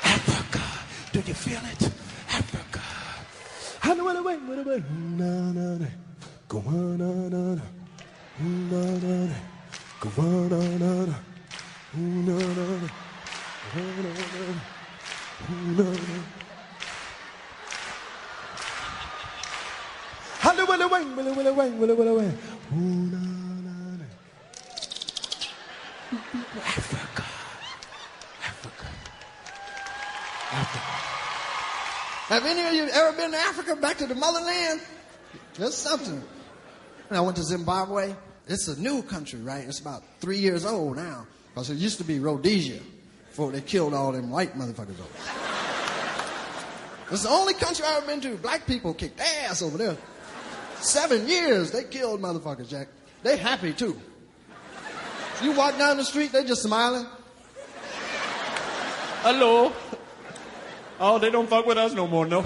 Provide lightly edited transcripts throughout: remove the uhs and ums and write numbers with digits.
Africa, do you feel it? Africa. Go on, Africa. Have any of you ever been to Africa, back to the motherland? That's something. I went to Zimbabwe. It's a new country, right? It's about 3 years old now, because it used to be Rhodesia before they killed all them white motherfuckers over. It's the only country I've ever been to. Black people kicked ass over there. 7 years, they killed motherfuckers, Jack. They happy, too. You walk down the street, they just smiling. Hello. Oh, they don't fuck with us no more, no.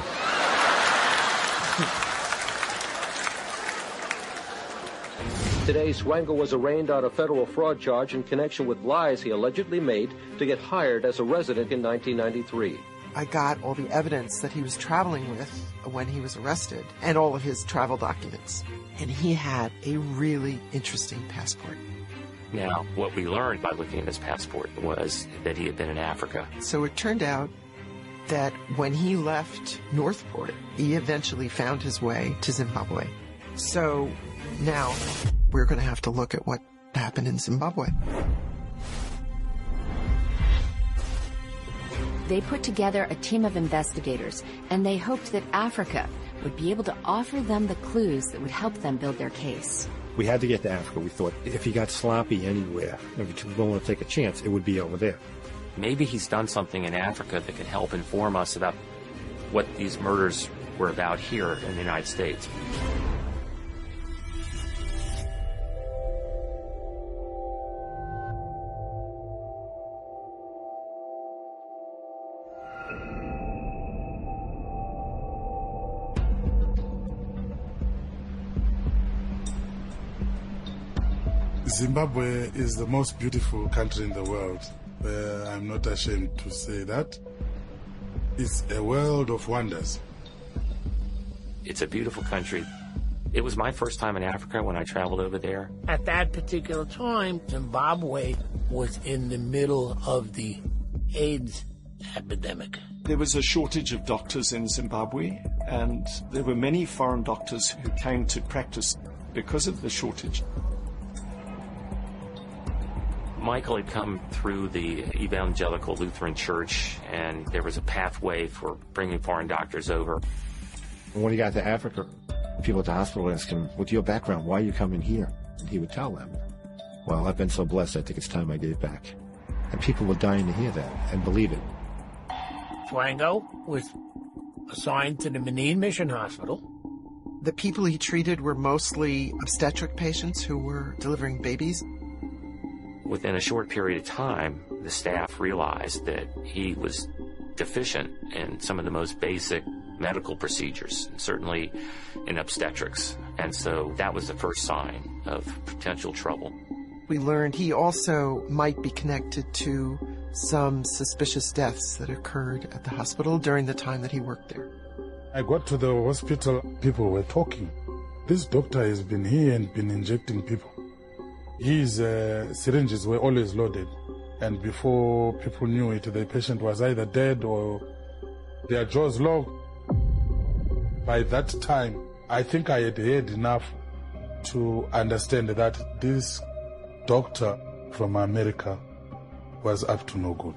Today, Swango was arraigned on a federal fraud charge in connection with lies he allegedly made to get hired as a resident in 1993. I got all the evidence that he was traveling with when he was arrested and all of his travel documents. And he had a really interesting passport. Now, what we learned by looking at his passport was that he had been in Africa. So it turned out that when he left Northport, he eventually found his way to Zimbabwe. So now we're going to have to look at what happened in Zimbabwe. They put together a team of investigators, and they hoped that Africa would be able to offer them the clues that would help them build their case. We had to get to Africa. We thought if he got sloppy anywhere, if we don't want to take a chance, it would be over there. Maybe he's done something in Africa that could help inform us about what these murders were about here in the United States. Zimbabwe is the most beautiful country in the world. I'm not ashamed to say that. It's a world of wonders. It's a beautiful country. It was my first time in Africa when I traveled over there. At that particular time, Zimbabwe was in the middle of the AIDS epidemic. There was a shortage of doctors in Zimbabwe, and there were many foreign doctors who came to practice because of the shortage. Michael had come through the evangelical Lutheran church, and there was a pathway for bringing foreign doctors over. When he got to Africa, people at the hospital asked him, "What's your background? Why are you coming here?" And he would tell them, "Well, I've been so blessed, I think it's time I gave back." And people were dying to hear that and believe it. Swango was assigned to the Benin Mission Hospital. The people he treated were mostly obstetric patients who were delivering babies. Within a short period of time, the staff realized that he was deficient in some of the most basic medical procedures, certainly in obstetrics. And so that was the first sign of potential trouble. We learned he also might be connected to some suspicious deaths that occurred at the hospital during the time that he worked there. I got to the hospital, people were talking. This doctor has been here and been injecting people. His syringes were always loaded, and before people knew it, the patient was either dead or their jaws locked. By that time, I think I had heard enough to understand that this doctor from America was up to no good.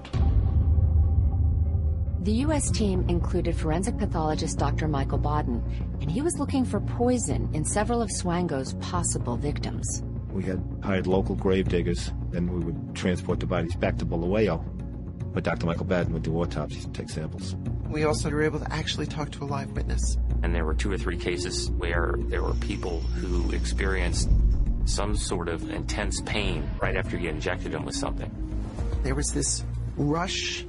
The U.S. team included forensic pathologist Dr. Michael Baden, and he was looking for poison in several of Swango's possible victims. We had hired local grave diggers, and we would transport the bodies back to Bulawayo. But Dr. Michael Baden would do autopsies and take samples. We also were able to actually talk to a live witness. And there were 2 or 3 cases where there were people who experienced some sort of intense pain right after you injected them with something. There was this rush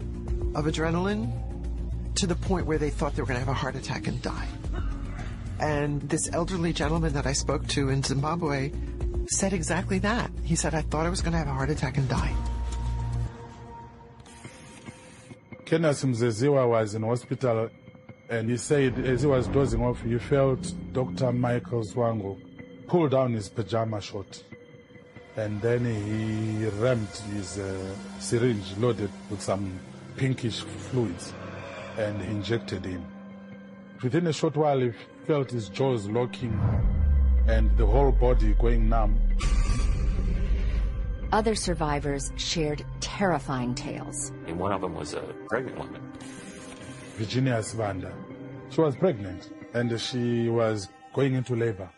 of adrenaline to the point where they thought they were going to have a heart attack and die. And this elderly gentleman that I spoke to in Zimbabwe said exactly that. He said, I thought I was going to have a heart attack and die. Kenneth Mzeziwa was in hospital, and he said as he was dozing off, he felt Dr. Michael Swango pull down his pajama short. And then he rammed his syringe loaded with some pinkish fluids and injected him. Within a short while, he felt his jaws locking and the whole body going numb. Other survivors shared terrifying tales. And one of them was a pregnant woman. Virginia Sibanda. She was pregnant and she was going into labor.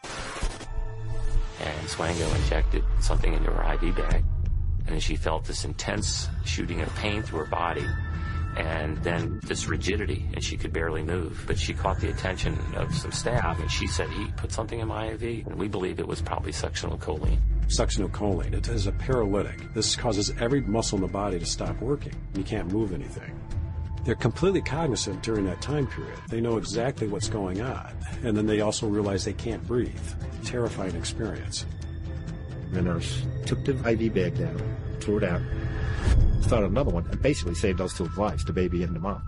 And Swango injected something into her IV bag. And then she felt this intense shooting of pain through her body. And then this rigidity, and she could barely move. But she caught the attention of some staff, and she said, he put something in my IV. And we believe it was probably succinylcholine. Succinylcholine, it is a paralytic. This causes every muscle in the body to stop working. You can't move anything. They're completely cognizant during that time period. They know exactly what's going on. And then they also realize they can't breathe. Terrifying experience. The nurse took the IV bag down, threw it out, started another one, and basically saved those 2 lives, the baby and the mom.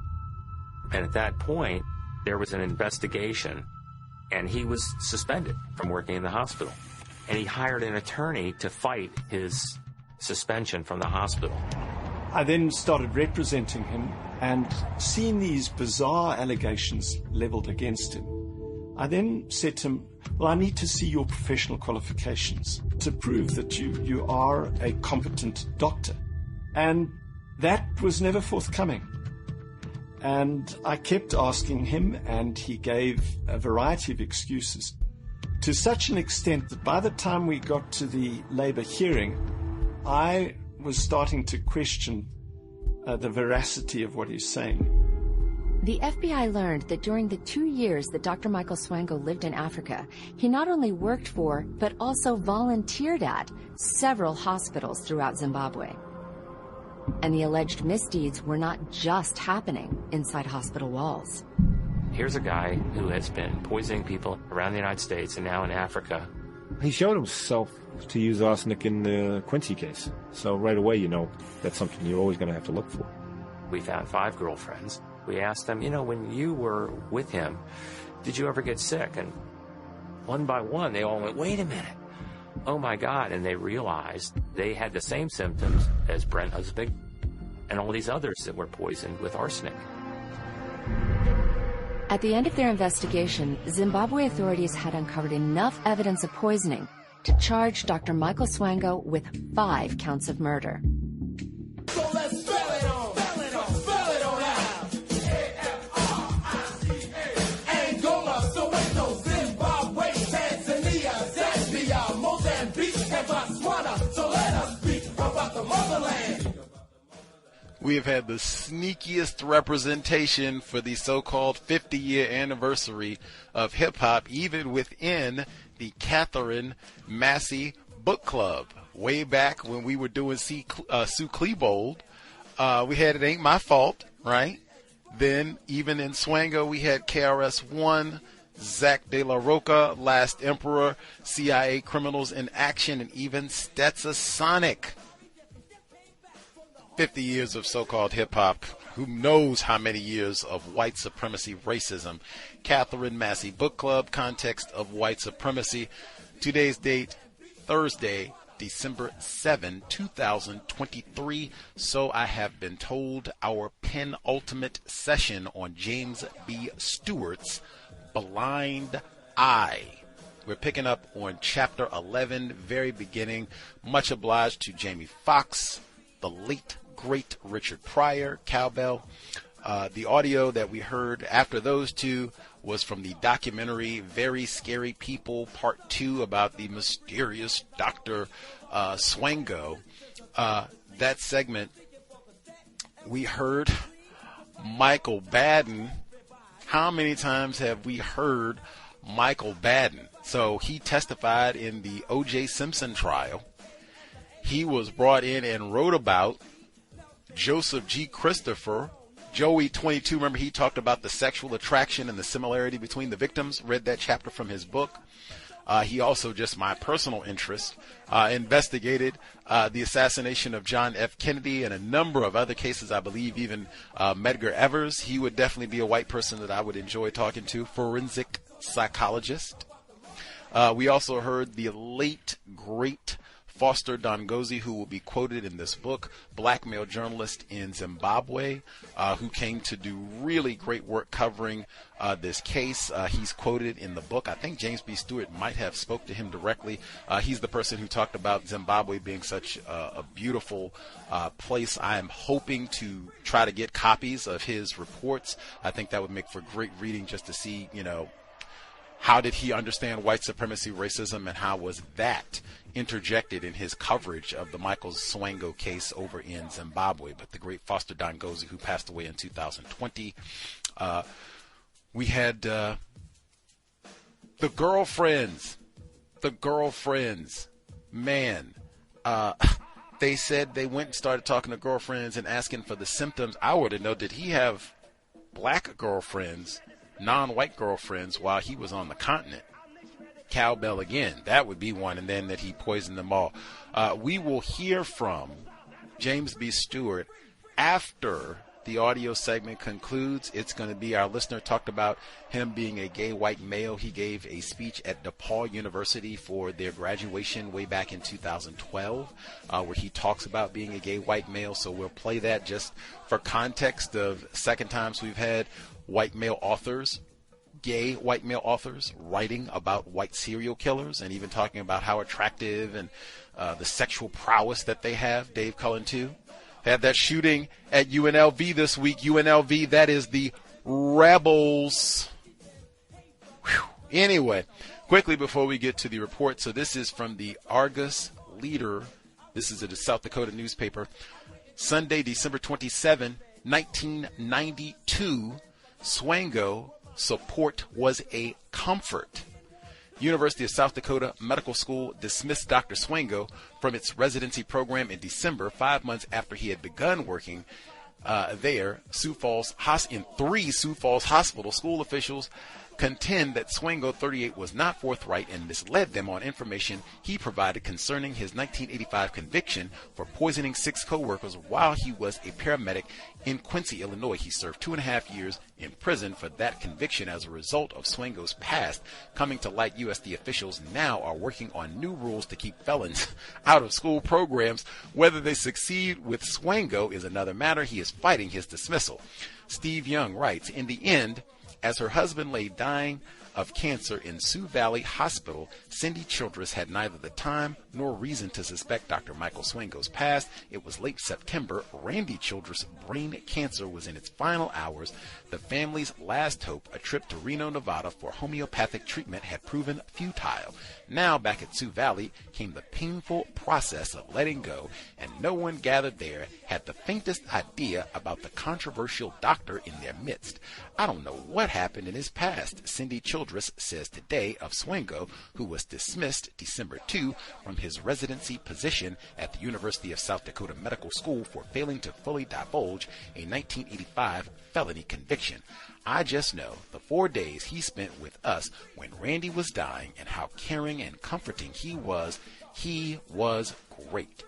And at that point, there was an investigation, and he was suspended from working in the hospital. And he hired an attorney to fight his suspension from the hospital. I then started representing him, and seeing these bizarre allegations leveled against him, I then said to him, well, I need to see your professional qualifications to prove that you are a competent doctor. And that was never forthcoming. And I kept asking him, and he gave a variety of excuses, to such an extent that by the time we got to the labor hearing, I was starting to question the veracity of what he's saying. The FBI learned that during the 2 years that Dr. Michael Swango lived in Africa, he not only worked for, but also volunteered at, several hospitals throughout Zimbabwe. And the alleged misdeeds were not just happening inside hospital walls. Here's a guy who has been poisoning people around the United States and now in Africa. He showed himself to use arsenic in the Quincy case. So right away, you know, that's something you're always going to have to look for. We found 5 girlfriends. We asked them, when you were with him, did you ever get sick? And one by one, they all went, wait a minute. Oh my God. And they realized they had the same symptoms as Brent Husbig and all these others that were poisoned with arsenic. At the end of their investigation, Zimbabwe authorities had uncovered enough evidence of poisoning to charge Dr. Michael Swango with 5 counts of murder. So let's spell it on, spell it on, spell it on out. A-F-R-I-C-A. Angola, Soweto, Zimbabwe, Tanzania, Zambia, Mozambique, and Botswana. So let us speak about the motherland. We have had the sneakiest representation for the so-called 50-year anniversary of hip-hop, even within the Katherine Massey Book Club. Way back when we were doing Sue Klebold, we had It Ain't My Fault, right? Then even in Swango, we had KRS-One, Zach De La Roca, Last Emperor, CIA Criminals in Action, and even Stetsasonic. 50 years of so-called hip-hop. Who knows how many years of white supremacy racism. Katherine Massey Book Club, Context of White Supremacy. Today's date, Thursday, December 7, 2023. So I have been told, our penultimate session on James B. Stewart's Blind Eye. We're picking up on Chapter 11, very beginning. Much obliged to Jamie Foxx, the late great Richard Pryor, Cowbell. The audio that we heard after those two was from the documentary Very Scary People Part 2 about the mysterious Dr. Swango. That segment we heard Michael Baden. How many times have we heard Michael Baden? So he testified in the O.J. Simpson trial. He was brought in and wrote about Joseph G. Christopher. Joey 22, remember he talked about the sexual attraction and the similarity between the victims. Read that chapter from his book. He also, just my personal interest, investigated the assassination of John F. Kennedy and a number of other cases, I believe even Edgar Award. He would definitely be a white person that I would enjoy talking to, forensic psychologist. We also heard the late, great Foster Dongozi, who will be quoted in this book, black male journalist in Zimbabwe, who came to do really great work covering this case. He's quoted in the book. I think James B. Stewart might have spoke to him directly. He's the person who talked about Zimbabwe being such a beautiful place. I am hoping to try to get copies of his reports. I think that would make for great reading, just to see, how did he understand white supremacy, racism, and how was that interjected in his coverage of the Michael Swango case over in Zimbabwe. But the great Foster Dongozi, who passed away in 2020. We had the girlfriends. Man, they said they went and started talking to girlfriends and asking for the symptoms. I would have known, did he have black girlfriends, non-white girlfriends, while he was on the continent? Cowbell again, that would be one, and then that he poisoned them all. We will hear from James B. Stewart after the audio segment concludes. It's going to be, our listener talked about him being a gay white male. He gave a speech at DePaul University for their graduation way back in 2012, where he talks about being a gay white male. So we'll play that just for context of second times we've had white male authors, gay white male authors, writing about white serial killers and even talking about how attractive and the sexual prowess that they have. Dave Cullen, too. Had that shooting at UNLV this week. UNLV, that is the Rebels. Whew. Anyway, quickly before we get to the report, so this is from the Argus Leader. This is a South Dakota newspaper. Sunday, December 27, 1992, Swango, support was a comfort. University of South Dakota Medical School dismissed Dr. Swango from its residency program in December, 5 months after he had begun working there. In 3 Sioux Falls hospital, school officials contend that Swango, 38, was not forthright and misled them on information he provided concerning his 1985 conviction for poisoning 6 co-workers while he was a paramedic in Quincy, Illinois. He served 2.5 years in prison for that conviction. As a result of Swango's past coming to light, USD officials now are working on new rules to keep felons out of school programs. Whether they succeed with Swango is another matter. He is fighting his dismissal. Steve Young writes, in the end, as her husband lay dying of cancer in Sioux Valley Hospital, Cindy Childress had neither the time nor reason to suspect Dr. Michael Swango's past. It was late September. Randy Childress' brain cancer was in its final hours. The family's last hope, a trip to Reno, Nevada for homeopathic treatment, had proven futile. Now, back at Sioux Valley, came the painful process of letting go, and no one gathered there had the faintest idea about the controversial doctor in their midst. I don't know what happened in his past, Cindy Childress says today of Swango, who was dismissed December 2 from his residency position at the University of South Dakota Medical School for failing to fully divulge a 1985 felony conviction. I just know the 4 days he spent with us when Randy was dying and how caring and comforting he was great.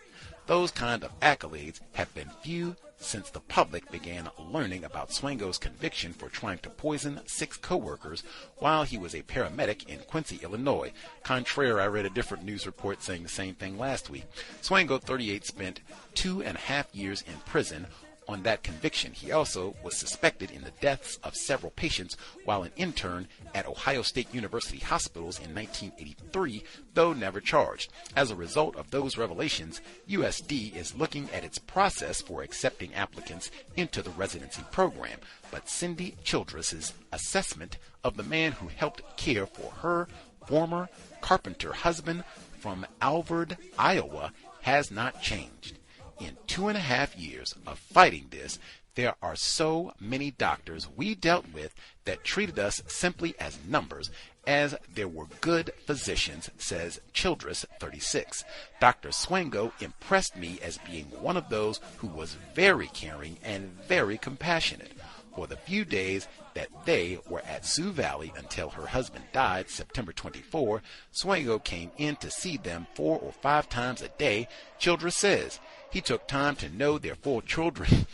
Those kind of accolades have been few since the public began learning about Swango's conviction for trying to poison 6 co-workers while he was a paramedic in Quincy, Illinois. Contrary, I read a different news report saying the same thing last week. Swango, 38, spent 2.5 years in prison on that conviction. He also was suspected in the deaths of several patients while an intern at Ohio State University hospitals in 1983, though never charged. As a result of those revelations, USD is looking at its process for accepting applicants into the residency program. But Cindy Childress's assessment of the man who helped care for her former carpenter husband from Alvord, Iowa, has not changed. in 2.5 years of fighting this, there are so many doctors we dealt with that treated us simply as numbers, as there were good physicians, says Childress, 36. Dr. Swango impressed me as being one of those who was very caring and very compassionate. For the few days that they were at Sioux Valley until her husband died September 24, Swango came in to see them 4 or 5 times a day. Childress says he took time to know their 4 children,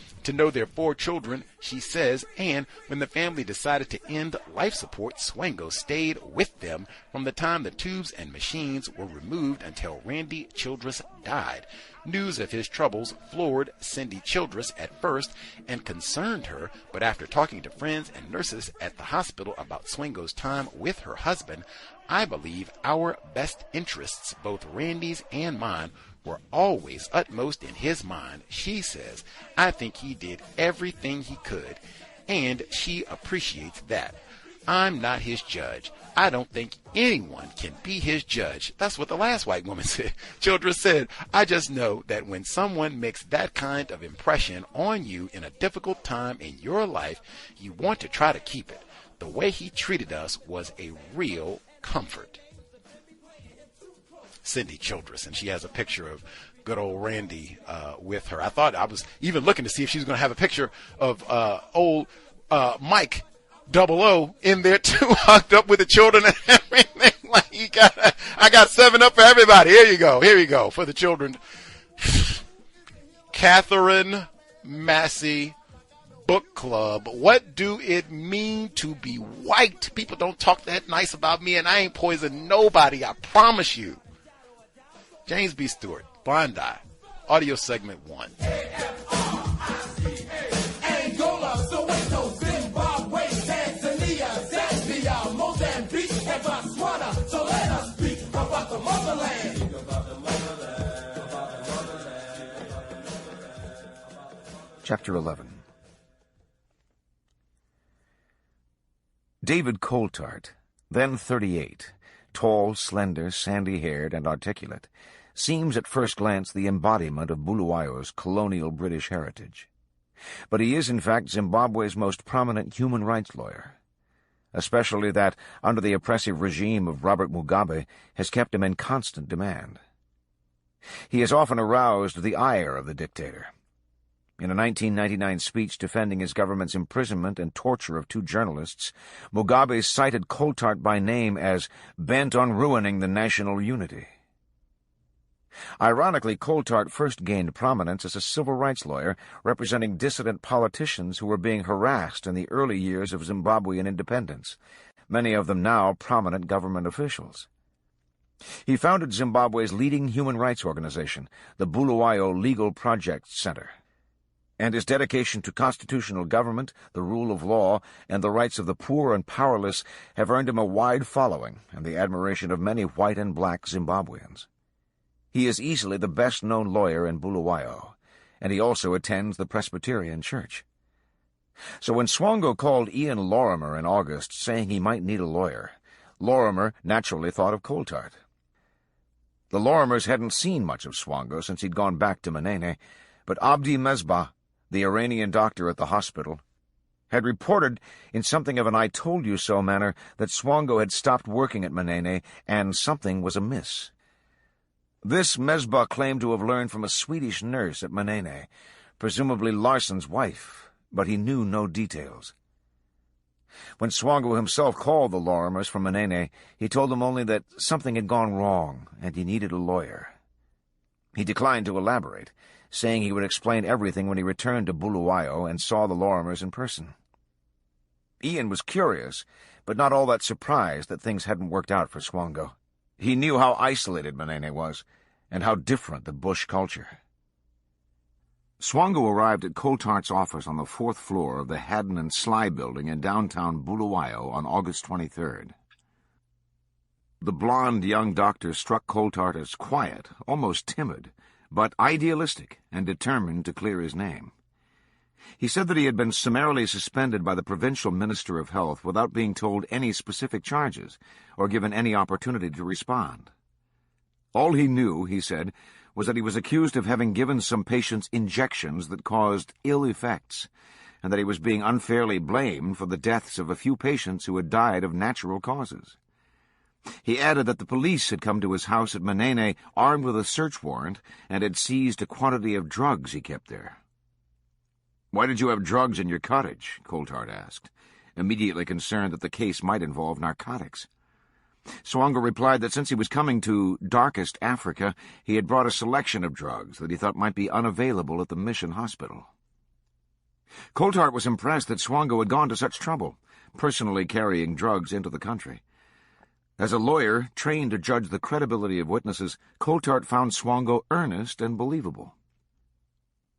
she says, and when the family decided to end life support, Swango stayed with them from the time the tubes and machines were removed until Randy Childress died. News of his troubles floored Cindy Childress at first and concerned her, but after talking to friends and nurses at the hospital about Swango's time with her husband, I believe our best interests, both Randy's and mine, were always utmost in his mind, she says. I think he did everything he could, and she appreciates that. I'm not his judge. I don't think anyone can be his judge. That's what the last white woman said. Childress said, I just know that when someone makes that kind of impression on you in a difficult time in your life, you want to try to keep it. The way he treated us was a real comfort. Cindy Childress, and she has a picture of good old Randy with her. I thought I was even looking to see if she was going to have a picture of old Mike 00 in there too, hooked up with the children and everything. Like I got 7 Up for everybody. Here you go for the children. Katherine, Massey, Book Club. What do it mean to be white? People don't talk that nice about me, and I ain't poisoned nobody, I promise you. James B. Stewart, Blind Eye, audio segment 1. Angola, Soweto, Zimbabwe, Tanzania, Zambia, Mozambique, and Botswana. So let us speak about the motherland. Chapter 11. David Coulthart, then 38, tall, slender, sandy-haired, and articulate, seems at first glance the embodiment of Bulawayo's colonial British heritage. But he is, in fact, Zimbabwe's most prominent human rights lawyer, especially that, under the oppressive regime of Robert Mugabe, has kept him in constant demand. He has often aroused the ire of the dictator. In a 1999 speech defending his government's imprisonment and torture of 2 journalists, Mugabe cited Coulthart by name as bent on ruining the national unity. Ironically, Coulthart first gained prominence as a civil rights lawyer representing dissident politicians who were being harassed in the early years of Zimbabwean independence, many of them now prominent government officials. He founded Zimbabwe's leading human rights organization, the Bulawayo Legal Project Center, and his dedication to constitutional government, the rule of law, and the rights of the poor and powerless have earned him a wide following and the admiration of many white and black Zimbabweans. He is easily the best-known lawyer in Bulawayo, and he also attends the Presbyterian Church. So when Swango called Ian Lorimer in August saying he might need a lawyer, Lorimer naturally thought of Coulthart. The Lorimers hadn't seen much of Swango since he'd gone back to Manene, but Abdi Mesbah, the Iranian doctor at the hospital, had reported in something of an I-told-you-so manner that Swango had stopped working at Manene and something was amiss. This Mesbah claimed to have learned from a Swedish nurse at Manene, presumably Larsson's wife, but he knew no details. When Swango himself called the Lorimers from Manene, he told them only that something had gone wrong and he needed a lawyer. He declined to elaborate, saying he would explain everything when he returned to Bulawayo and saw the Lorimers in person. Ian was curious, but not all that surprised that things hadn't worked out for Swango. He knew how isolated Manene was, and how different the bush culture. Swango arrived at Coulthart's office on the 4th floor of the Haddon and Sly building in downtown Bulawayo on August 23rd. The blond young doctor struck Coulthart as quiet, almost timid, but idealistic and determined to clear his name. He said that he had been summarily suspended by the provincial minister of health without being told any specific charges or given any opportunity to respond. All he knew, he said, was that he was accused of having given some patients injections that caused ill effects, and that he was being unfairly blamed for the deaths of a few patients who had died of natural causes. He added that the police had come to his house at Manene armed with a search warrant and had seized a quantity of drugs he kept there. "Why did you have drugs in your cottage?" Coulthard asked, immediately concerned that the case might involve narcotics. Swango replied that since he was coming to darkest Africa, he had brought a selection of drugs that he thought might be unavailable at the mission hospital. Coulthard was impressed that Swango had gone to such trouble, personally carrying drugs into the country. As a lawyer trained to judge the credibility of witnesses, Coulthard found Swango earnest and believable.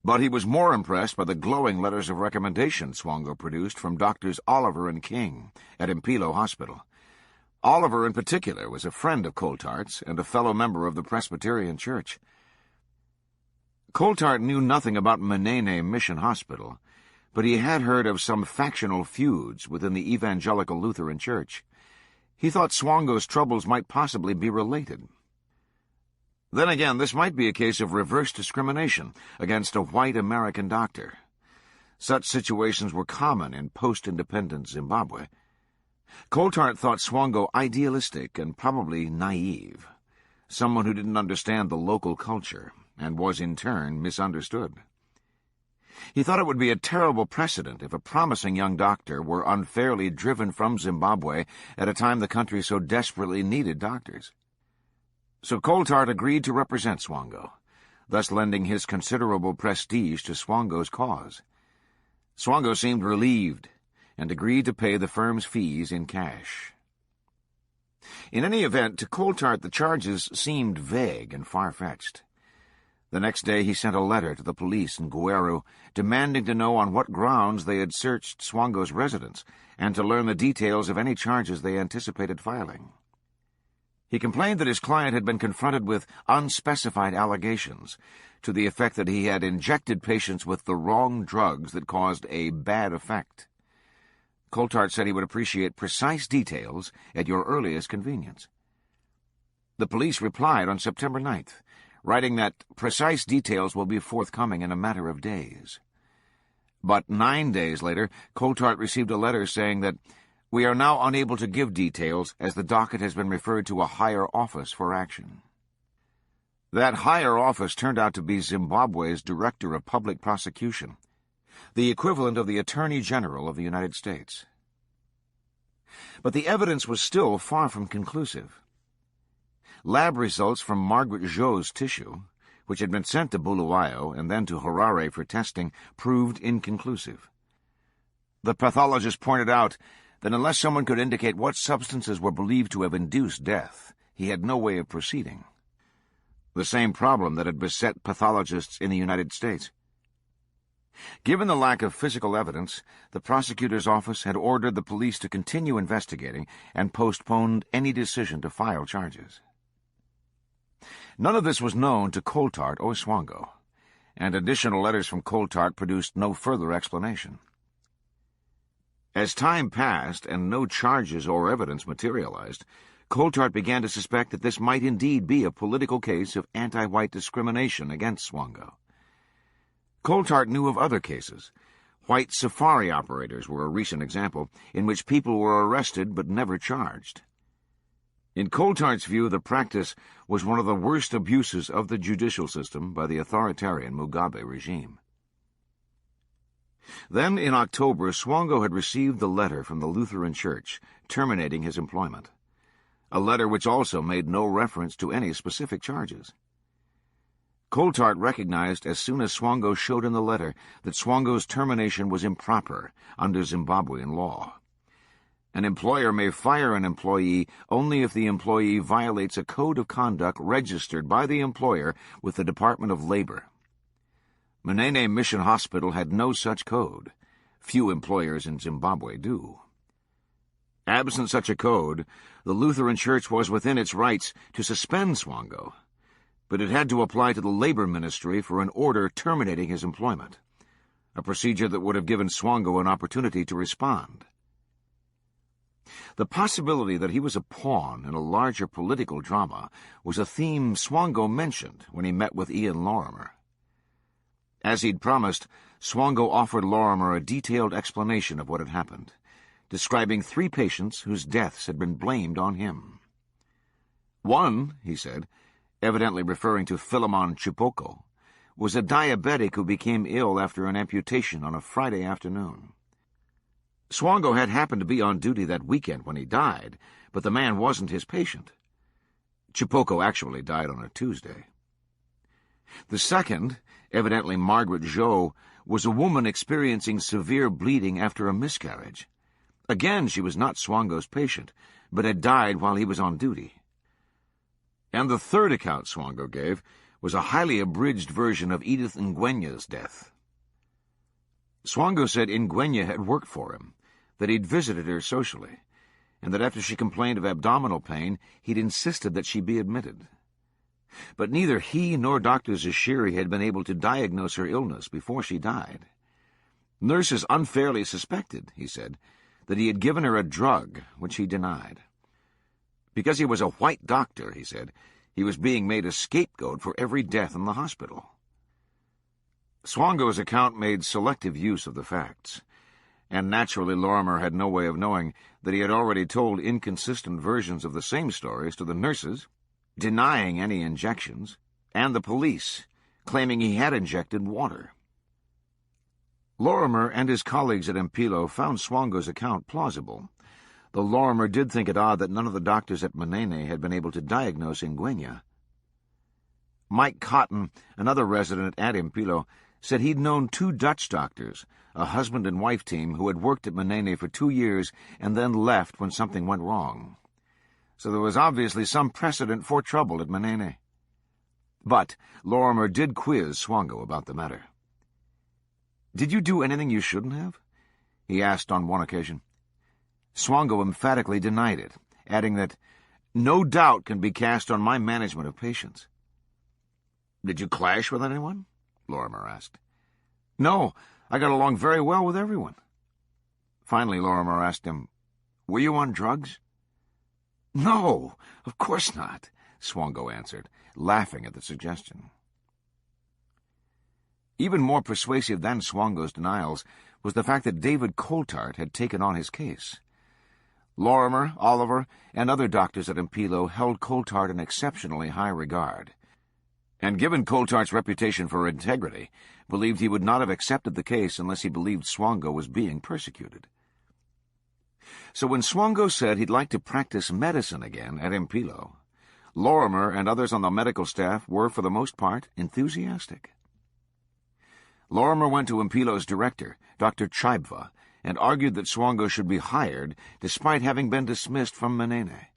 But he was more impressed by the glowing letters of recommendation Swango produced from Doctors Oliver and King at Impilo Hospital. Oliver, in particular, was a friend of Coulthard's and a fellow member of the Presbyterian Church. Coulthard knew nothing about Manene Mission Hospital, but he had heard of some factional feuds within the Evangelical Lutheran Church. He thought Swango's troubles might possibly be related. Then again, this might be a case of reverse discrimination against a white American doctor. Such situations were common in post-independence Zimbabwe. Coulthard thought Swango idealistic and probably naive, someone who didn't understand the local culture and was in turn misunderstood. He thought it would be a terrible precedent if a promising young doctor were unfairly driven from Zimbabwe at a time the country so desperately needed doctors. So Coulthard agreed to represent Swango, thus lending his considerable prestige to Swango's cause. Swango seemed relieved and agreed to pay the firm's fees in cash. In any event, to Coulthard the charges seemed vague and far-fetched. The next day he sent a letter to the police in Gweru demanding to know on what grounds they had searched Swango's residence and to learn the details of any charges they anticipated filing. He complained that his client had been confronted with unspecified allegations to the effect that he had injected patients with the wrong drugs that caused a bad effect. Coulthard said he would appreciate precise details at your earliest convenience. The police replied on September 9th, writing that precise details will be forthcoming in a matter of days. But 9 days later, Coulthard received a letter saying that we are now unable to give details as the docket has been referred to a higher office for action. That higher office turned out to be Zimbabwe's Director of Public Prosecution, the equivalent of the Attorney General of the United States. But the evidence was still far from conclusive. Lab results from Margaret Jo's tissue, which had been sent to Bulawayo and then to Harare for testing, proved inconclusive. The pathologist pointed out that unless someone could indicate what substances were believed to have induced death, he had no way of proceeding. The same problem that had beset pathologists in the United States. Given the lack of physical evidence, the prosecutor's office had ordered the police to continue investigating and postponed any decision to file charges. None of this was known to Coulthard or Swango, and additional letters from Coulthard produced no further explanation. As time passed and no charges or evidence materialized, Coulthard began to suspect that this might indeed be a political case of anti-white discrimination against Swango. Coulthard knew of other cases. White safari operators were a recent example, in which people were arrested but never charged. In Coulthard's view, the practice was one of the worst abuses of the judicial system by the authoritarian Mugabe regime. Then, in October, Swango had received the letter from the Lutheran Church terminating his employment, a letter which also made no reference to any specific charges. Coulthard recognized as soon as Swango showed in the letter that Swango's termination was improper under Zimbabwean law. An employer may fire an employee only if the employee violates a code of conduct registered by the employer with the Department of Labor. Manene Mission Hospital had no such code. Few employers in Zimbabwe do. Absent such a code, the Lutheran Church was within its rights to suspend Swango, but it had to apply to the Labor Ministry for an order terminating his employment, a procedure that would have given Swango an opportunity to respond. The possibility that he was a pawn in a larger political drama was a theme Swango mentioned when he met with Ian Lorimer. As he'd promised, Swango offered Lorimer a detailed explanation of what had happened, describing 3 patients whose deaths had been blamed on him. One, he said, evidently referring to Philemon Chipoko, was a diabetic who became ill after an amputation on a Friday afternoon. Swango had happened to be on duty that weekend when he died, but the man wasn't his patient. Chipoko actually died on a Tuesday. The second, evidently Margaret Jo, was a woman experiencing severe bleeding after a miscarriage. Again, she was not Swango's patient, but had died while he was on duty. And the third account Swango gave was a highly abridged version of Edith Ngwenya's death. Swango said Ngwenya had worked for him, that he'd visited her socially, and that after she complained of abdominal pain, he'd insisted that she be admitted. But neither he nor Dr. Zashiri had been able to diagnose her illness before she died. Nurses unfairly suspected, he said, that he had given her a drug, which he denied. Because he was a white doctor, he said, he was being made a scapegoat for every death in the hospital. Swango's account made selective use of the facts, and naturally Lorimer had no way of knowing that he had already told inconsistent versions of the same stories to the nurses, denying any injections, and the police, claiming he had injected water. Lorimer and his colleagues at Mpilo found Swango's account plausible, though Lorimer did think it odd that none of the doctors at Manene had been able to diagnose Ngwenya. Mike Cotton, another resident at Mpilo, said he'd known 2 Dutch doctors, a husband and wife team who had worked at Manene for 2 years and then left when something went wrong. So there was obviously some precedent for trouble at Manene. But Lorimer did quiz Swango about the matter. "Did you do anything you shouldn't have?" he asked on one occasion. Swango emphatically denied it, adding that no doubt can be cast on my management of patients. "Did you clash with anyone?" Lorimer asked. "No, I got along very well with everyone." Finally, Lorimer asked him, "Were you on drugs?" "No, of course not," Swango answered, laughing at the suggestion. Even more persuasive than Swango's denials was the fact that David Coulthart had taken on his case. Lorimer, Oliver, and other doctors at Mpilo held Coulthart in exceptionally high regard, and given Coulthart's reputation for integrity, believed he would not have accepted the case unless he believed Swango was being persecuted. So when Swango said he'd like to practice medicine again at Mpilo, Lorimer and others on the medical staff were, for the most part, enthusiastic. Lorimer went to Mpilo's director, Dr. Chibva, and argued that Swango should be hired despite having been dismissed from Manene.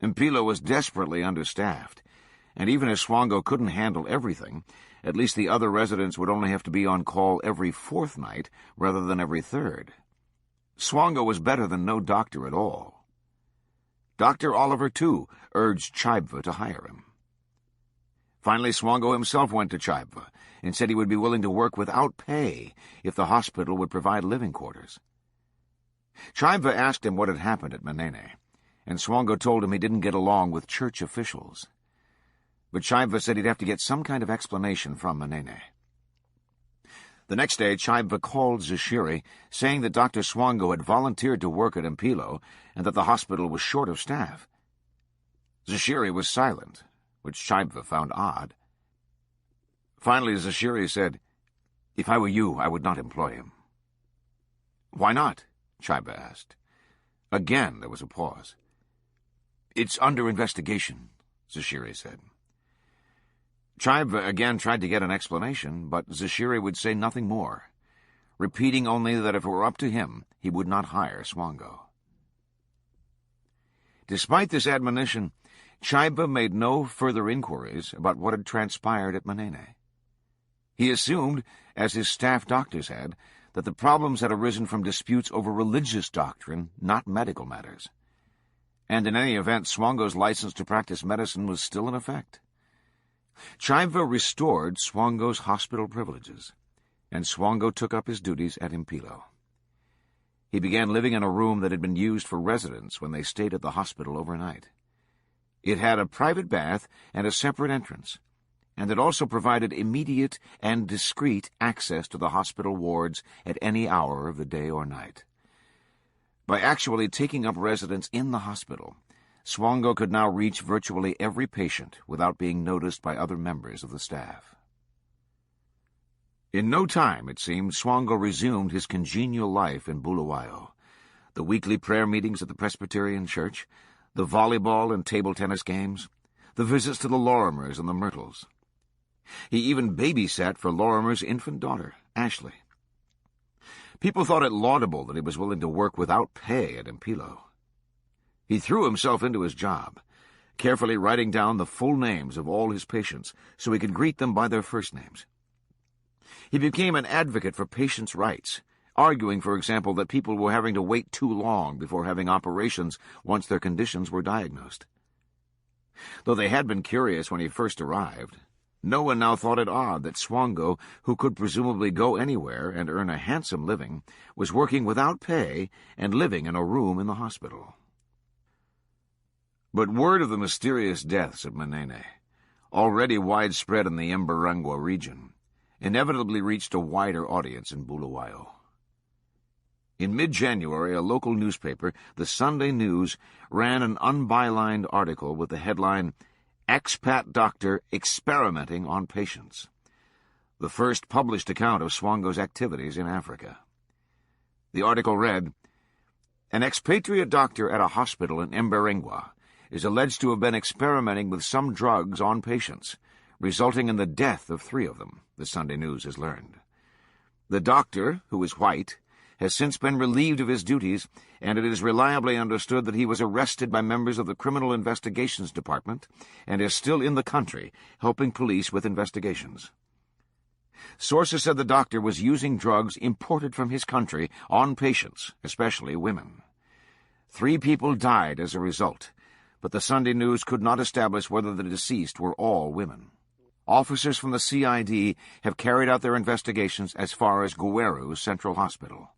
Mpilo was desperately understaffed, and even if Swango couldn't handle everything, at least the other residents would only have to be on call every 4th night rather than every 3rd. Swango was better than no doctor at all. Dr. Oliver, too, urged Chibva to hire him. Finally, Swango himself went to Chibva and said he would be willing to work without pay if the hospital would provide living quarters. Chibva asked him what had happened at Manene, and Swango told him he didn't get along with church officials. But Chibva said he'd have to get some kind of explanation from Manene. The next day, Chibva called Zashiri, saying that Dr. Swango had volunteered to work at Mpilo and that the hospital was short of staff. Zashiri was silent, which Chibva found odd. Finally, Zashiri said, "If I were you, I would not employ him." "Why not?" Chibva asked. Again there was a pause. "It's under investigation," Zashiri said. Chibva again tried to get an explanation, but Zashiri would say nothing more, repeating only that if it were up to him, he would not hire Swango. Despite this admonition, Chibva made no further inquiries about what had transpired at Manene. He assumed, as his staff doctors had, that the problems had arisen from disputes over religious doctrine, not medical matters. And in any event, Swango's license to practice medicine was still in effect. Chibva restored Swango's hospital privileges, and Swango took up his duties at Mpilo. He began living in a room that had been used for residence when they stayed at the hospital overnight. It had a private bath and a separate entrance, and it also provided immediate and discreet access to the hospital wards at any hour of the day or night. By actually taking up residence in the hospital, Swango could now reach virtually every patient without being noticed by other members of the staff. In no time, it seemed, Swango resumed his congenial life in Bulawayo. The weekly prayer meetings at the Presbyterian Church, the volleyball and table tennis games, the visits to the Lorimers and the Myrtles. He even babysat for Lorimer's infant daughter, Ashley. People thought it laudable that he was willing to work without pay at Impilo. He threw himself into his job, carefully writing down the full names of all his patients so he could greet them by their first names. He became an advocate for patients' rights, arguing, for example, that people were having to wait too long before having operations once their conditions were diagnosed. Though they had been curious when he first arrived, no one now thought it odd that Swango, who could presumably go anywhere and earn a handsome living, was working without pay and living in a room in the hospital. But word of the mysterious deaths at Manene, already widespread in the Mbarengwa region, inevitably reached a wider audience in Bulawayo. In mid-January, a local newspaper, the Sunday News, ran an unbylined article with the headline, "Expat Doctor Experimenting on Patients," the first published account of Swango's activities in Africa. The article read, "An expatriate doctor at a hospital in Mbarengwa is alleged to have been experimenting with some drugs on patients, resulting in the death of 3 of them," the Sunday News has learned. The doctor, who is white, has since been relieved of his duties, and it is reliably understood that he was arrested by members of the Criminal Investigations Department and is still in the country, helping police with investigations. Sources said the doctor was using drugs imported from his country on patients, especially women. 3 people died as a result, but the Sunday News could not establish whether the deceased were all women. Officers from the CID have carried out their investigations as far as Gweru Central Hospital.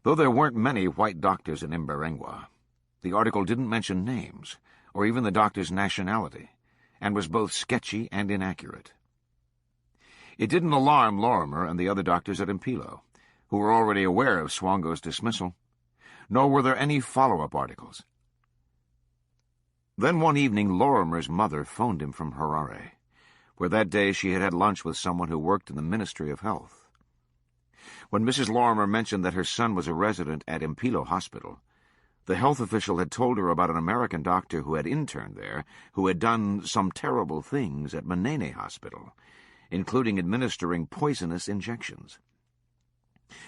Though there weren't many white doctors in Mbarengwa, the article didn't mention names or even the doctor's nationality, and was both sketchy and inaccurate. It didn't alarm Lorimer and the other doctors at Impilo, who were already aware of Swango's dismissal, nor were there any follow-up articles. Then one evening Lorimer's mother phoned him from Harare, where that day she had had lunch with someone who worked in the Ministry of Health. When Mrs. Lorimer mentioned that her son was a resident at Impilo Hospital, the health official had told her about an American doctor who had interned there, who had done some terrible things at Manene Hospital, including administering poisonous injections.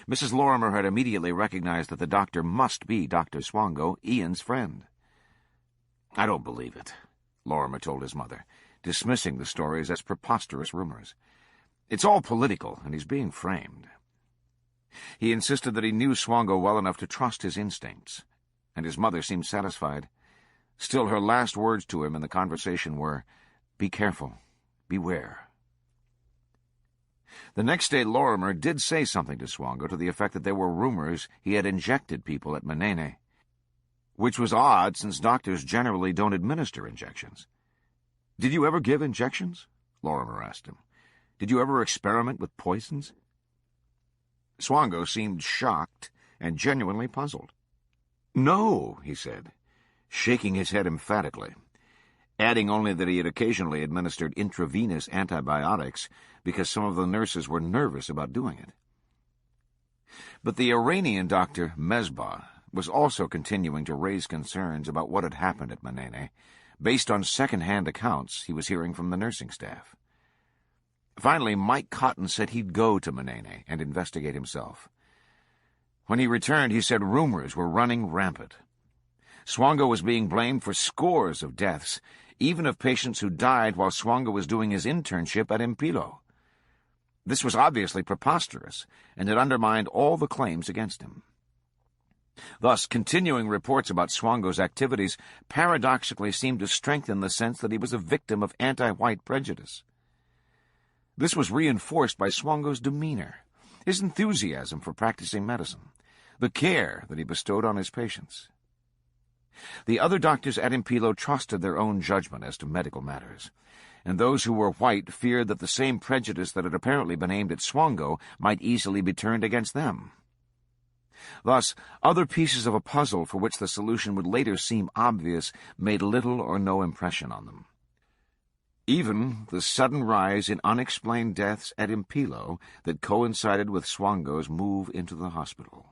Mrs. Lorimer had immediately recognized that the doctor must be Dr. Swango, Ian's friend. "I don't believe it," Lorimer told his mother, dismissing the stories as preposterous rumors. "It's all political, and he's being framed." He insisted that he knew Swango well enough to trust his instincts, and his mother seemed satisfied. Still, her last words to him in the conversation were, "Be careful. Beware." The next day Lorimer did say something to Swango to the effect that there were rumors he had injected people at Manene, which was odd since doctors generally don't administer injections. "Did you ever give injections?" Lorimer asked him. "Did you ever experiment with poisons?" Swango seemed shocked and genuinely puzzled. "No," he said, shaking his head emphatically, adding only that he had occasionally administered intravenous antibiotics because some of the nurses were nervous about doing it. But the Iranian doctor, Mesbah, was also continuing to raise concerns about what had happened at Manene, based on second-hand accounts he was hearing from the nursing staff. Finally, Mike Cotton said he'd go to Manene and investigate himself. When he returned, he said rumors were running rampant. Swango was being blamed for scores of deaths, even of patients who died while Swango was doing his internship at Impilo. This was obviously preposterous, and it undermined all the claims against him. Thus, continuing reports about Swango's activities paradoxically seemed to strengthen the sense that he was a victim of anti-white prejudice. This was reinforced by Swango's demeanor, his enthusiasm for practicing medicine, the care that he bestowed on his patients. The other doctors at Impilo trusted their own judgment as to medical matters, and those who were white feared that the same prejudice that had apparently been aimed at Swango might easily be turned against them. Thus, other pieces of a puzzle for which the solution would later seem obvious made little or no impression on them. Even the sudden rise in unexplained deaths at Impilo that coincided with Swango's move into the hospital.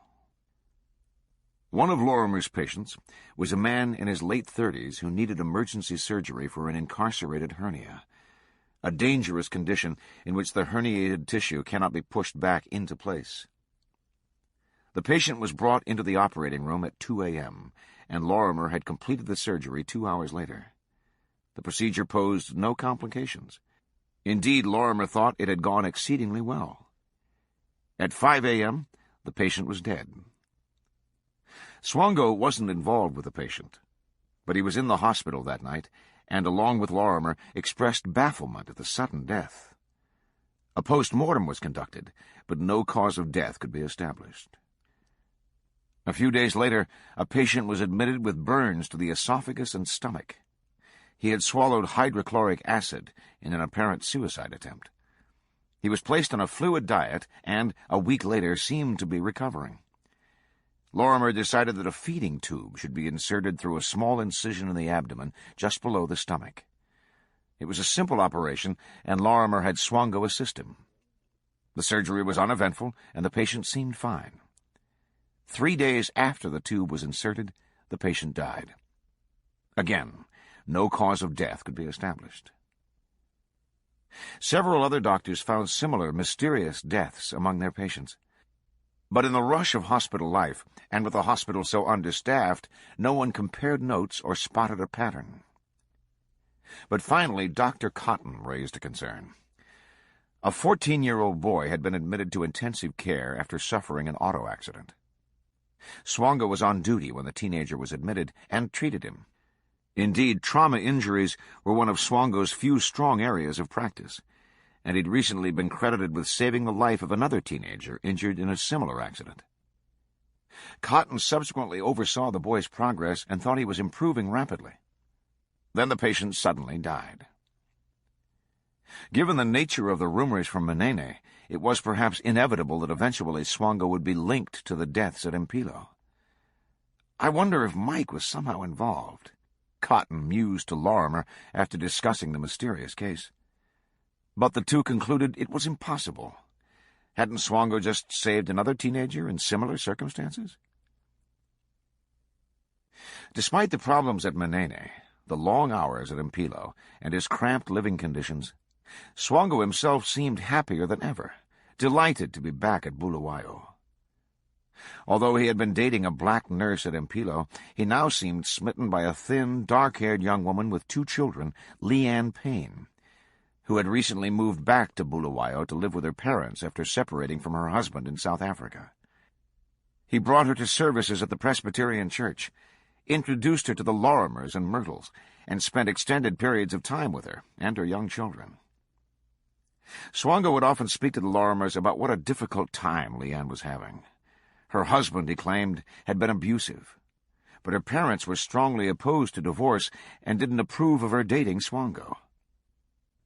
One of Lorimer's patients was a man in his late 30s who needed emergency surgery for an incarcerated hernia, a dangerous condition in which the herniated tissue cannot be pushed back into place. The patient was brought into the operating room at 2 a.m., and Lorimer had completed the surgery 2 hours later. The procedure posed no complications. Indeed, Lorimer thought it had gone exceedingly well. At 5 a.m., the patient was dead. Swango wasn't involved with the patient, but he was in the hospital that night, and along with Lorimer, expressed bafflement at the sudden death. A post-mortem was conducted, but no cause of death could be established. A few days later, a patient was admitted with burns to the esophagus and stomach. He had swallowed hydrochloric acid in an apparent suicide attempt. He was placed on a fluid diet and, a week later, seemed to be recovering. Lorimer decided that a feeding tube should be inserted through a small incision in the abdomen just below the stomach. It was a simple operation, and Lorimer had Swango assist him. The surgery was uneventful, and the patient seemed fine. 3 days after the tube was inserted, the patient died. Again, no cause of death could be established. Several other doctors found similar mysterious deaths among their patients. But in the rush of hospital life, and with the hospital so understaffed, no one compared notes or spotted a pattern. But finally, Dr. Cotton raised a concern. A 14-year-old boy had been admitted to intensive care after suffering an auto accident. Swango was on duty when the teenager was admitted and treated him. Indeed, trauma injuries were one of Swango's few strong areas of practice, and he'd recently been credited with saving the life of another teenager injured in a similar accident. Cotton subsequently oversaw the boy's progress and thought he was improving rapidly. Then the patient suddenly died. Given the nature of the rumors from Menene, it was perhaps inevitable that eventually Swango would be linked to the deaths at Impilo. I wonder if Mike was somehow involved, Cotton mused to Lorimer after discussing the mysterious case. But the two concluded it was impossible. Hadn't Swango just saved another teenager in similar circumstances? Despite the problems at Menene, the long hours at Impilo, and his cramped living conditions, Swango himself seemed happier than ever, delighted to be back at Bulawayo. Although he had been dating a black nurse at Impilo, he now seemed smitten by a thin, dark-haired young woman with 2 children, Leanne Payne, who had recently moved back to Bulawayo to live with her parents after separating from her husband in South Africa. He brought her to services at the Presbyterian Church, introduced her to the Lorimers and Myrtles, and spent extended periods of time with her and her young children. Swango would often speak to the Lorimers about what a difficult time Leanne was having. Her husband, he claimed, had been abusive, but her parents were strongly opposed to divorce and didn't approve of her dating Swango.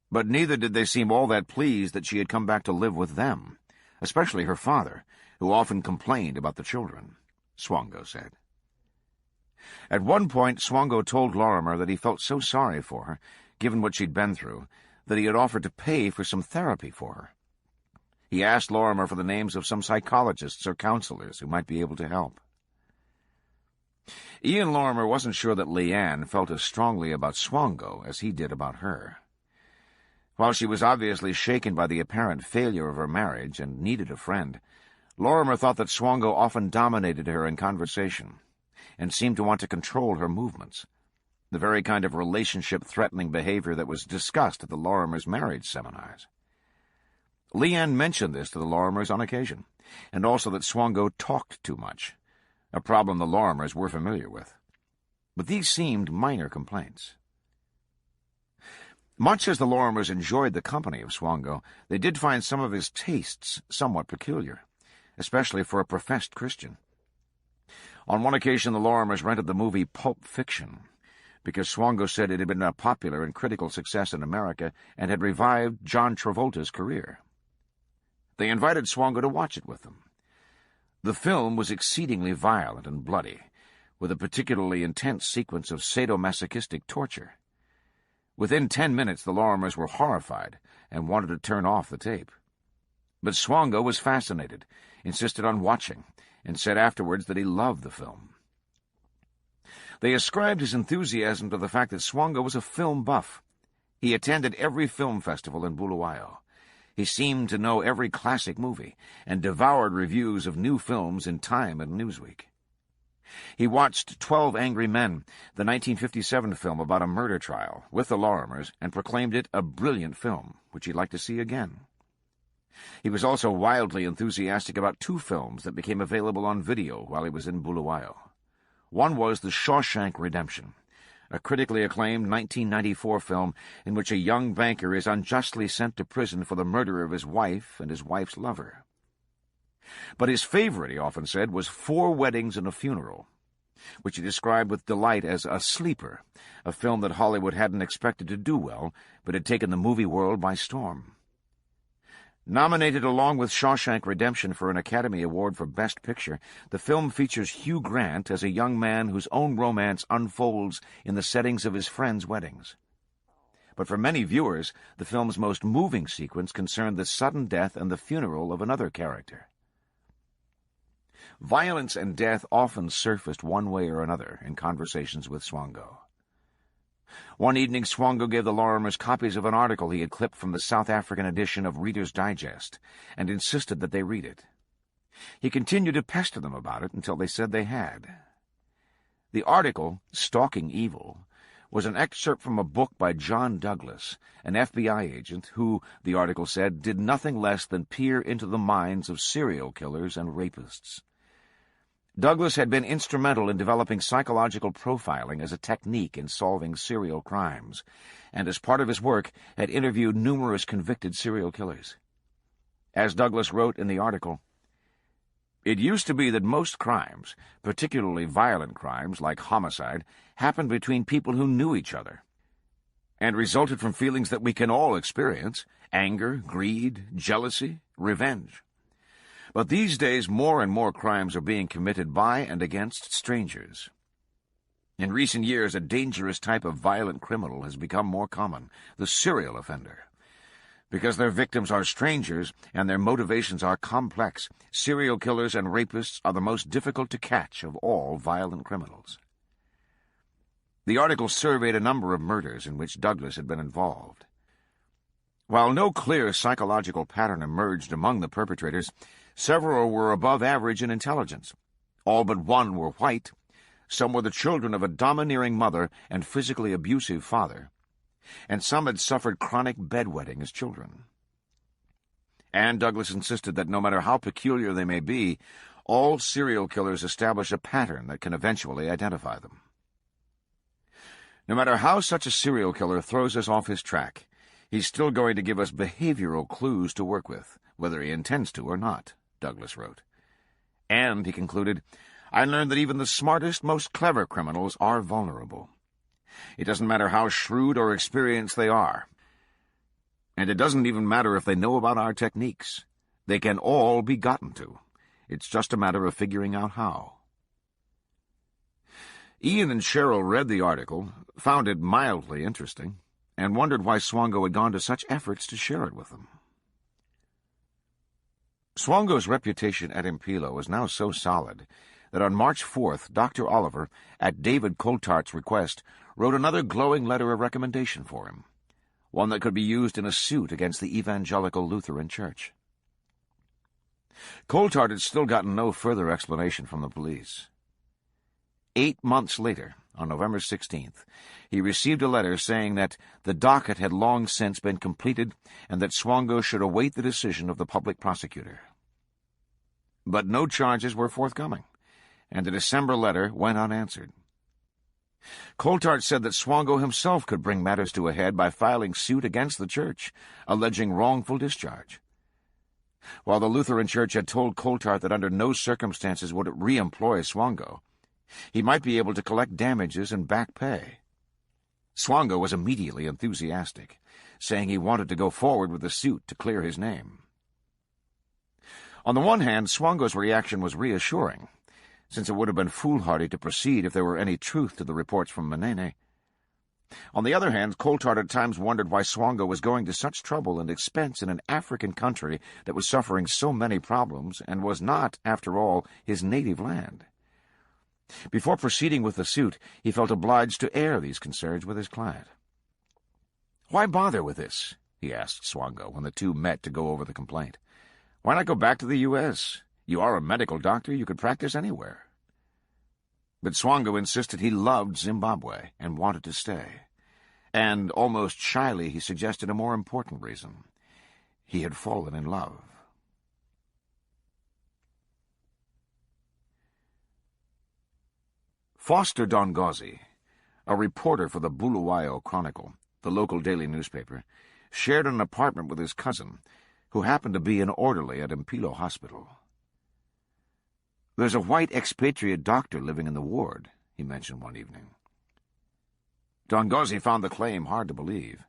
But neither did they seem all that pleased that she had come back to live with them, especially her father, who often complained about the children, Swango said. At one point, Swango told Lorimer that he felt so sorry for her, given what she'd been through, that he had offered to pay for some therapy for her. He asked Lorimer for the names of some psychologists or counselors who might be able to help. Ian Lorimer wasn't sure that Leanne felt as strongly about Swango as he did about her. While she was obviously shaken by the apparent failure of her marriage and needed a friend, Lorimer thought that Swango often dominated her in conversation and seemed to want to control her movements, the very kind of relationship-threatening behavior that was discussed at the Lorimers' marriage seminars. Leanne mentioned this to the Lorimers on occasion, and also that Swango talked too much, a problem the Lorimers were familiar with. But these seemed minor complaints. Much as the Lorimers enjoyed the company of Swango, they did find some of his tastes somewhat peculiar, especially for a professed Christian. On one occasion, the Lorimers rented the movie Pulp Fiction, because Swango said it had been a popular and critical success in America and had revived John Travolta's career. They invited Swango to watch it with them. The film was exceedingly violent and bloody, with a particularly intense sequence of sadomasochistic torture. Within 10 minutes, the Lorimers were horrified and wanted to turn off the tape. But Swango was fascinated, insisted on watching, and said afterwards that he loved the film. They ascribed his enthusiasm to the fact that Swango was a film buff. He attended every film festival in Bulawayo. He seemed to know every classic movie and devoured reviews of new films in Time and Newsweek. He watched 12 Angry Men, the 1957 film about a murder trial, with the Lorimers, and proclaimed it a brilliant film, which he'd like to see again. He was also wildly enthusiastic about 2 films that became available on video while he was in Bulawayo. One was The Shawshank Redemption, a critically acclaimed 1994 film in which a young banker is unjustly sent to prison for the murder of his wife and his wife's lover. But his favorite, he often said, was 4 Weddings and a Funeral, which he described with delight as a sleeper, a film that Hollywood hadn't expected to do well, but had taken the movie world by storm. Nominated along with Shawshank Redemption for an Academy Award for Best Picture, the film features Hugh Grant as a young man whose own romance unfolds in the settings of his friends' weddings. But for many viewers, the film's most moving sequence concerned the sudden death and the funeral of another character. Violence and death often surfaced one way or another in conversations with Swango. One evening, Swango gave the Lorimers copies of an article he had clipped from the South African edition of Reader's Digest, and insisted that they read it. He continued to pester them about it until they said they had. The article, Stalking Evil, was an excerpt from a book by John Douglas, an FBI agent who, the article said, did nothing less than peer into the minds of serial killers and rapists. Douglas had been instrumental in developing psychological profiling as a technique in solving serial crimes, and as part of his work had interviewed numerous convicted serial killers. As Douglas wrote in the article, "It used to be that most crimes, particularly violent crimes like homicide, happened between people who knew each other, and resulted from feelings that we can all experience: anger, greed, jealousy, revenge. But these days more and more crimes are being committed by and against strangers. In recent years, a dangerous type of violent criminal has become more common, the serial offender. Because their victims are strangers and their motivations are complex, serial killers and rapists are the most difficult to catch of all violent criminals." The article surveyed a number of murders in which Douglas had been involved. While no clear psychological pattern emerged among the perpetrators, several were above average in intelligence. All but one were white. Some were the children of a domineering mother and physically abusive father. And some had suffered chronic bedwetting as children. And Douglas insisted that no matter how peculiar they may be, all serial killers establish a pattern that can eventually identify them. No matter how such a serial killer throws us off his track, he's still going to give us behavioral clues to work with, whether he intends to or not, Douglas wrote. And, he concluded, I learned that even the smartest, most clever criminals are vulnerable. It doesn't matter how shrewd or experienced they are. And it doesn't even matter if they know about our techniques. They can all be gotten to. It's just a matter of figuring out how. Ian and Cheryl read the article, found it mildly interesting, and wondered why Swango had gone to such efforts to share it with them. Swango's reputation at Impilo was now so solid that on March 4th, Dr. Oliver, at David Coulthard's request, wrote another glowing letter of recommendation for him, one that could be used in a suit against the Evangelical Lutheran Church. Coulthard had still gotten no further explanation from the police. 8 months later, on November 16th, he received a letter saying that the docket had long since been completed and that Swango should await the decision of the public prosecutor. But no charges were forthcoming, and the December letter went unanswered. Coulthard said that Swango himself could bring matters to a head by filing suit against the church, alleging wrongful discharge. While the Lutheran Church had told Coulthard that under no circumstances would it re-employ Swango, he might be able to collect damages and back pay. Swango was immediately enthusiastic, saying he wanted to go forward with the suit to clear his name. On the one hand, Swango's reaction was reassuring, since it would have been foolhardy to proceed if there were any truth to the reports from Manene. On the other hand, Coulthard at times wondered why Swango was going to such trouble and expense in an African country that was suffering so many problems and was not, after all, his native land. Before proceeding with the suit, he felt obliged to air these concerns with his client. "Why bother with this?" he asked Swango when the two met to go over the complaint. "Why not go back to the U.S.? You are a medical doctor. You could practice anywhere." But Swango insisted he loved Zimbabwe and wanted to stay. And, almost shyly, he suggested a more important reason. He had fallen in love. Foster Dongozi, a reporter for the Bulawayo Chronicle, the local daily newspaper, shared an apartment with his cousin, who happened to be an orderly at Mpilo Hospital. "There's a white expatriate doctor living in the ward," he mentioned one evening. Dongozi found the claim hard to believe.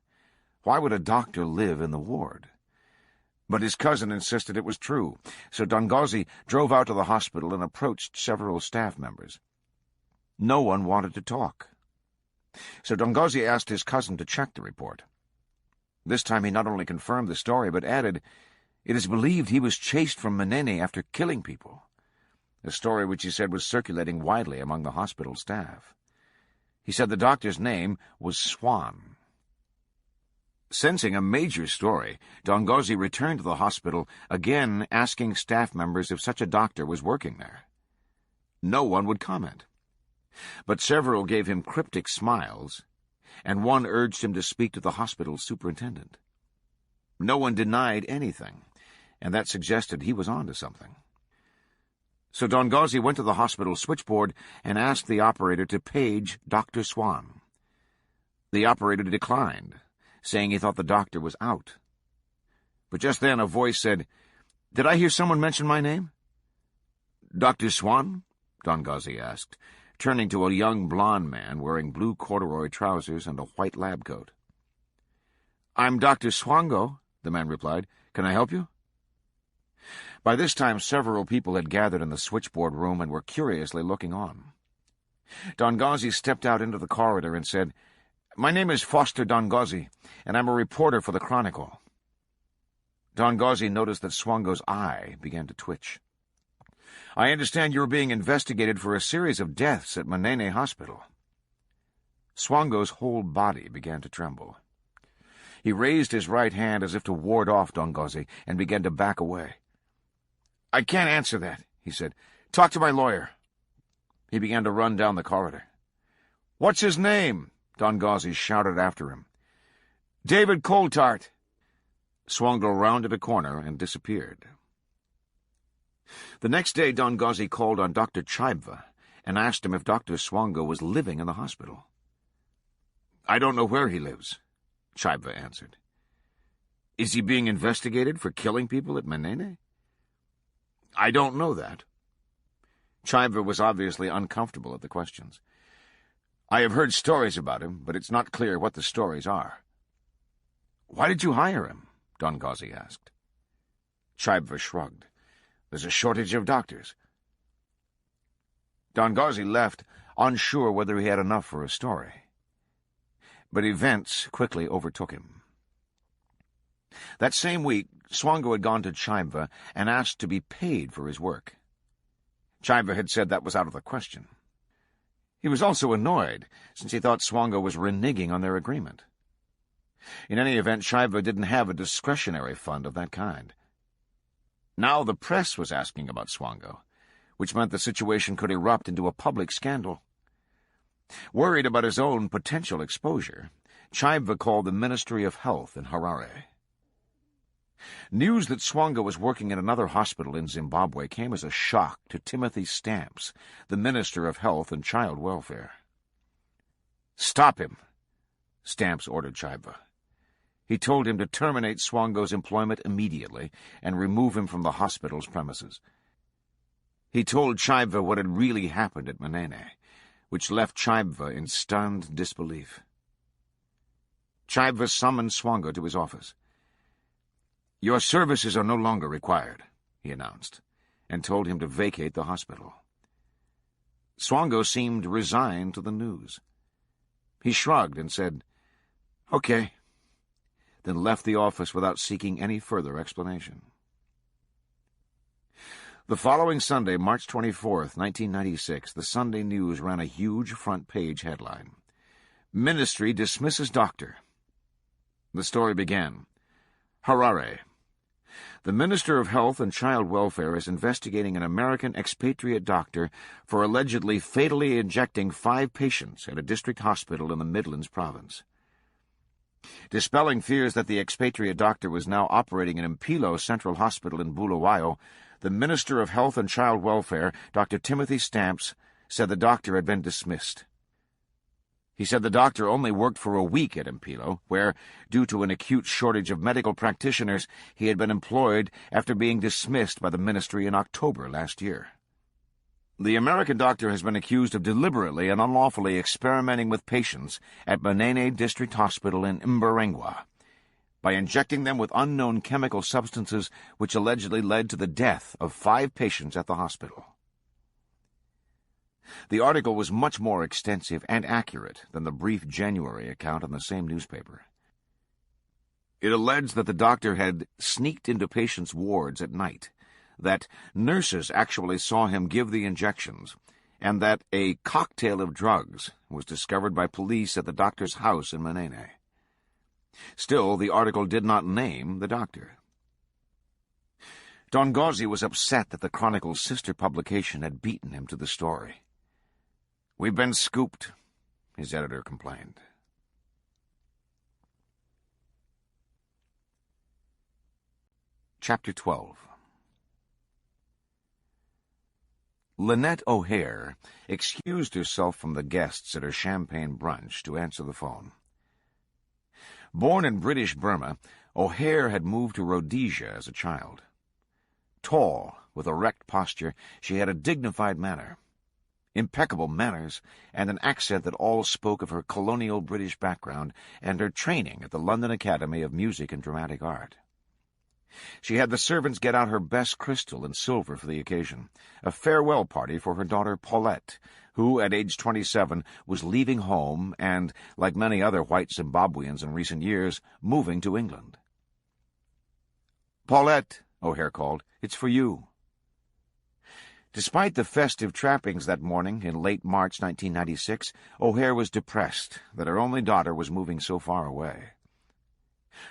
Why would a doctor live in the ward? But his cousin insisted it was true, so Dongozi drove out to the hospital and approached several staff members. No one wanted to talk. So Dongozi asked his cousin to check the report. This time he not only confirmed the story, but added, "It is believed he was chased from Manene after killing people," a story which he said was circulating widely among the hospital staff. He said the doctor's name was Swan. Sensing a major story, Dongozi returned to the hospital, again asking staff members if such a doctor was working there. No one would comment. But several gave him cryptic smiles, and one urged him to speak to the hospital's superintendent. No one denied anything, and that suggested he was on to something. So Dongozi went to the hospital switchboard and asked the operator to page Dr. Swan. The operator declined, saying he thought the doctor was out. But just then a voice said, "Did I hear someone mention my name?" "Dr. Swan?" Dongozi asked, turning to a young blond man wearing blue corduroy trousers and a white lab coat. "I'm Dr. Swango," the man replied. "Can I help you?" By this time several people had gathered in the switchboard room and were curiously looking on. Dongozi stepped out into the corridor and said, "My name is Foster Dongozi, and I'm a reporter for the Chronicle." Dongozi noticed that Swango's eye began to twitch. "I understand you're being investigated for a series of deaths at Manene Hospital." Swango's whole body began to tremble. He raised his right hand as if to ward off Dongozi and began to back away. "I can't answer that," he said. "Talk to my lawyer." He began to run down the corridor. "What's his name?" Dongozi shouted after him. "David Coulthard." Swango rounded a corner and disappeared. The next day Dongozi called on Dr. C.O.W.S. and asked him if Dr. Swango was living in the hospital. "I don't know where he lives," C.O.W.S. answered. "Is he being investigated for killing people at Manene?" "I don't know that." C.O.W.S. was obviously uncomfortable at the questions. "I have heard stories about him, but it's not clear what the stories are." "Why did you hire him?" Dongozi asked. C.O.W.S. shrugged. "There's a shortage of doctors." Dongozi left, unsure whether he had enough for a story. But events quickly overtook him. That same week, Swango had gone to C.O.W.S. and asked to be paid for his work. C.O.W.S. had said that was out of the question. He was also annoyed, since he thought Swango was reneging on their agreement. In any event, C.O.W.S. didn't have a discretionary fund of that kind. Now the press was asking about Swango, which meant the situation could erupt into a public scandal. Worried about his own potential exposure, C.O.W.S. called the Ministry of Health in Harare. News that Swango was working in another hospital in Zimbabwe came as a shock to Timothy Stamps, the Minister of Health and Child Welfare. "Stop him," Stamps ordered C.O.W.S. He told him to terminate Swango's employment immediately and remove him from the hospital's premises. He told C.O.W.S. what had really happened at Manene, which left C.O.W.S. in stunned disbelief. C.O.W.S. summoned Swango to his office. "Your services are no longer required," he announced, and told him to vacate the hospital. Swango seemed resigned to the news. He shrugged and said, "Okay," then left the office without seeking any further explanation. The following Sunday, March 24th, 1996, the Sunday News ran a huge front-page headline. "Ministry dismisses doctor." The story began, "Harare. The Minister of Health and Child Welfare is investigating an American expatriate doctor for allegedly fatally injecting 5 patients at a district hospital in the Midlands province." Dispelling fears that the expatriate doctor was now operating in Mpilo Central Hospital in Bulawayo, the Minister of Health and Child Welfare, Dr. Timothy Stamps, said the doctor had been dismissed. He said the doctor only worked for a week at Mpilo, where, due to an acute shortage of medical practitioners, he had been employed after being dismissed by the ministry in October last year. The American doctor has been accused of deliberately and unlawfully experimenting with patients at Manene District Hospital in Mbarengwa by injecting them with unknown chemical substances which allegedly led to the death of 5 patients at the hospital. The article was much more extensive and accurate than the brief January account in the same newspaper. It alleged that the doctor had sneaked into patients' wards at night, that nurses actually saw him give the injections, and that a cocktail of drugs was discovered by police at the doctor's house in Manene. Still, the article did not name the doctor. Dongozi was upset that the Chronicle's sister publication had beaten him to the story. "We've been scooped," his editor complained. Chapter 12. Lynette O'Hare excused herself from the guests at her champagne brunch to answer the phone. Born in British Burma, O'Hare had moved to Rhodesia as a child. Tall, with erect posture, she had a dignified manner, impeccable manners, and an accent that all spoke of her colonial British background and her training at the London Academy of Music and Dramatic Art. She had the servants get out her best crystal and silver for the occasion, a farewell party for her daughter Paulette, who, at age 27, was leaving home and, like many other white Zimbabweans in recent years, moving to England. "Paulette," O'Hare called, "it's for you." Despite the festive trappings that morning in late March 1996, O'Hare was depressed that her only daughter was moving so far away.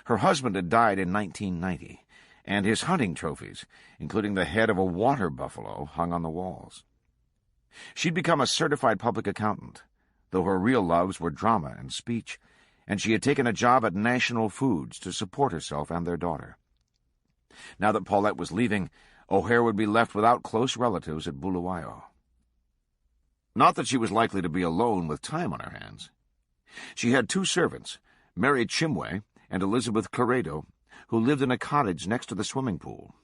Her husband had died in 1990, and his hunting trophies, including the head of a water buffalo, hung on the walls. She'd become a certified public accountant, though her real loves were drama and speech, and she had taken a job at National Foods to support herself and their daughter. Now that Paulette was leaving, O'Hare would be left without close relatives at Bulawayo. Not that she was likely to be alone with time on her hands. She had 2 servants, Mary Chimwe and Elizabeth Corredo, who lived in a cottage next to the swimming pool,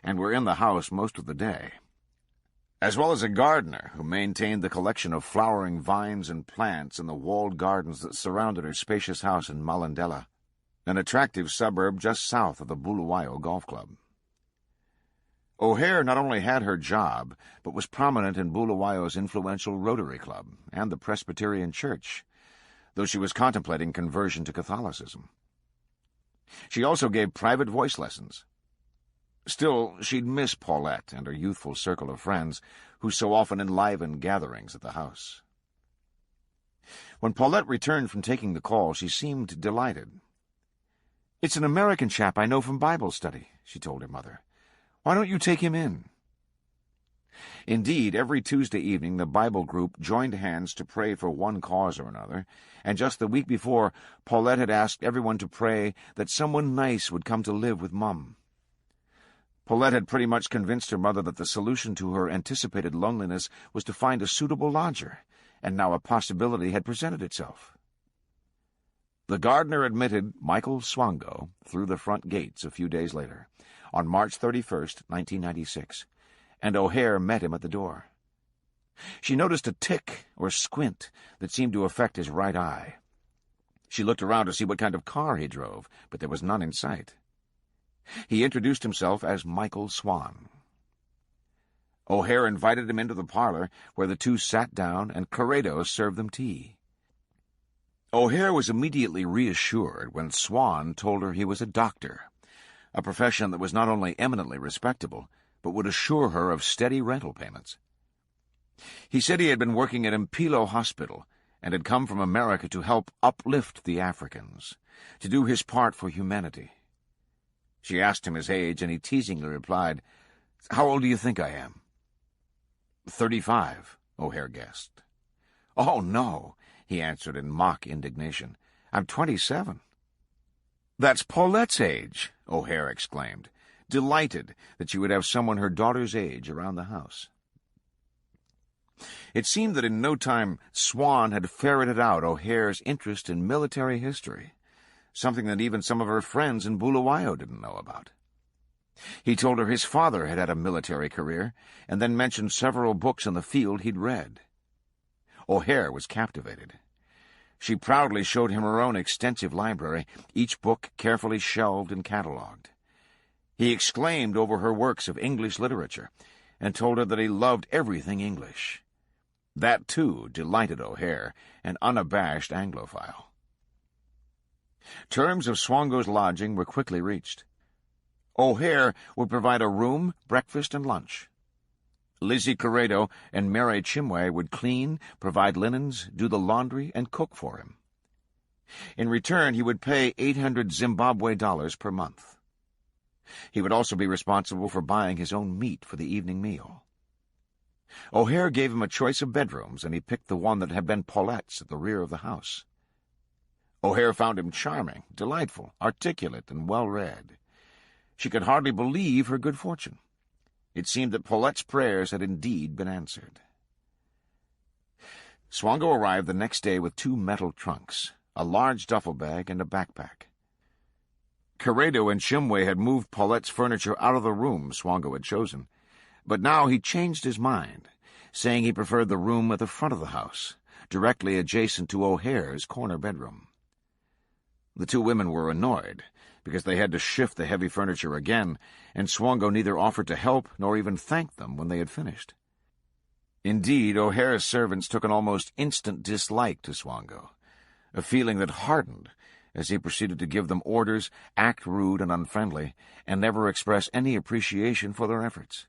and were in the house most of the day, as well as a gardener who maintained the collection of flowering vines and plants in the walled gardens that surrounded her spacious house in Malandela, an attractive suburb just south of the Bulawayo Golf Club. O'Hare not only had her job, but was prominent in Bulawayo's influential Rotary Club and the Presbyterian Church, though she was contemplating conversion to Catholicism. She also gave private voice lessons. Still, she'd miss Paulette and her youthful circle of friends, who so often enlivened gatherings at the house. When Paulette returned from taking the call, she seemed delighted. "It's an American chap I know from Bible study," she told her mother. "Why don't you take him in?" Indeed, every Tuesday evening the Bible group joined hands to pray for one cause or another, and just the week before, Paulette had asked everyone to pray that someone nice would come to live with Mum. Paulette had pretty much convinced her mother that the solution to her anticipated loneliness was to find a suitable lodger, and now a possibility had presented itself. The gardener admitted Michael Swango through the front gates a few days later, on March 31st, 1996, and O'Hare met him at the door. She noticed a tic or squint that seemed to affect his right eye. She looked around to see what kind of car he drove, but there was none in sight. He introduced himself as Michael Swan. O'Hare invited him into the parlor, where the two sat down and Corrado served them tea. O'Hare was immediately reassured when Swan told her he was a doctor, a profession that was not only eminently respectable, but would assure her of steady rental payments. He said he had been working at Mpilo Hospital and had come from America to help uplift the Africans, to do his part for humanity. She asked him his age, and he teasingly replied, "How old do you think I am?" 35, O'Hare guessed. "Oh, no," he answered in mock indignation. "I'm 27. "That's Paulette's age," O'Hare exclaimed, delighted that she would have someone her daughter's age around the house. It seemed that in no time Swan had ferreted out O'Hare's interest in military history, something that even some of her friends in Bulawayo didn't know about. He told her his father had had a military career, and then mentioned several books in the field he'd read. O'Hare was captivated. She proudly showed him her own extensive library, each book carefully shelved and catalogued. He exclaimed over her works of English literature, and told her that he loved everything English. That, too, delighted O'Hare, an unabashed Anglophile. Terms of Swango's lodging were quickly reached. O'Hare would provide a room, breakfast, and lunch. Lizzie Corrado and Mary Chimway would clean, provide linens, do the laundry, and cook for him. In return, he would pay 800 Zimbabwe dollars per month. He would also be responsible for buying his own meat for the evening meal. O'Hare gave him a choice of bedrooms, and he picked the one that had been Paulette's at the rear of the house. O'Hare found him charming, delightful, articulate, and well-read. She could hardly believe her good fortune. It seemed that Paulette's prayers had indeed been answered. Swango arrived the next day with 2 metal trunks, a large duffel bag, and a backpack. Corrado and Chimway had moved Paulette's furniture out of the room Swango had chosen, but now he changed his mind, saying he preferred the room at the front of the house, directly adjacent to O'Hare's corner bedroom. The 2 women were annoyed, because they had to shift the heavy furniture again, and Swango neither offered to help nor even thanked them when they had finished. Indeed, O'Hare's servants took an almost instant dislike to Swango, a feeling that hardened as he proceeded to give them orders, act rude and unfriendly, and never express any appreciation for their efforts.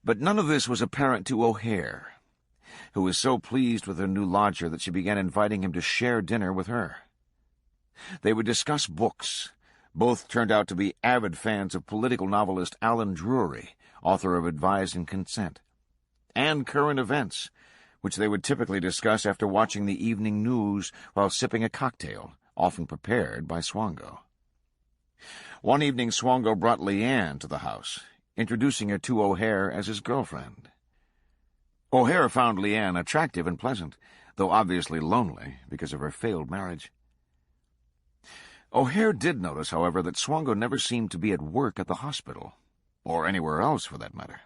But none of this was apparent to O'Hare, who was so pleased with her new lodger that she began inviting him to share dinner with her. They would discuss books. Both turned out to be avid fans of political novelist Alan Drury, author of Advise and Consent, and current events, which they would typically discuss after watching the evening news while sipping a cocktail, often prepared by Swango. One evening Swango brought Leanne to the house, introducing her to O'Hare as his girlfriend. O'Hare found Leanne attractive and pleasant, though obviously lonely because of her failed marriage. O'Hare did notice, however, that Swango never seemed to be at work at the hospital, or anywhere else for that matter.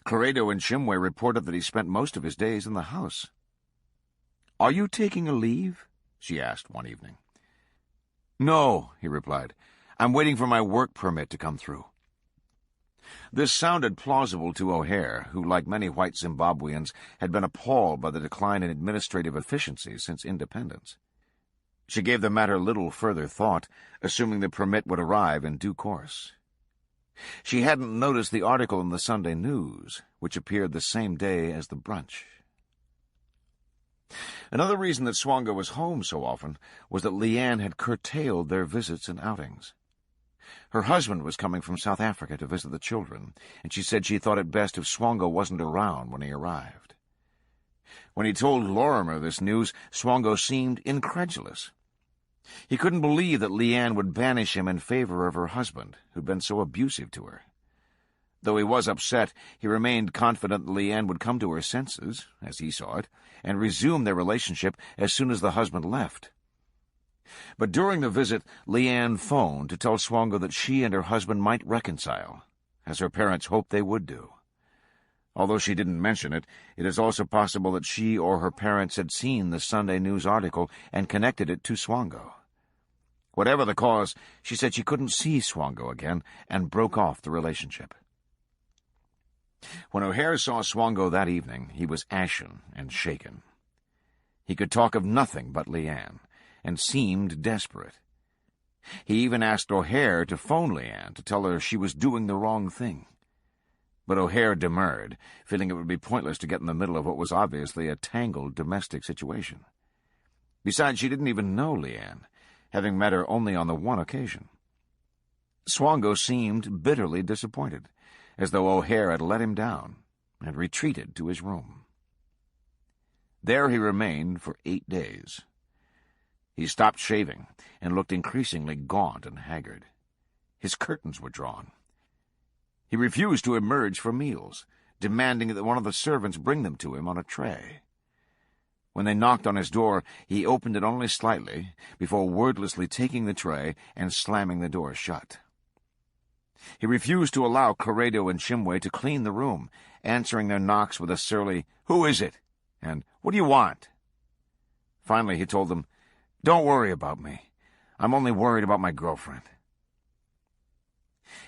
Corrado and Chimway reported that he spent most of his days in the house. "Are you taking a leave?" she asked one evening. "No," he replied. "I'm waiting for my work permit to come through." This sounded plausible to O'Hare, who, like many white Zimbabweans, had been appalled by the decline in administrative efficiency since independence. She gave the matter little further thought, assuming the permit would arrive in due course. She hadn't noticed the article in the Sunday News, which appeared the same day as the brunch. Another reason that Swango was home so often was that Leanne had curtailed their visits and outings. Her husband was coming from South Africa to visit the children, and she said she thought it best if Swango wasn't around when he arrived. When he told Lorimer this news, Swango seemed incredulous. He couldn't believe that Leanne would banish him in favor of her husband, who'd been so abusive to her. Though he was upset, he remained confident that Leanne would come to her senses, as he saw it, and resume their relationship as soon as the husband left. But during the visit, Leanne phoned to tell Swango that she and her husband might reconcile, as her parents hoped they would do. Although she didn't mention it, it is also possible that she or her parents had seen the Sunday news article and connected it to Swango. Whatever the cause, she said she couldn't see Swango again and broke off the relationship. When O'Hare saw Swango that evening, he was ashen and shaken. He could talk of nothing but Leanne, and seemed desperate. He even asked O'Hare to phone Leanne to tell her she was doing the wrong thing. But O'Hare demurred, feeling it would be pointless to get in the middle of what was obviously a tangled domestic situation. Besides, she didn't even know Leanne, having met her only on the one occasion. Swango seemed bitterly disappointed, as though O'Hare had let him down, and retreated to his room. There he remained for 8 days. He stopped shaving, and looked increasingly gaunt and haggard. His curtains were drawn. He refused to emerge for meals, demanding that one of the servants bring them to him on a tray. When they knocked on his door, he opened it only slightly, before wordlessly taking the tray and slamming the door shut. He refused to allow Corrado and Chimway to clean the room, answering their knocks with a surly, "Who is it?" and "What do you want?" Finally, he told them, "Don't worry about me. I'm only worried about my girlfriend."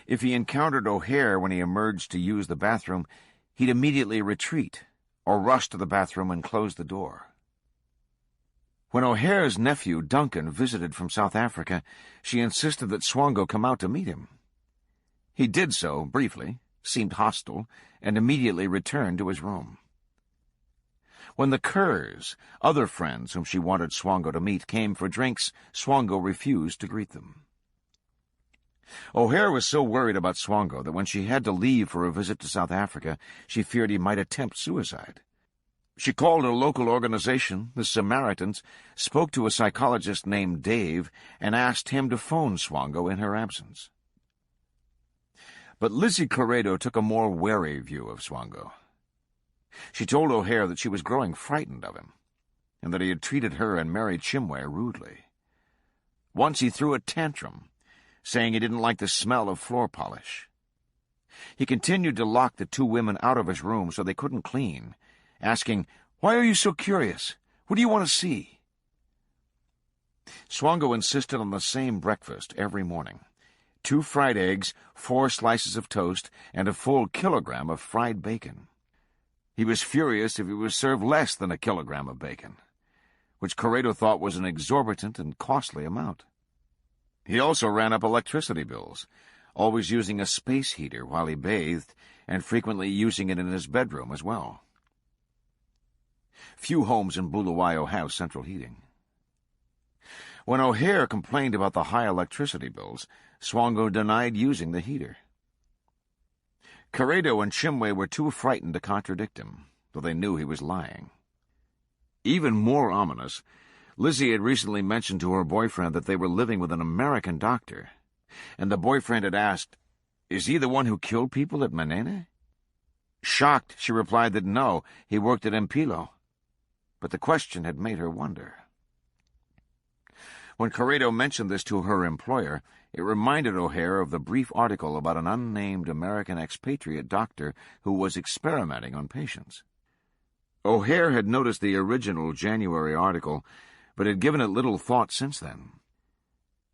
If he encountered O'Hare when he emerged to use the bathroom, he'd immediately retreat, or rush to the bathroom and close the door. When O'Hare's nephew, Duncan, visited from South Africa, she insisted that Swango come out to meet him. He did so, briefly, seemed hostile, and immediately returned to his room. When the Kerrs, other friends whom she wanted Swango to meet, came for drinks, Swango refused to greet them. O'Hare was so worried about Swango that when she had to leave for a visit to South Africa, she feared he might attempt suicide. She called a local organization, the Samaritans, spoke to a psychologist named Dave, and asked him to phone Swango in her absence. But Lizzie Corrado took a more wary view of Swango. She told O'Hare that she was growing frightened of him, and that he had treated her and Mary Chimway rudely. Once he threw a tantrum, saying he didn't like the smell of floor polish. He continued to lock the two women out of his room so they couldn't clean, asking, "Why are you so curious? What do you want to see?" Swango insisted on the same breakfast every morning: 2 fried eggs, 4 slices of toast, and a full kilogram of fried bacon. He was furious if he was served less than a kilogram of bacon, which Corrado thought was an exorbitant and costly amount. He also ran up electricity bills, always using a space heater while he bathed, and frequently using it in his bedroom as well. Few homes in Bulawayo have central heating. When O'Hare complained about the high electricity bills, Swango denied using the heater. Corrado and Chimway were too frightened to contradict him, though they knew he was lying. Even more ominous, Lizzie had recently mentioned to her boyfriend that they were living with an American doctor, and the boyfriend had asked, "Is he the one who killed people at Manene?" Shocked, she replied that no, he worked at Mpilo, but the question had made her wonder. When Corrado mentioned this to her employer, it reminded O'Hare of the brief article about an unnamed American expatriate doctor who was experimenting on patients. O'Hare had noticed the original January article, but had given it little thought since then.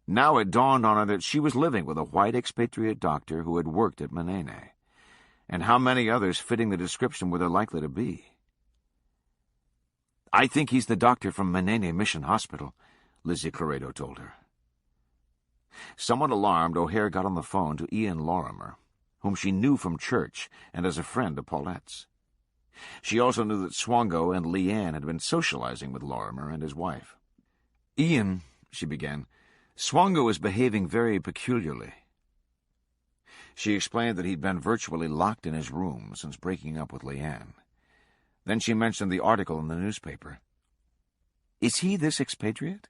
Now it dawned on her that she was living with a white expatriate doctor who had worked at Manene, and how many others fitting the description were there likely to be. "I think he's the doctor from Manene Mission Hospital," Lizzie Corrado told her. Somewhat alarmed, O'Hare got on the phone to Ian Lorimer, whom she knew from church and as a friend of Paulette's. She also knew that Swango and Leanne had been socializing with Lorimer and his wife. "Ian," she began, "Swango is behaving very peculiarly." She explained that he'd been virtually locked in his room since breaking up with Leanne. Then she mentioned the article in the newspaper. "Is he this expatriate?"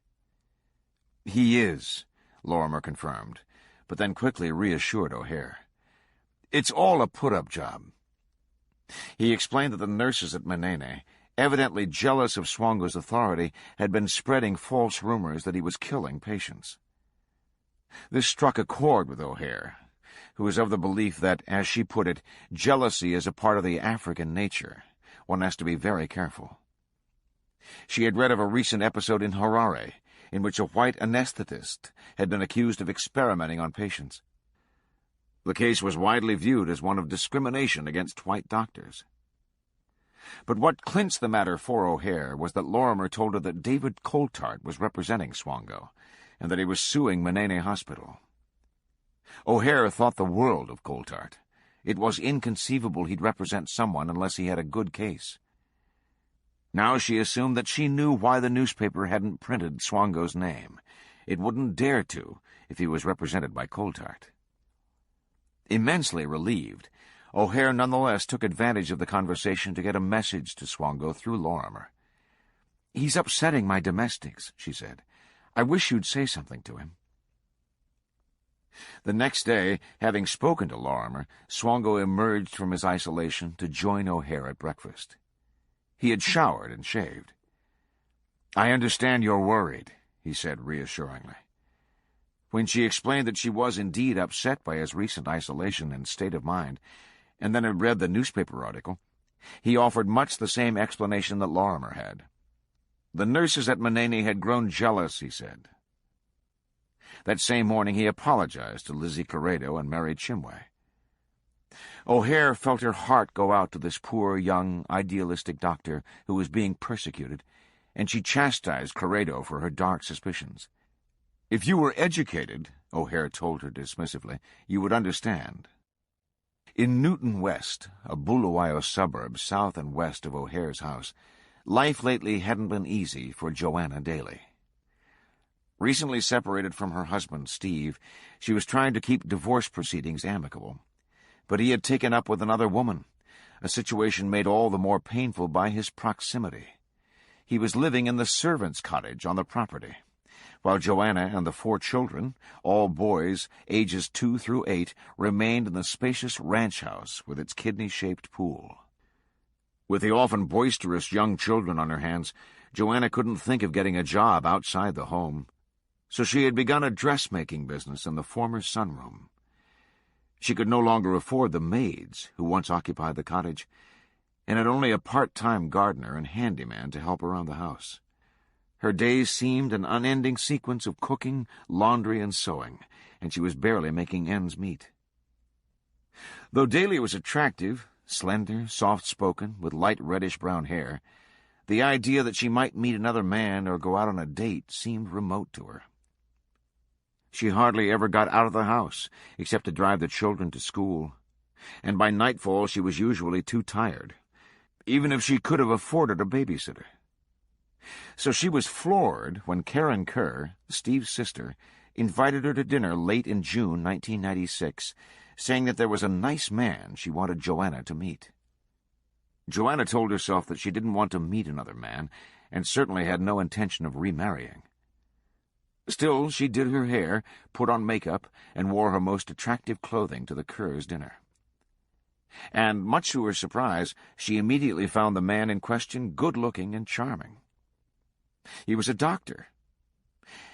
"He is," Lorimer confirmed, but then quickly reassured O'Hare. It's all a put-up job. He explained that the nurses at Manene, evidently jealous of Swango's authority, had been spreading false rumors that he was killing patients. This struck a chord with O'Hare, who was of the belief that, as she put it, jealousy is a part of the African nature. One has to be very careful. She had read of a recent episode in Harare, in which a white anesthetist had been accused of experimenting on patients. The case was widely viewed as one of discrimination against white doctors. But what clinched the matter for O'Hare was that Lorimer told her that David Coulthard was representing Swango, and that he was suing Manene Hospital. O'Hare thought the world of Coulthard. It was inconceivable he'd represent someone unless he had a good case. Now she assumed that she knew why the newspaper hadn't printed Swango's name. It wouldn't dare to if he was represented by Coulthard. Immensely relieved, O'Hare nonetheless took advantage of the conversation to get a message to Swango through Lorimer. "He's upsetting my domestics," she said. "I wish you'd say something to him." The next day, having spoken to Lorimer, Swango emerged from his isolation to join O'Hare at breakfast. He had showered and shaved. "I understand you're worried," he said reassuringly. When she explained that she was indeed upset by his recent isolation and state of mind, and then had read the newspaper article, he offered much the same explanation that Lorimer had. The nurses at Manene had grown jealous, he said. That same morning he apologized to Lizzie Corrado and Mary Chimway. O'Hare felt her heart go out to this poor, young, idealistic doctor who was being persecuted, and she chastised Corrado for her dark suspicions. "If you were educated," O'Hare told her dismissively, "you would understand." In Newton West, a Bulawayo suburb south and west of O'Hare's house, life lately hadn't been easy for Joanna Daly. Recently separated from her husband, Steve, she was trying to keep divorce proceedings amicable. But he had taken up with another woman, a situation made all the more painful by his proximity. He was living in the servants' cottage on the property, while Joanna and the 4 children, all boys, ages 2 through 8, remained in the spacious ranch house with its kidney-shaped pool. With the often boisterous young children on her hands, Joanna couldn't think of getting a job outside the home, so she had begun a dressmaking business in the former sunroom. She could no longer afford the maids who once occupied the cottage, and had only a part-time gardener and handyman to help around the house. Her days seemed an unending sequence of cooking, laundry, and sewing, and she was barely making ends meet. Though Daly was attractive, slender, soft-spoken, with light reddish-brown hair, the idea that she might meet another man or go out on a date seemed remote to her. She hardly ever got out of the house, except to drive the children to school, and by nightfall she was usually too tired, even if she could have afforded a babysitter. So she was floored when Karen Kerr, Steve's sister, invited her to dinner late in June 1996, saying that there was a nice man she wanted Joanna to meet. Joanna told herself that she didn't want to meet another man, and certainly had no intention of remarrying. Still, she did her hair, put on makeup, and wore her most attractive clothing to the Kerrs' dinner. And, much to her surprise, she immediately found the man in question good-looking and charming. He was a doctor.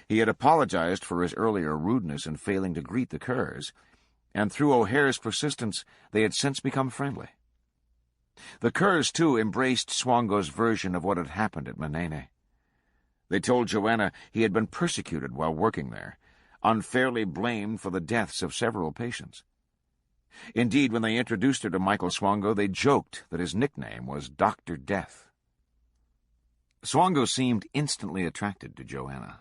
He had apologized for his earlier rudeness in failing to greet the Kerrs, and through O'Hare's persistence they had since become friendly. The Kerrs, too, embraced Swango's version of what had happened at Manene. They told Joanna he had been persecuted while working there, unfairly blamed for the deaths of several patients. Indeed, when they introduced her to Michael Swango, they joked that his nickname was Dr. Death. Swango seemed instantly attracted to Joanna.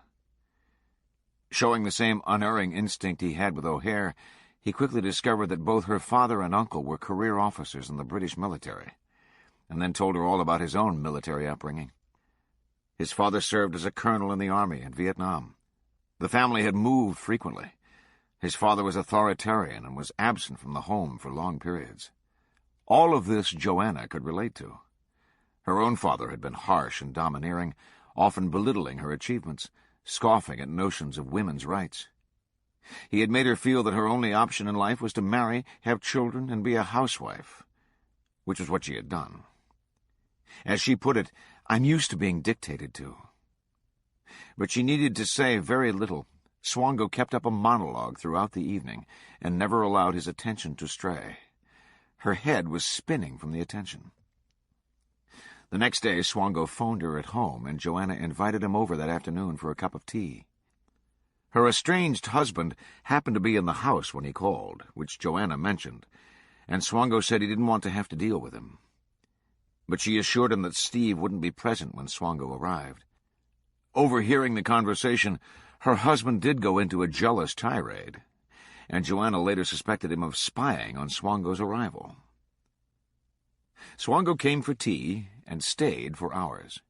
Showing the same unerring instinct he had with O'Hare, he quickly discovered that both her father and uncle were career officers in the British military, and then told her all about his own military upbringing. His father served as a colonel in the army in Vietnam. The family had moved frequently. His father was authoritarian and was absent from the home for long periods. All of this Joanna could relate to. Her own father had been harsh and domineering, often belittling her achievements, scoffing at notions of women's rights. He had made her feel that her only option in life was to marry, have children, and be a housewife, which was what she had done. As she put it, "I'm used to being dictated to." But she needed to say very little. Swango kept up a monologue throughout the evening and never allowed his attention to stray. Her head was spinning from the attention. The next day, Swango phoned her at home, and Joanna invited him over that afternoon for a cup of tea. Her estranged husband happened to be in the house when he called, which Joanna mentioned, and Swango said he didn't want to have to deal with him. But she assured him that Steve wouldn't be present when Swango arrived. Overhearing the conversation, her husband did go into a jealous tirade, and Joanna later suspected him of spying on Swango's arrival. Swango came for tea and stayed for hours.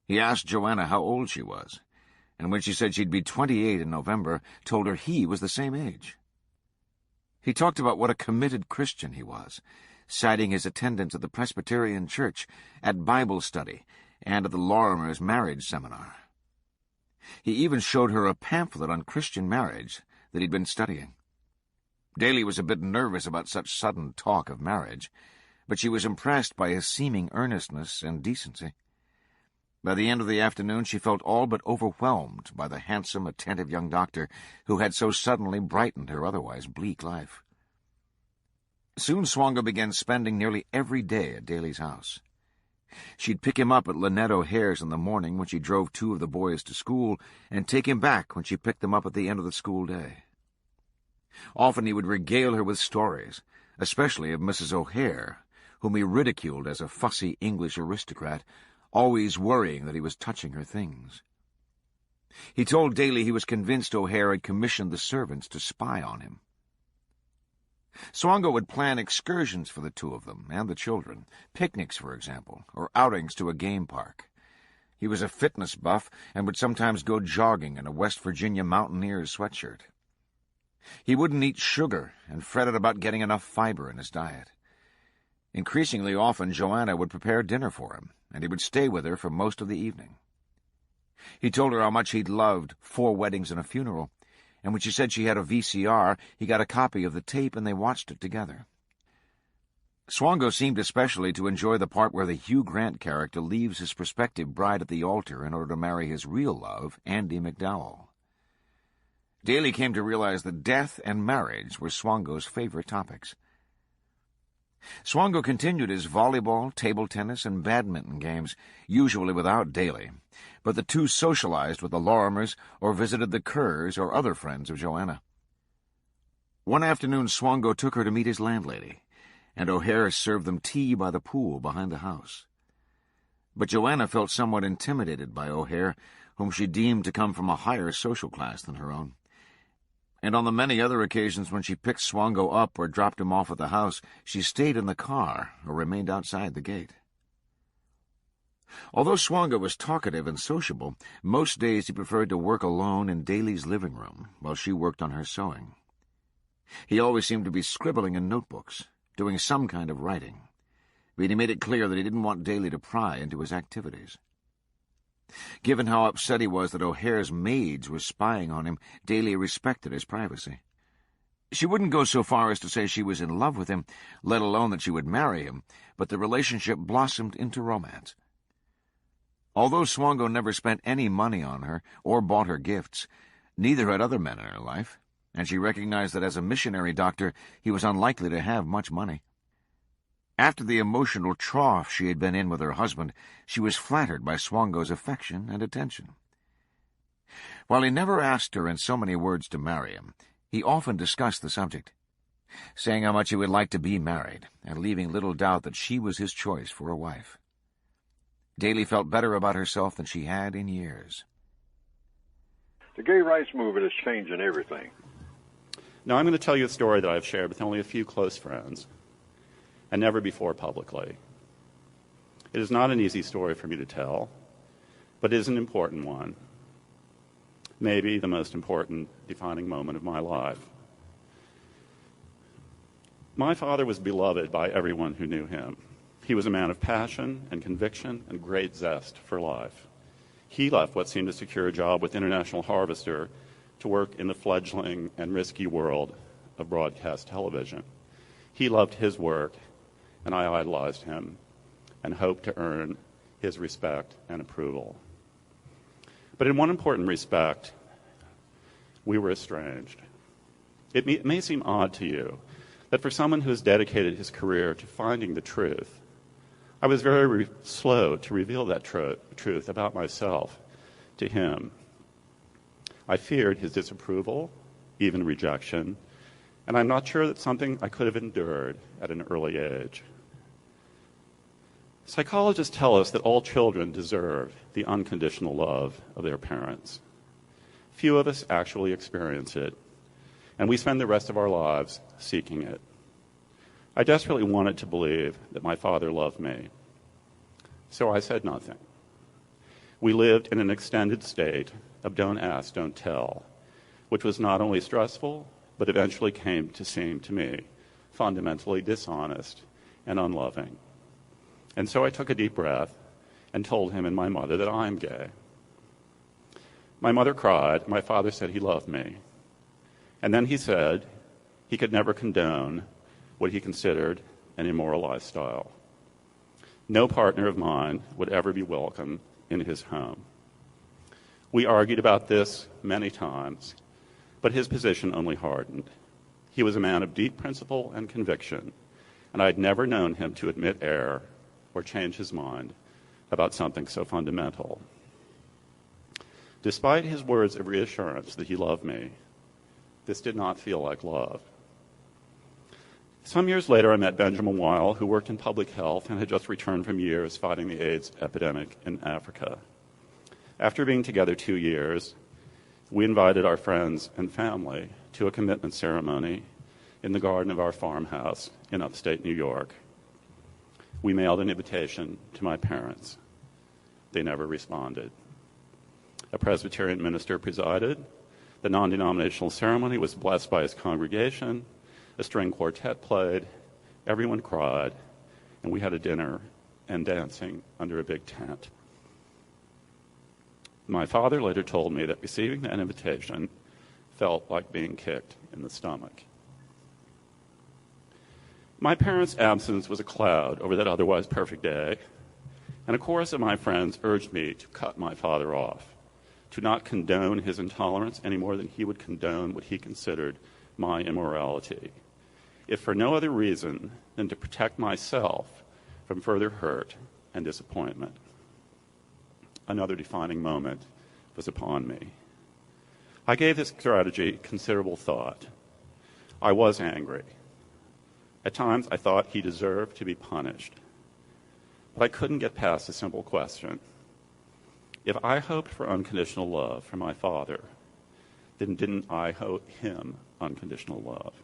He asked Joanna how old she was, and when she said she'd be 28 in November, told her he was the same age. He talked about what a committed Christian he was, citing his attendance at the Presbyterian Church, at Bible study, and at the Lorimer's marriage seminar. He even showed her a pamphlet on Christian marriage that he'd been studying. Daly was a bit nervous about such sudden talk of marriage, but she was impressed by his seeming earnestness and decency. By the end of the afternoon, she felt all but overwhelmed by the handsome, attentive young doctor who had so suddenly brightened her otherwise bleak life. Soon Swango began spending nearly every day at Daly's house. She'd pick him up at Lynette O'Hare's in the morning when she drove two of the boys to school, and take him back when she picked them up at the end of the school day. Often he would regale her with stories, especially of Mrs. O'Hare, whom he ridiculed as a fussy English aristocrat, always worrying that he was touching her things. He told Daly he was convinced O'Hare had commissioned the servants to spy on him. Swango would plan excursions for the two of them and the children, picnics, for example, or outings to a game park. He was a fitness buff and would sometimes go jogging in a West Virginia mountaineer's sweatshirt. He wouldn't eat sugar and fretted about getting enough fiber in his diet. Increasingly often, Joanna would prepare dinner for him, and he would stay with her for most of the evening. He told her how much he'd loved 4 Weddings and a Funeral, and when she said she had a VCR, he got a copy of the tape and they watched it together. Swango seemed especially to enjoy the part where the Hugh Grant character leaves his prospective bride at the altar in order to marry his real love, Andy McDowell. Daly came to realize that death and marriage were Swango's favorite topics. Swango continued his volleyball, table tennis, and badminton games, usually without Daly, but the two socialized with the Lorimers or visited the Kerrs or other friends of Joanna. One afternoon, Swango took her to meet his landlady, and O'Hare served them tea by the pool behind the house. But Joanna felt somewhat intimidated by O'Hare, whom she deemed to come from a higher social class than her own. And on the many other occasions when she picked Swango up or dropped him off at the house, she stayed in the car or remained outside the gate. Although Swango was talkative and sociable, most days he preferred to work alone in Daly's living room while she worked on her sewing. He always seemed to be scribbling in notebooks, doing some kind of writing, but he made it clear that he didn't want Daly to pry into his activities. Given how upset he was that O'Hare's maids were spying on him, Daly respected his privacy. She wouldn't go so far as to say she was in love with him, let alone that she would marry him, but the relationship blossomed into romance. Although Swango never spent any money on her or bought her gifts, neither had other men in her life, and she recognized that as a missionary doctor he was unlikely to have much money. After the emotional trough she had been in with her husband, she was flattered by Swango's affection and attention. While he never asked her in so many words to marry him, he often discussed the subject, saying how much he would like to be married, and leaving little doubt that she was his choice for a wife. Daly felt better about herself than she had in years. The gay rights movement is changing everything. Now I'm going to tell you a story that I've shared with only a few close friends, and never before publicly. It is not an easy story for me to tell, but it is an important one. Maybe the most important defining moment of my life. My father was beloved by everyone who knew him. He was a man of passion and conviction and great zest for life. He left what seemed a secure job with International Harvester to work in the fledgling and risky world of broadcast television. He loved his work, and I idolized him and hoped to earn his respect and approval. But in one important respect, we were estranged. It may seem odd to you that for someone who has dedicated his career to finding the truth, I was very slow to reveal that truth about myself to him. I feared his disapproval, even rejection, and I'm not sure that's something I could have endured at an early age. Psychologists tell us that all children deserve the unconditional love of their parents. Few of us actually experience it, and we spend the rest of our lives seeking it. I desperately wanted to believe that my father loved me, so I said nothing. We lived in an extended state of don't ask, don't tell, which was not only stressful, but eventually came to seem to me fundamentally dishonest and unloving. And so I took a deep breath and told him and my mother that I'm gay. My mother cried. My father said he loved me. And then he said he could never condone what he considered an immoral lifestyle. No partner of mine would ever be welcome in his home. We argued about this many times, but his position only hardened. He was a man of deep principle and conviction, and I'd never known him to admit error or change his mind about something so fundamental. Despite his words of reassurance that he loved me, this did not feel like love. Some years later, I met Benjamin Weil, who worked in public health and had just returned from years fighting the AIDS epidemic in Africa. After being together 2 years, we invited our friends and family to a commitment ceremony in the garden of our farmhouse in upstate New York. We mailed an invitation to my parents. They never responded. A Presbyterian minister presided. The non-denominational ceremony was blessed by his congregation. A string quartet played. Everyone cried. And we had a dinner and dancing under a big tent. My father later told me that receiving that invitation felt like being kicked in the stomach. My parents' absence was a cloud over that otherwise perfect day, and a chorus of my friends urged me to cut my father off, to not condone his intolerance any more than he would condone what he considered my immorality, if for no other reason than to protect myself from further hurt and disappointment. Another defining moment was upon me. I gave this strategy considerable thought. I was angry. At times, I thought he deserved to be punished. But I couldn't get past a simple question. If I hoped for unconditional love from my father, then didn't I owe him unconditional love?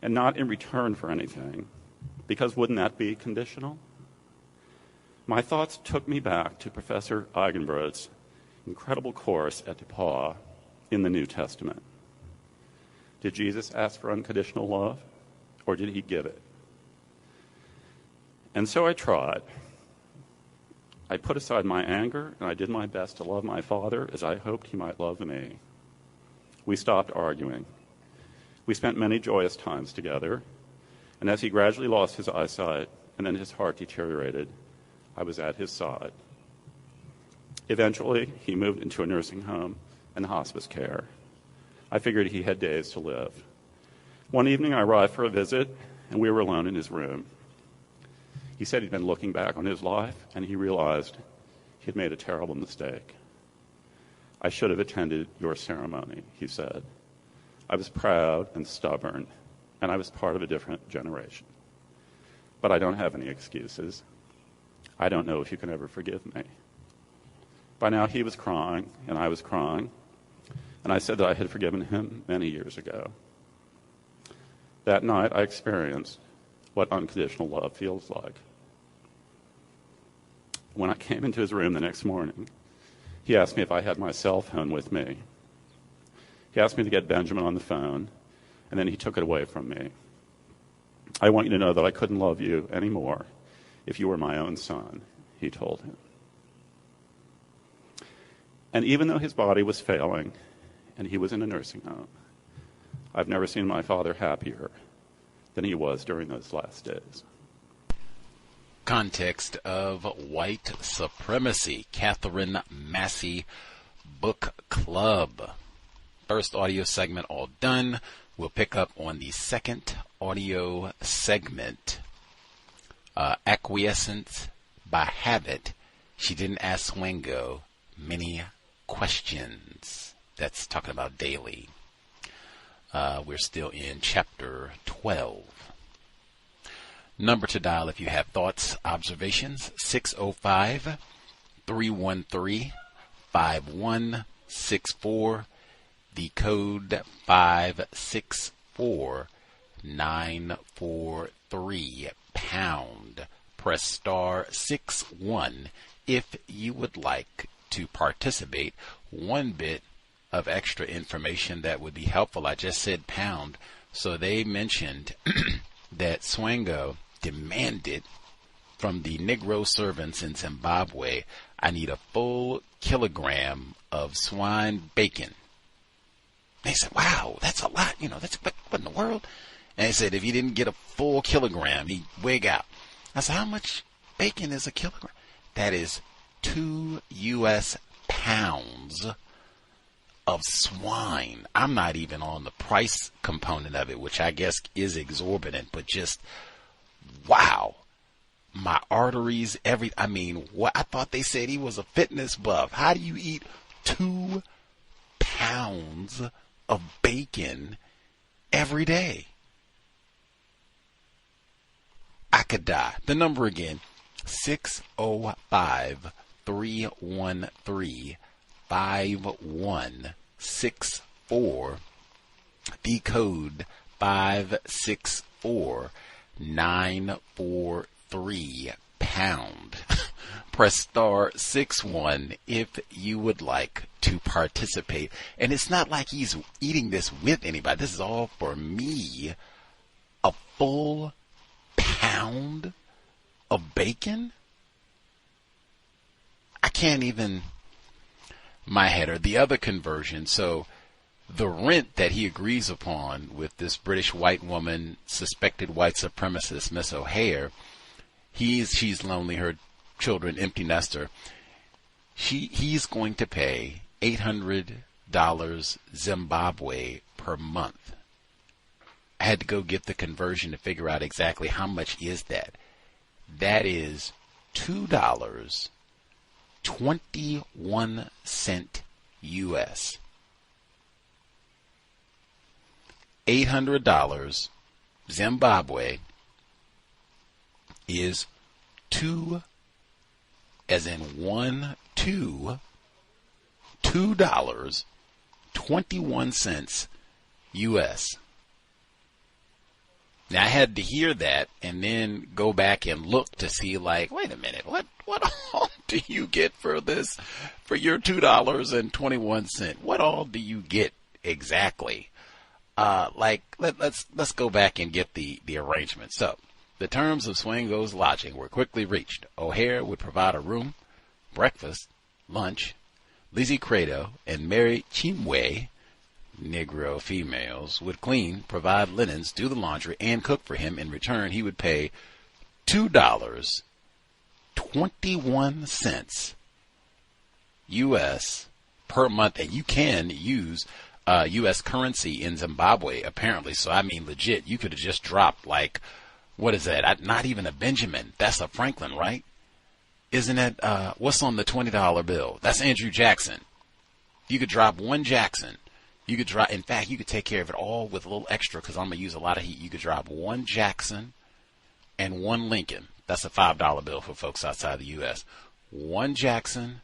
And not in return for anything, because wouldn't that be conditional? My thoughts took me back to Professor Eigenbrot's incredible course at DePauw in the New Testament. Did Jesus ask for unconditional love, or did he give it? And so I tried. I put aside my anger, and I did my best to love my father as I hoped he might love me. We stopped arguing. We spent many joyous times together, and as he gradually lost his eyesight and then his heart deteriorated, I was at his side. Eventually, he moved into a nursing home and hospice care. I figured he had days to live. One evening, I arrived for a visit, and we were alone in his room. He said he'd been looking back on his life, and he realized he had made a terrible mistake. I should have attended your ceremony, he said. I was proud and stubborn, and I was part of a different generation. But I don't have any excuses. I don't know if you can ever forgive me. By now, he was crying, and I was crying, and I said that I had forgiven him many years ago. That night, I experienced what unconditional love feels like. When I came into his room the next morning, he asked me if I had my cell phone with me. He asked me to get Benjamin on the phone, and then he took it away from me. I want you to know that I couldn't love you anymore if you were my own son, he told him. And even though his body was failing and he was in a nursing home. I've never seen my father happier than he was during those last days. Context of white supremacy. Katherine Massey Book Club. First audio segment all done. We'll pick up on the second audio segment. Acquiescence by habit. She didn't ask Swango many questions. That's talking about daily. We're still in chapter 12. Number to dial if you have thoughts, observations, 605-313-5164. The code 564943 pound. Press star 61 if you would like to participate. One bit of extra information that would be helpful. I just said pound. So they mentioned that Swango demanded from the Negro servants in Zimbabwe, I need a full kilogram of swine bacon. They said, wow, that's a lot. That's what in the world? And they said, if he didn't get a full kilogram, he'd wig out. I said, how much bacon is a kilogram? That is 2 U.S. pounds of swine. I'm not even on the price component of it, which I guess is exorbitant, but just, wow. My arteries, what? I thought they said he was a fitness buff. How do you eat 2 pounds of bacon every day? I could die. The number again, 605-313-5164. The code 564943 pound. Press star 61 if you would like to participate. And it's not like he's eating this with anybody. This is all for me. A full pound of bacon? I can't even, my head. Or the other conversion. So the rent that he agrees upon with this British white woman, suspected white supremacist, Miss O'Hare, she's lonely, her children, empty nester. He's going to pay $800 Zimbabwe per month. I had to go get the conversion to figure out exactly how much is that. That is $2.21 U.S. $800 Zimbabwe is $2 $2.21 U.S. Now I had to hear that and then go back and look to see, like, wait a minute, what all do you get for this, for your $2.21? What all do you get exactly? Let's go back and get the arrangement. So the terms of Swango's lodging were quickly reached. O'Hare would provide a room, breakfast, lunch. Lizzie Credo and Mary Chimwe, Negro females, would clean, provide linens, do the laundry, and cook for him. In return, he would pay $2.21 U.S. per month. And you can use U.S. currency in Zimbabwe, apparently. So, I mean, legit, you could have just dropped, like, what is that? Not even a Benjamin. That's a Franklin, right? Isn't it, what's on the $20 bill? That's Andrew Jackson. You could drop one Jackson. You could drop, in fact, you could take care of it all with a little extra because I'm going to use a lot of heat. You could drop one Jackson and one Lincoln. That's a $5 bill for folks outside the U.S. One Jackson,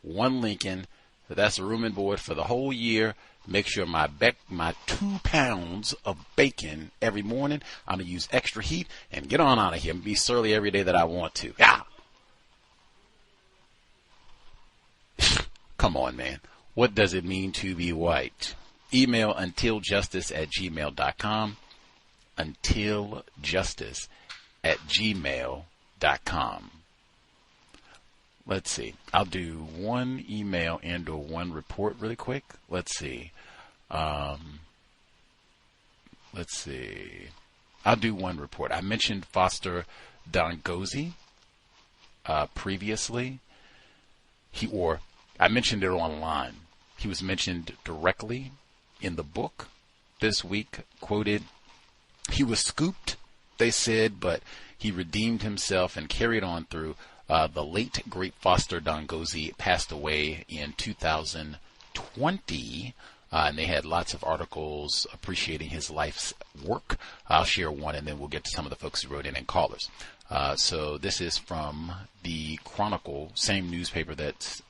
one Lincoln. That's a room and board for the whole year. Make sure my 2 pounds of bacon every morning. I'm going to use extra heat and get on out of here and be surly every day that I want to. Yeah. Come on, man. What does it mean to be white? Email untiljustice@gmail.com. Untiljustice@gmail.com. Let's see. I'll do one email and or one report really quick. Let's see. Let's see. I'll do one report. I mentioned Foster Dangozi previously. I mentioned it online. He was mentioned directly in the book this week, quoted, "He was scooped," they said, but he redeemed himself and carried on through. The late, great Foster Dangozi passed away in 2020, and they had lots of articles appreciating his life's work. I'll share one, and then we'll get to some of the folks who wrote in and callers. So this is from the Chronicle, same newspaper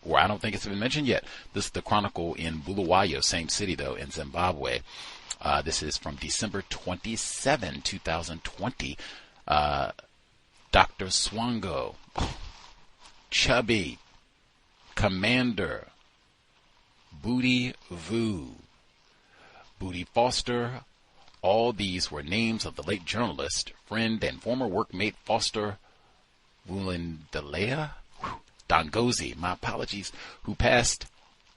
or I don't think it's been mentioned yet. This is the Chronicle in Bulawayo, same city though, in Zimbabwe. This is from December 27, 2020. Dr. Swango, Chubby, Commander, Booty Vu, Booty Foster. All these were names of the late journalist, friend, and former workmate Foster Wulindelea Dangozi, my apologies, who passed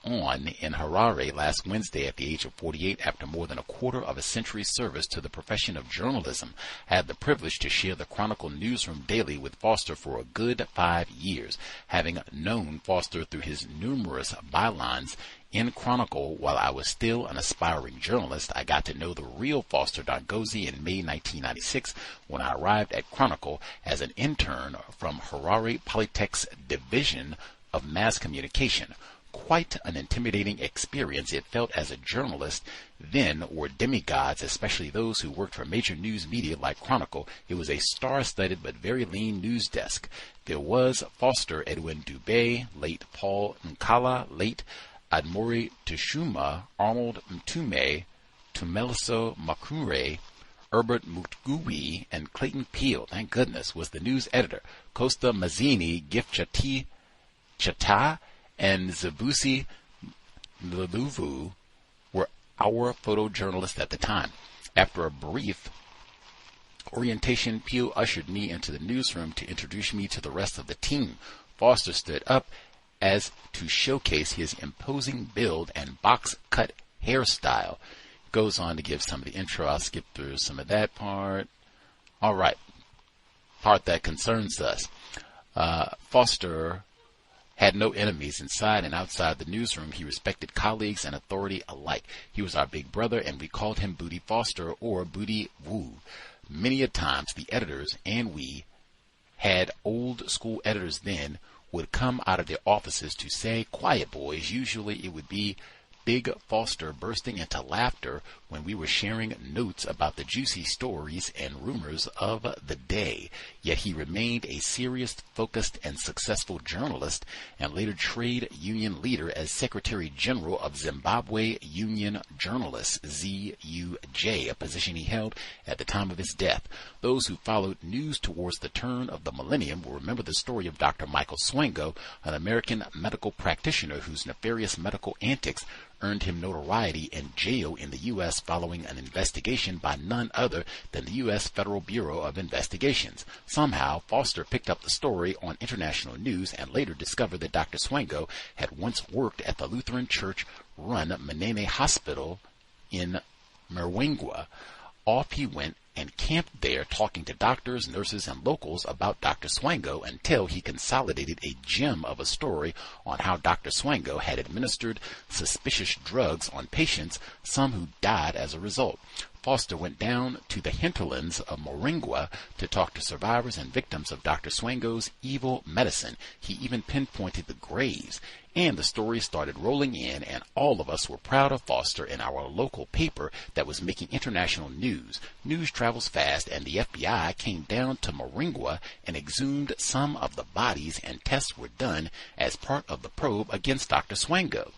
on in Harare last Wednesday at the age of 48 after more than a quarter of a century's service to the profession of journalism. I had the privilege to share the Chronicle newsroom daily with Foster for a good 5 years, having known Foster through his numerous bylines in Chronicle. While I was still an aspiring journalist, I got to know the real Foster Dangozi in May 1996 when I arrived at Chronicle as an intern from Harare Polytech's Division of Mass Communication. Quite an intimidating experience it felt as a journalist. Then were demigods, especially those who worked for major news media like Chronicle. It was a star-studded but very lean news desk. There was Foster Edwin Dubé, late Paul Nkala, late Admori Tshuma, Arnold Mtume, Tumeliso Makure, Herbert Mutgui, and Clayton Peel, thank goodness, was the news editor. Costa Mazzini, Gif Chata, and Zabusi Leluvu were our photojournalists at the time. After a brief orientation, Peel ushered me into the newsroom to introduce me to the rest of the team. Foster stood up as to showcase his imposing build and box-cut hairstyle. Goes on to give some of the intro. I'll skip through some of that part. All right. Part that concerns us. Foster had no enemies inside and outside the newsroom. He respected colleagues and authority alike. He was our big brother, and we called him Booty Foster or Booty Woo. Many a times the editors, and we had old school editors then, would come out of their offices to say, "Quiet, boys." Usually it would be Big Foster bursting into laughter when we were sharing notes about the juicy stories and rumors of the day. Yet he remained a serious, focused, and successful journalist, and later trade union leader as Secretary General of Zimbabwe Union Journalists, ZUJ, a position he held at the time of his death. Those who followed news towards the turn of the millennium will remember the story of Dr. Michael Swango, an American medical practitioner whose nefarious medical antics earned him notoriety and jail in the U.S. following an investigation by none other than the U.S. Federal Bureau of Investigations. Somehow, Foster picked up the story on international news and later discovered that Dr. Swango had once worked at the Lutheran Church-run Manene Hospital in Merwengwa. Off he went and camped there talking to doctors, nurses, and locals about Dr. Swango until he consolidated a gem of a story on how Dr. Swango had administered suspicious drugs on patients, some who died as a result. Foster went down to the hinterlands of Moringwa to talk to survivors and victims of Dr. Swango's evil medicine. He even pinpointed the graves. And the stories started rolling in, and all of us were proud of Foster in our local paper that was making international news. News travels fast, and the FBI came down to Moringwa and exhumed some of the bodies, and tests were done as part of the probe against Dr. Swango.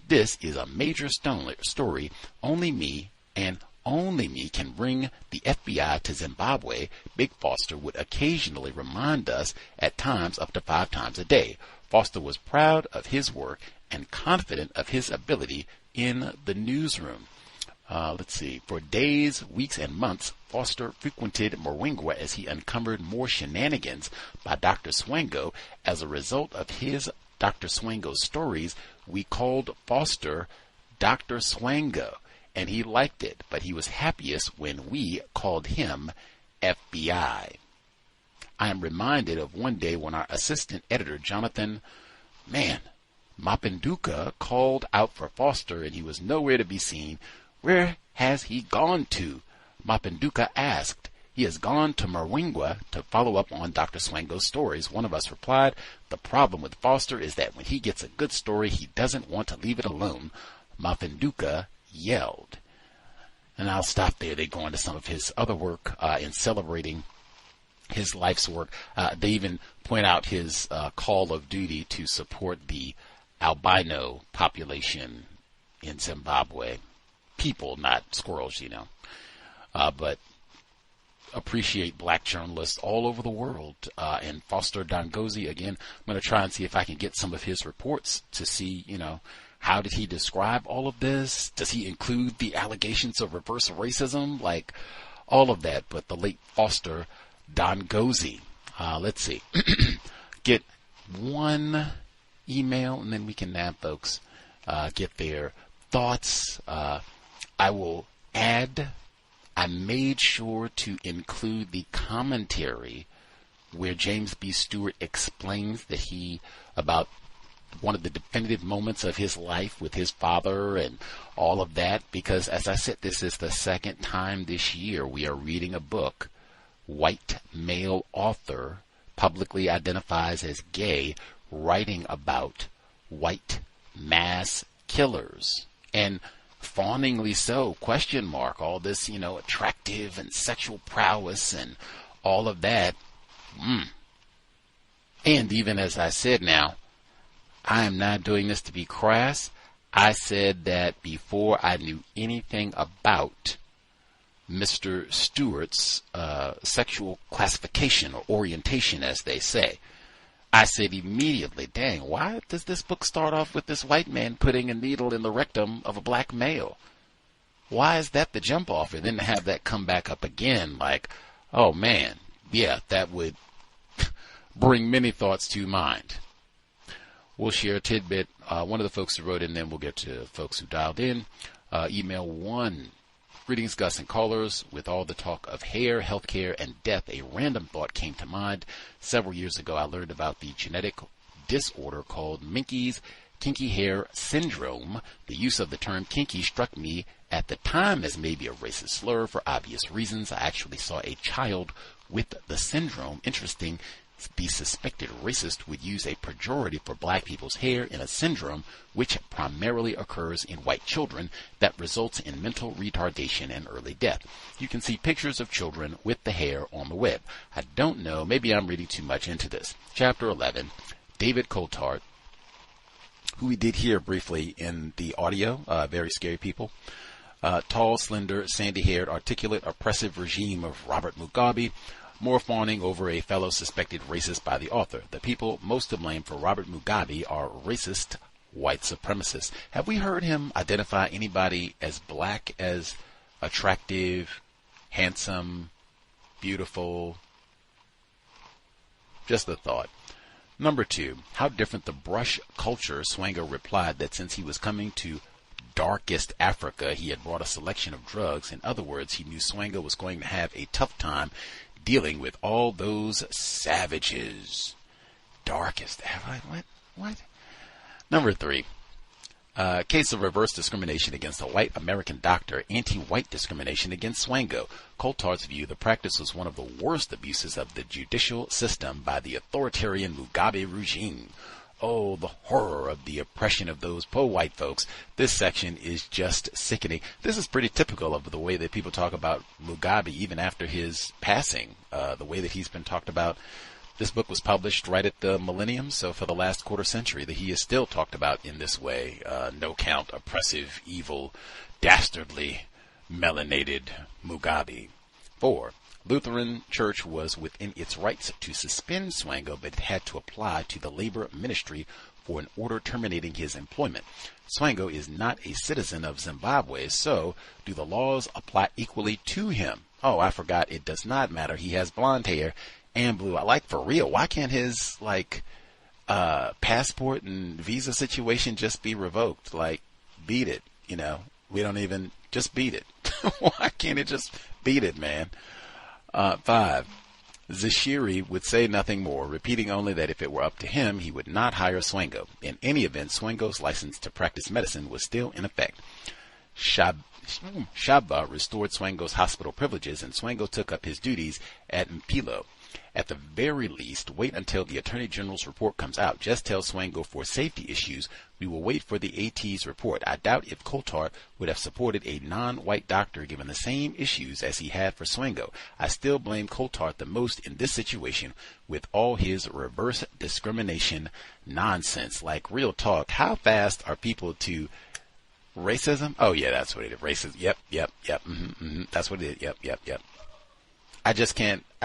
This is a major story. Only me can bring the FBI to Zimbabwe. Big Foster would occasionally remind us, at times up to 5 times a day. Foster was proud of his work and confident of his ability in the newsroom. For days, weeks, and months, Foster frequented Moringwa as he uncovered more shenanigans by Dr. Swango. As a result of his Dr. Swango stories, we called Foster Dr. Swango. and he liked it, but he was happiest when we called him FBI. I am reminded of one day when our assistant editor, Jonathan, Mapenduka, called out for Foster and he was nowhere to be seen. Where has he gone to? Mapenduka asked. He has gone to Murwingwa to follow up on Dr. Swango's stories. One of us replied, the problem with Foster is that when he gets a good story, he doesn't want to leave it alone. Mapenduka yelled. And I'll stop there. They go into some of his other work in celebrating his life's work. They even point out his call of duty to support the albino population in Zimbabwe. People, not squirrels, but appreciate black journalists all over the world. And Foster Dangozi, again, I'm going to try and see if I can get some of his reports to see, how did he describe all of this? Does he include the allegations of reverse racism? Like all of that. But the late Foster Dangozi. Let's see. Get one email and then we can nab folks, get their thoughts. I will add, I made sure to include the commentary where James B. Stewart explains that about one of the definitive moments of his life with his father and all of that, because as I said, this is the second time this year we are reading a book, white male author, publicly identifies as gay, writing about white mass killers. And fawningly so, ? All this, attractive and sexual prowess and all of that. And even as I said now, I am not doing this to be crass. I said that before I knew anything about Mr. Stewart's sexual classification or orientation, as they say. I said immediately, dang, why does this book start off with this white man putting a needle in the rectum of a black male? Why is that the jump off? And then to have that come back up again, like, oh man, yeah, that would bring many thoughts to mind. We'll share a tidbit. One of the folks who wrote in, then we'll get to folks who dialed in. Email 1. Greetings, Gus and callers. With all the talk of hair, healthcare, and death, a random thought came to mind. Several years ago, I learned about the genetic disorder called Menkes kinky hair syndrome. The use of the term kinky struck me at the time as maybe a racist slur for obvious reasons. I actually saw a child with the syndrome. Interesting. The suspected racist would use a pejorative for black people's hair in a syndrome which primarily occurs in white children that results in mental retardation and early death. You can see pictures of children with the hair on the web. I don't know, maybe I'm reading too much into this. Chapter 11, David Coulthard, who we did hear briefly in the audio, Very Scary People. Tall, slender, sandy-haired, articulate, oppressive regime of Robert Mugabe. More fawning over a fellow suspected racist by the author. The people most to blame for Robert Mugabe are racist white supremacists. Have we heard him identify anybody as black as attractive, handsome, beautiful? Just a thought. Number 2, how different the brush culture. Swango replied that since he was coming to darkest Africa, he had brought a selection of drugs. In other words, he knew Swango was going to have a tough time dealing with all those savages. Darkest Africa? What? Number 3. Case of reverse discrimination against a white American doctor, anti-white discrimination against Swango. Coulthard's view, the practice was one of the worst abuses of the judicial system by the authoritarian Mugabe regime. Oh, the horror of the oppression of those poor white folks. This section is just sickening. This is pretty typical of the way that people talk about Mugabe even after his passing, the way that he's been talked about. This book was published right at the millennium, so for the last quarter century, that he is still talked about in this way. No count, oppressive, evil, dastardly, melanated Mugabe. 4. Lutheran Church was within its rights to suspend Swango, but it had to apply to the Labor Ministry for an order terminating his employment. Swango is not a citizen of Zimbabwe, so do the laws apply equally to him? Oh, I forgot. It does not matter. He has blonde hair and blue. For real, why can't his, passport and visa situation just be revoked? Beat it, We don't even Just beat it. Why can't it just beat it, man? 5. Zashiri would say nothing more, repeating only that if it were up to him, he would not hire Swango. In any event, Swango's license to practice medicine was still in effect. Shaba restored Swango's hospital privileges, and Swango took up his duties at Mpilo. At the very least, wait until the Attorney General's report comes out. Just tell Swango for safety issues, we will wait for the AT's report. I doubt if Coulthard would have supported a non-white doctor given the same issues as he had for Swango. I still blame Coulthard the most in this situation with all his reverse discrimination nonsense. Like, real talk, how fast are people to racism? Oh, yeah, that's what it is. Racism. Yep. That's what it is. Yep. I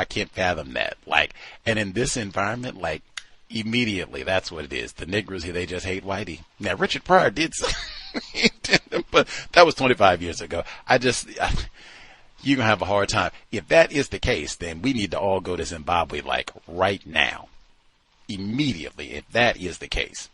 can't fathom that. Like, and in this environment, like, immediately, that's what it is. The Negroes here, they just hate whitey. Now, Richard Pryor did something, but that was 25 years ago. You're going to have a hard time. If that is the case, then we need to all go to Zimbabwe, like, right now. Immediately, if that is the case.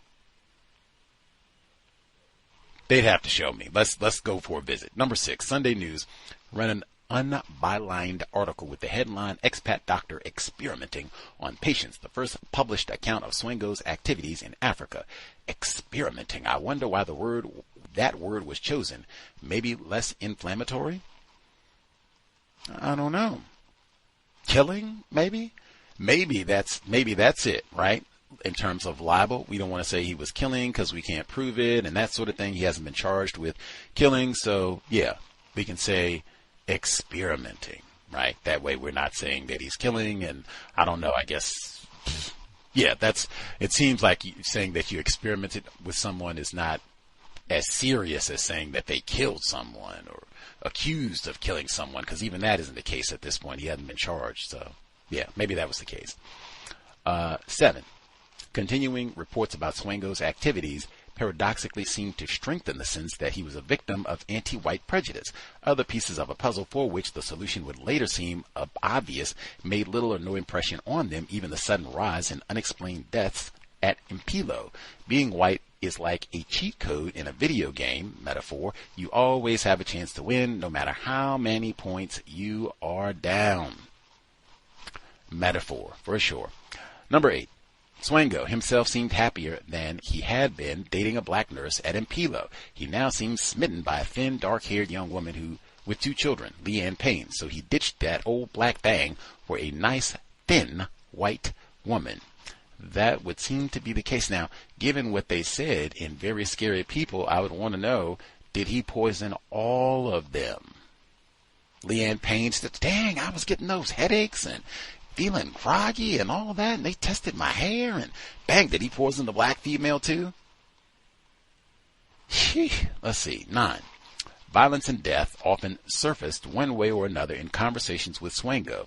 They'd have to show me. Let's go for a visit. Number 6, Sunday News ran an unbylined article with the headline, Expat Doctor Experimenting on Patients, the first published account of Swango's activities in Africa. Experimenting. I wonder why that word was chosen. Maybe less inflammatory? I don't know. Killing, maybe? Maybe that's it, right? In terms of libel, we don't want to say he was killing because we can't prove it and that sort of thing. He hasn't been charged with killing, so yeah, we can say experimenting, right? That way we're not saying that he's killing, and I don't know, I guess, yeah, it seems like saying that you experimented with someone is not as serious as saying that they killed someone or accused of killing someone, because even that isn't the case at this point. He hasn't been charged, so yeah, maybe that was the case. 7. Continuing reports about Swango's activities paradoxically seem to strengthen the sense that he was a victim of anti-white prejudice. Other pieces of a puzzle for which the solution would later seem obvious made little or no impression on them, even the sudden rise in unexplained deaths at Mpilo. Being white is like a cheat code in a video game metaphor. You always have a chance to win, no matter how many points you are down. Metaphor, for sure. Number 8. Swango himself seemed happier than he had been dating a black nurse at Mpilo. He now seemed smitten by a thin, dark-haired young woman with 2 children, Leanne Payne, so he ditched that old black thing for a nice, thin, white woman. That would seem to be the case. Now, given what they said in Very Scary People, I would want to know, did he poison all of them? Leanne Payne said, dang, I was getting those headaches and feeling groggy and all that, and they tested my hair, and bang, did he poison the black female too? Let's see. 9. Violence and death often surfaced one way or another in conversations with Swango.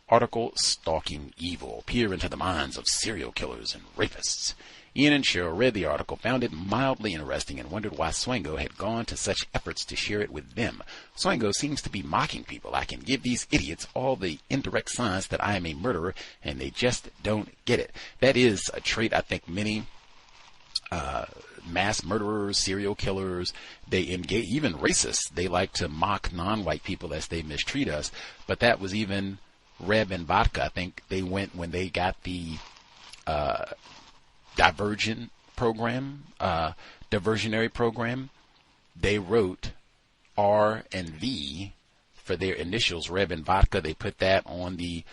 Article, Stalking Evil, peer into the minds of serial killers and rapists. Ian and Cheryl read the article, found it mildly interesting, and wondered why Swango had gone to such efforts to share it with them. Swango seems to be mocking people. I can give these idiots all the indirect signs that I am a murderer, and they just don't get it. That is a trait I think many mass murderers, serial killers, they engage, even racists, they like to mock non-white people as they mistreat us. But that was even Reb and Vodka. I think they went when they got the diversionary program, they wrote R and V for their initials, Reb and Vodka. They put that on the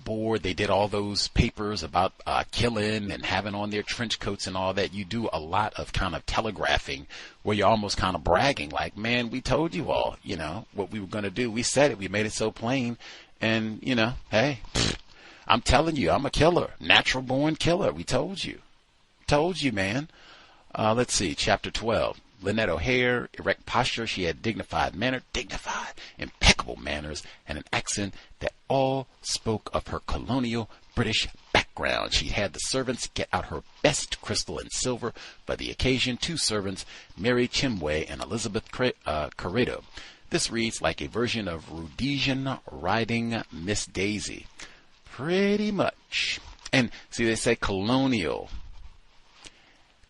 board. They did all those papers about killing and having on their trench coats and all that. You do a lot of kind of telegraphing where you're almost kind of bragging, like, man, we told you all, what we were going to do. We said it. We made it so plain. And, hey, I'm telling you, I'm a killer, natural born killer. We told you. Told you, man. Let's see, chapter 12. Lynette O'Hare, erect posture. She had dignified, impeccable manners, and an accent that all spoke of her colonial British background. She had the servants get out her best crystal and silver for the occasion. 2 servants, Mary Chimway and Elizabeth Corrado. This reads like a version of Rhodesian riding Miss Daisy. Pretty much. And see, they say colonial.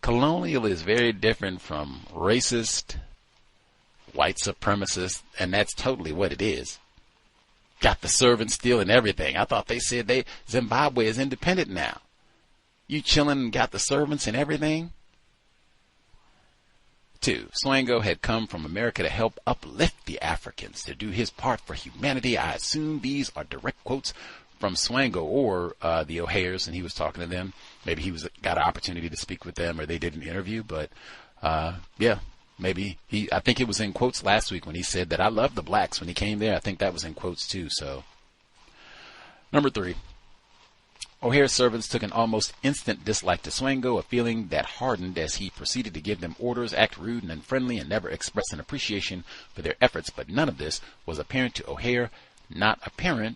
Colonial is very different from racist white supremacist, and that's totally what it is. Got the servants still and everything. I thought they said Zimbabwe is independent now. You chilling and got the servants and everything? 2. Swango had come from America to help uplift the Africans, to do his part for humanity. I assume these are direct quotes from Swango or the O'Hares, and he was talking to them. Maybe he got an opportunity to speak with them, or they did an interview. But yeah, maybe I think it was in quotes last week when he said that I love the blacks when he came there. I think that was in quotes too. So, number 3. O'Hare's servants took an almost instant dislike to Swango, a feeling that hardened as he proceeded to give them orders, act rude and unfriendly, and never express an appreciation for their efforts. But none of this was apparent to O'Hare, not apparent,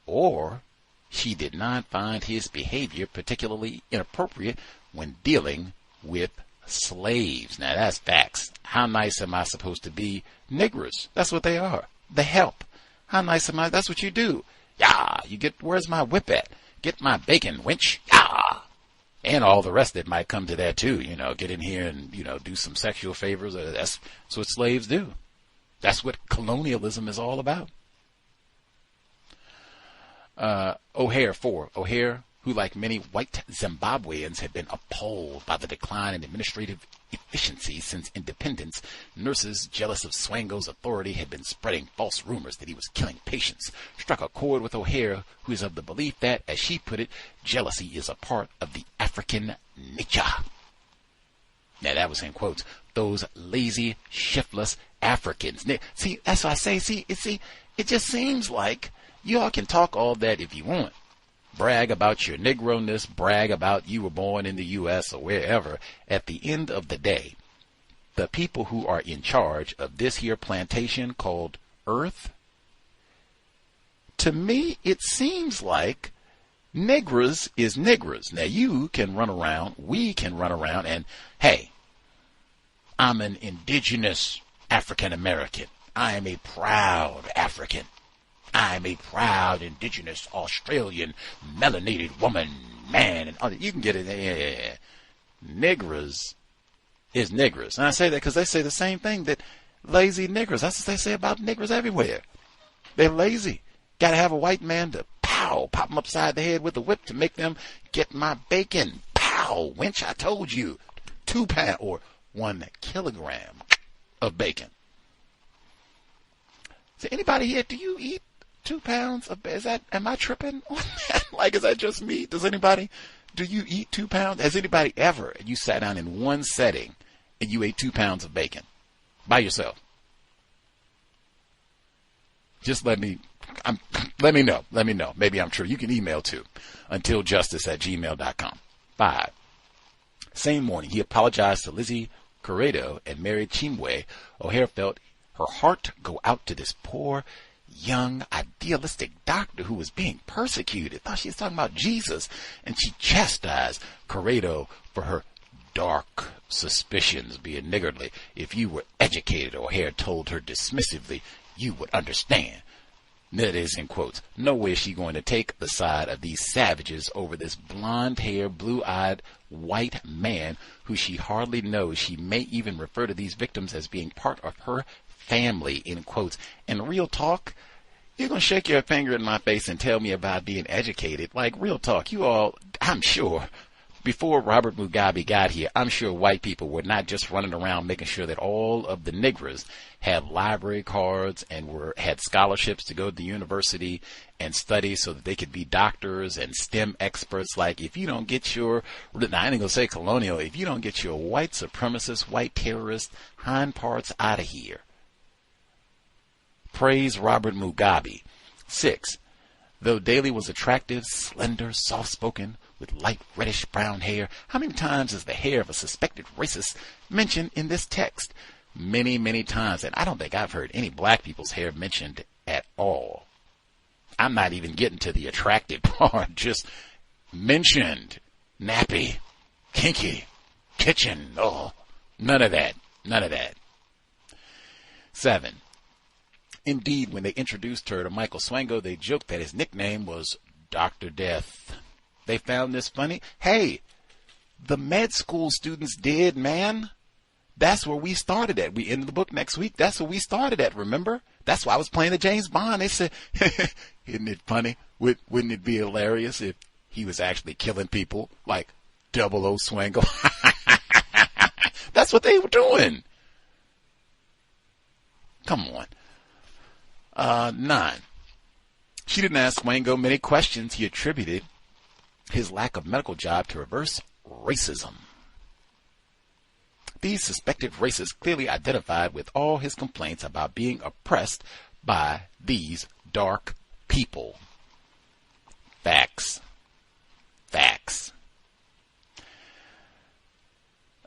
or she did not find his behavior particularly inappropriate when dealing with slaves. Now that's facts. How nice am I supposed to be? Niggers. That's what they are. The help. How nice am I? That's what you do. Yeah, where's my whip at? Get my bacon, wench. Yeah. And all the rest that might come to that too. Get in here and, do some sexual favors. That's what slaves do. That's what colonialism is all about. O'Hare 4. O'Hare, who like many white Zimbabweans had been appalled by the decline in administrative efficiency since independence, nurses jealous of Swango's authority had been spreading false rumors that he was killing patients, struck a chord with O'Hare, who is of the belief that, as she put it, jealousy is a part of the African nature. Now that was in quotes. Those lazy, shiftless Africans. See, that's what I say. It just seems like you all can talk all that if you want. Brag about your Negro-ness, brag about you were born in the U.S. or wherever. At the end of the day, the people who are in charge of this here plantation called Earth, to me, it seems like Negroes is Negroes. Now, you can run around, we can run around, and, hey, I'm an indigenous African-American. I am a proud African. I'm a proud indigenous Australian melanated woman, man, and other. You can get it. Yeah. Niggers is niggers. And I say that because they say the same thing, that lazy niggers. That's what they say about niggers everywhere. They're lazy. Got to have a white man to pop them upside the head with a whip to make them get my bacon. Pow, wench, I told you. 2 pounds or 1 kilogram of bacon. So anybody here, do you eat 2 pounds of, am I tripping on that? Like, is that just me? Do you eat 2 pounds? Has anybody ever, you sat down in one setting and you ate 2 pounds of bacon by yourself? Just let me know. Maybe I'm true. You can email to untiljustice@gmail.com. 5. Same morning, he apologized to Lizzie Corrado and married Chimwe. O'Hare felt her heart go out to this poor, young, idealistic doctor who was being persecuted. Thought she was talking about Jesus, and she chastised Corrado for her dark suspicions, being niggardly. If you were educated, O'Hare told her dismissively, you would understand. That is in quotes. No way is she going to take the side of these savages over this blonde-haired, blue-eyed white man who she hardly knows. She may even refer to these victims as being part of her family, in quotes. And real talk, you're going to shake your finger in my face and tell me about being educated. Like, real talk, you all, I'm sure, before Robert Mugabe got here, I'm sure white people were not just running around making sure that all of the Negroes had library cards and had scholarships to go to the university and study so that they could be doctors and STEM experts. Like, if you don't get your, now I ain't going to say colonial, if you don't get your white supremacist, white terrorist hind parts out of here, praise Robert Mugabe. 6. Though Daly was attractive, slender, soft-spoken, with light reddish-brown hair, how many times is the hair of a suspected racist mentioned in this text? Many, many times, and I don't think I've heard any black people's hair mentioned at all. I'm not even getting to the attractive part, just mentioned. Nappy, kinky, kitchen, oh, none of that. 7. Indeed, when they introduced her to Michael Swango, they joked that his nickname was Dr. Death. They found this funny. Hey, the med school students did, man. That's where we started at. We ended the book next week. That's where we started at, remember? That's why I was playing the James Bond. They said, isn't it funny? Wouldn't it be hilarious if he was actually killing people like 00 Swango? That's what they were doing. Come on. 9. She didn't ask Swango many questions. He attributed his lack of medical job to reverse racism. These suspected racists clearly identified with all his complaints about being oppressed by these dark people. Facts.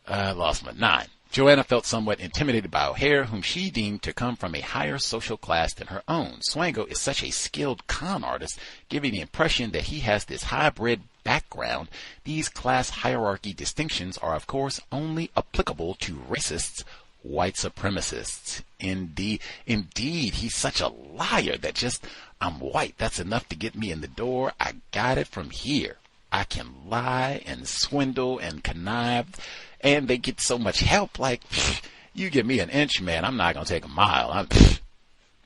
I lost my 9. Joanna felt somewhat intimidated by O'Hare, whom she deemed to come from a higher social class than her own. Swango is such a skilled con artist, giving the impression that he has this hybrid background. These class hierarchy distinctions are, of course, only applicable to racists, white supremacists. Indeed, he's such a liar that just, I'm white, that's enough to get me in the door. I got it from here. I can lie and swindle and connive, and they get so much help. Like, you give me an inch, man, I'm not going to take a mile.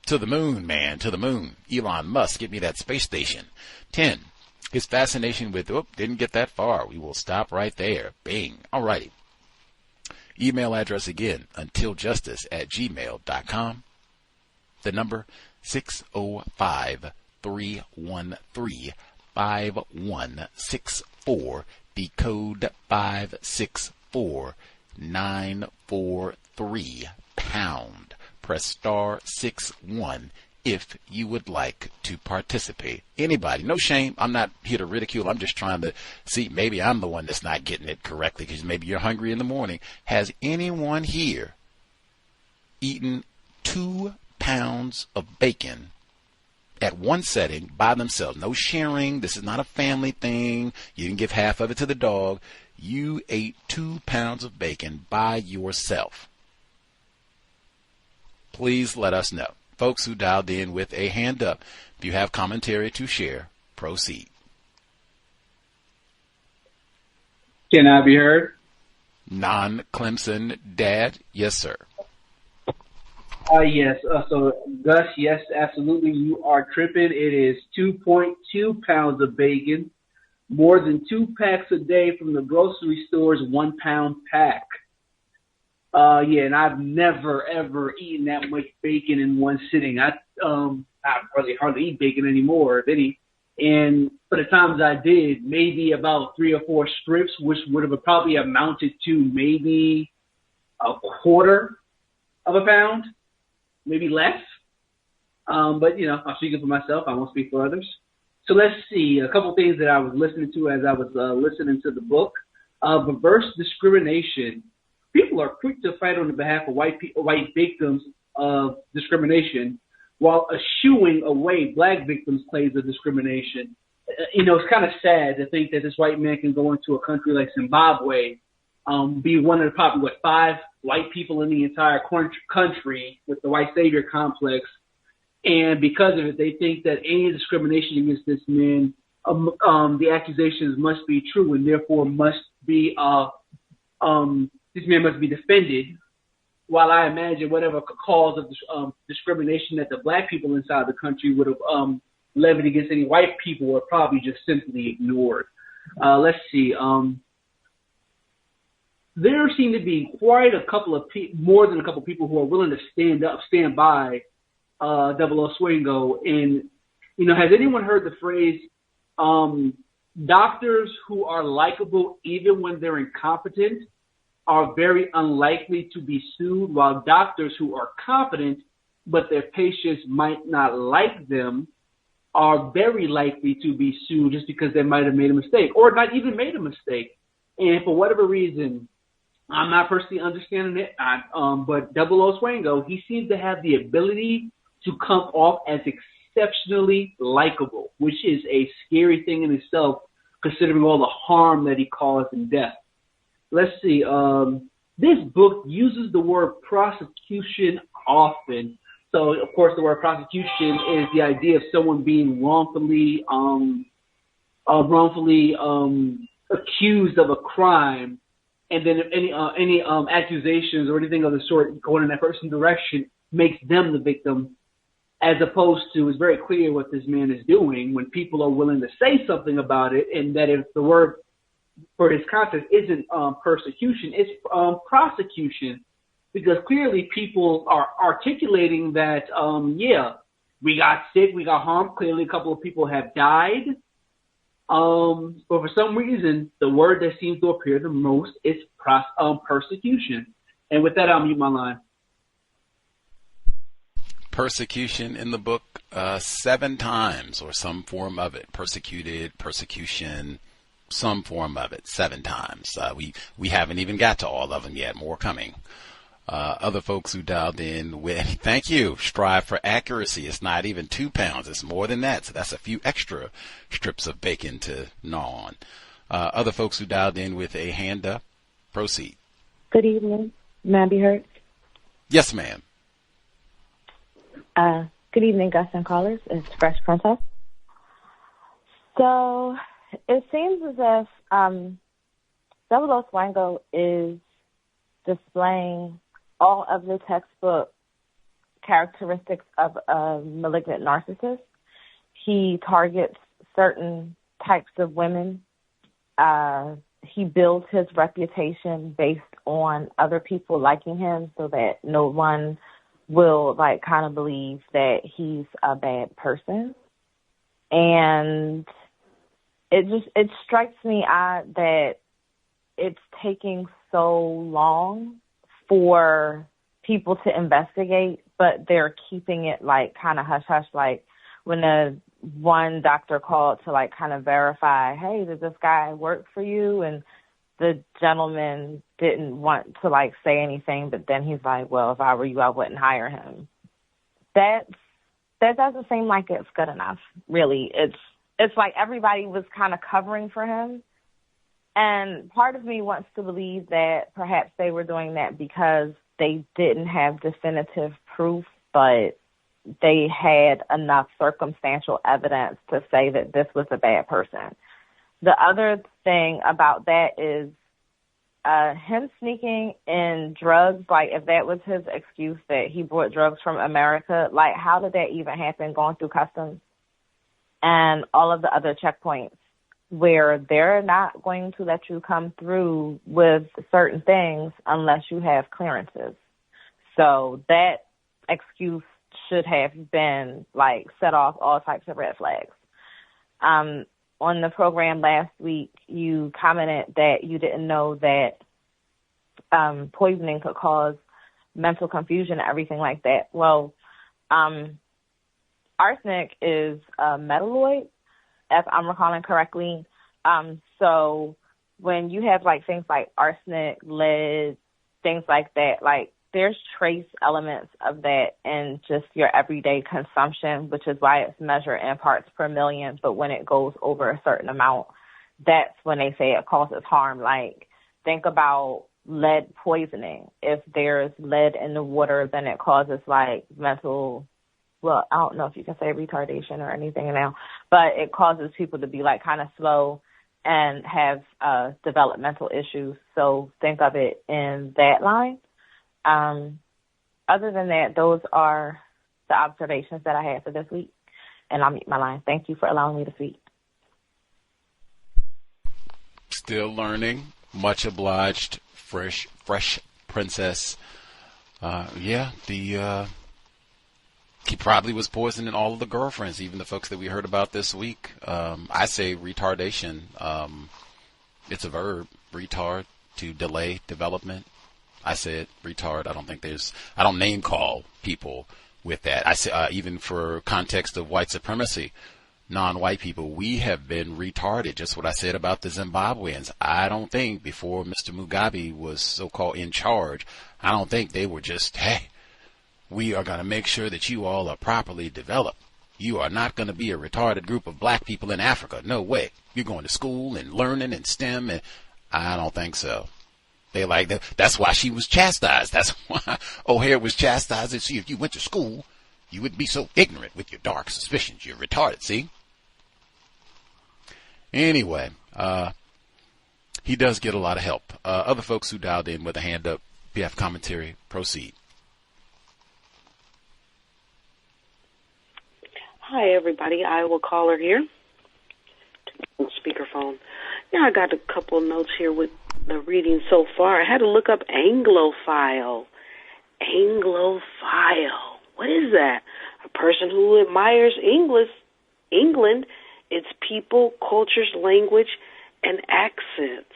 To the moon, man, to the moon. Elon Musk, get me that space station. 10. His fascination with, didn't get that far. We will stop right there. Bing. Alrighty. Email address again, untiljustice@gmail.com. The number 605-313-5164. The code 564943 pound. Press star 61 if you would like to participate. Anybody, no shame. I'm not here to ridicule. I'm just trying to see, maybe I'm the one that's not getting it correctly because maybe you're hungry in the morning. Has anyone here eaten 2 pounds of bacon at one setting by themselves? No sharing. This is not a family thing. You didn't give half of it to the dog. You ate 2 pounds of bacon by yourself. Please let us know. Folks who dialed in with a hand up, if you have commentary to share, proceed. Can I be heard? Non-Clemson dad, yes, sir. Yes. So, Gus, yes, absolutely. You are tripping. It is 2.2 pounds of bacon, more than 2 packs a day from the grocery store's 1 pound pack. And I've never, ever eaten that much bacon in one sitting. I hardly eat bacon anymore, if any. And for the times I did, maybe about 3 or 4 strips, which would have probably amounted to maybe a quarter of a pound, maybe less. But, I'm speaking for myself. I won't speak for others. So let's see. A couple things that I was listening to as I was listening to the book. Reverse discrimination. People are quick to fight on the behalf of white victims of discrimination, while eschewing away black victims' claims of discrimination. It's kind of sad to think that this white man can go into a country like Zimbabwe, be one of the probably 5 white people in the entire country with the white savior complex, and because of it, they think that any discrimination against this man, the accusations must be true, and therefore must be this man must be defended, while I imagine whatever cause of discrimination that the black people inside the country would have levied against any white people were probably just simply ignored. Let's see. There seem to be quite a couple of more than a couple of people who are willing to stand by 00 Swango. And, has anyone heard the phrase, doctors who are likable even when they're incompetent are very unlikely to be sued, while doctors who are competent but their patients might not like them are very likely to be sued just because they might have made a mistake or not even made a mistake. And for whatever reason, I'm not personally understanding it, but 00 Swango, he seems to have the ability to come off as exceptionally likable, which is a scary thing in itself, considering all the harm that he caused in death. Let's see. This book uses the word prosecution often. So, of course, the word prosecution is the idea of someone being wrongfully accused of a crime and then if any accusations or anything of the sort going in that person's direction makes them the victim, as opposed to, it's very clear what this man is doing when people are willing to say something about it, and that if the word for his context isn't persecution, it's prosecution, because clearly people are articulating that, we got sick, we got harmed, clearly a couple of people have died, but for some reason, the word that seems to appear the most is persecution. And with that, I'll mute my line. Persecution in the book 7 times, or some form of it. Persecuted, persecution, some form of it, 7 times. We haven't even got to all of them yet. More coming. Other folks who dialed in with, thank you, strive for accuracy. It's not even 2 pounds. It's more than that. So that's a few extra strips of bacon to gnaw on. Other folks who dialed in with a hand up, proceed. Good evening. May I be heard? Yes, ma'am. Good evening, Gus and callers. It's Fresh Princess. So it seems as if C.O.W.S. Swango is displaying all of the textbook characteristics of a malignant narcissist. He targets certain types of women. He builds his reputation based on other people liking him so that no one will kind of believe that he's a bad person. And it strikes me odd that it's taking so long for people to investigate, but they're keeping it kind of hush hush. Like when one doctor called to kind of verify, hey, did this guy work for you? And the gentleman didn't want to say anything, but then he's like, well, if I were you, I wouldn't hire him. That doesn't seem like it's good enough, really. It's like everybody was kind of covering for him. And part of me wants to believe that perhaps they were doing that because they didn't have definitive proof, but they had enough circumstantial evidence to say that this was a bad person. The other thing about that is him sneaking in drugs, if that was his excuse that he brought drugs from America, how did that even happen going through customs and all of the other checkpoints where they're not going to let you come through with certain things unless you have clearances. So that excuse should have been set off all types of red flags. On the program last week, you commented that you didn't know that poisoning could cause mental confusion and everything like that. Well, arsenic is a metalloid, if I'm recalling correctly. So when you have things like arsenic, lead, things like that, there's trace elements of that in just your everyday consumption, which is why it's measured in parts per million. But when it goes over a certain amount, that's when they say it causes harm. Think about lead poisoning. If there's lead in the water, then it causes mental, well, I don't know if you can say retardation or anything now, but it causes people to be kind of slow and have developmental issues. So think of it in that line. Other than that, those are the observations that I had for this week, and I'll mute my line. Thank you for allowing me to speak. Still learning. Much obliged, fresh princess. He probably was poisoning all of the girlfriends, even the folks that we heard about this week. I say retardation. It's a verb, retard, to delay development. I said retard. I don't name call people with that. I say, even for context of white supremacy, non-white people, we have been retarded. Just what I said about the Zimbabweans. I don't think before Mr. Mugabe was so-called in charge, I don't think they were just, hey, we are going to make sure that you all are properly developed. You are not going to be a retarded group of black people in Africa. No way. You're going to school and learning and STEM, and I don't think so. They that's why she was chastised. That's why O'Hare was chastised. And see, if you went to school, you wouldn't be so ignorant with your dark suspicions. You're retarded, see? Anyway, he does get a lot of help Other folks who dialed in with a hand up, BF commentary, proceed. Hi, everybody. Iowa caller here. Speakerphone. Yeah, I got a couple of notes here with the reading so far. I had to look up Anglophile. Anglophile. What is that? A person who admires England, its people, cultures, language, and accents.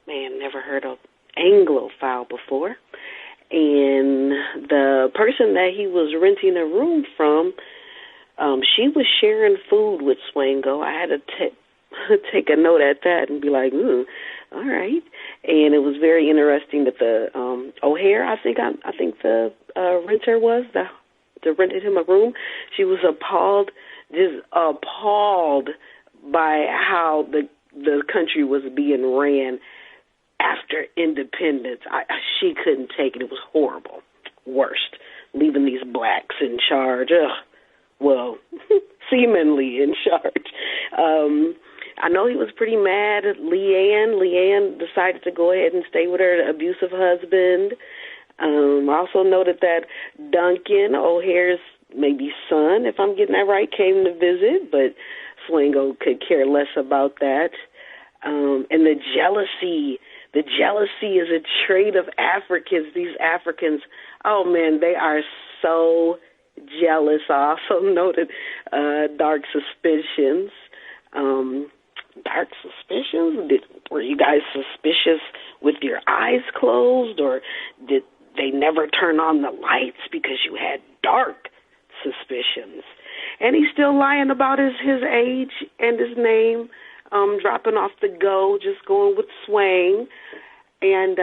Man, never heard of Anglophile before. And the person that he was renting a room from, she was sharing food with Swango. I had to take a note at that and be like, all right. And it was very interesting that the O'Hare, I think the renter was, that rented him a room. She was just appalled by how the country was being ran after independence. She couldn't take it. It was horrible. Worst. Leaving these blacks in charge. Well, seemingly in charge. I know he was pretty mad at Leanne decided to go ahead and stay with her abusive husband. I also noted that Duncan, O'Hare's maybe son, if I'm getting that right, came to visit, but Swango could care less about that. And the jealousy is a trait of Africans. These Africans, oh man, they are so jealous. I also noted dark suspicions. Dark suspicions? Were you guys suspicious with your eyes closed, or did they never turn on the lights because you had dark suspicions? And he's still lying about his age and his name, dropping off the go, just going with swang. And,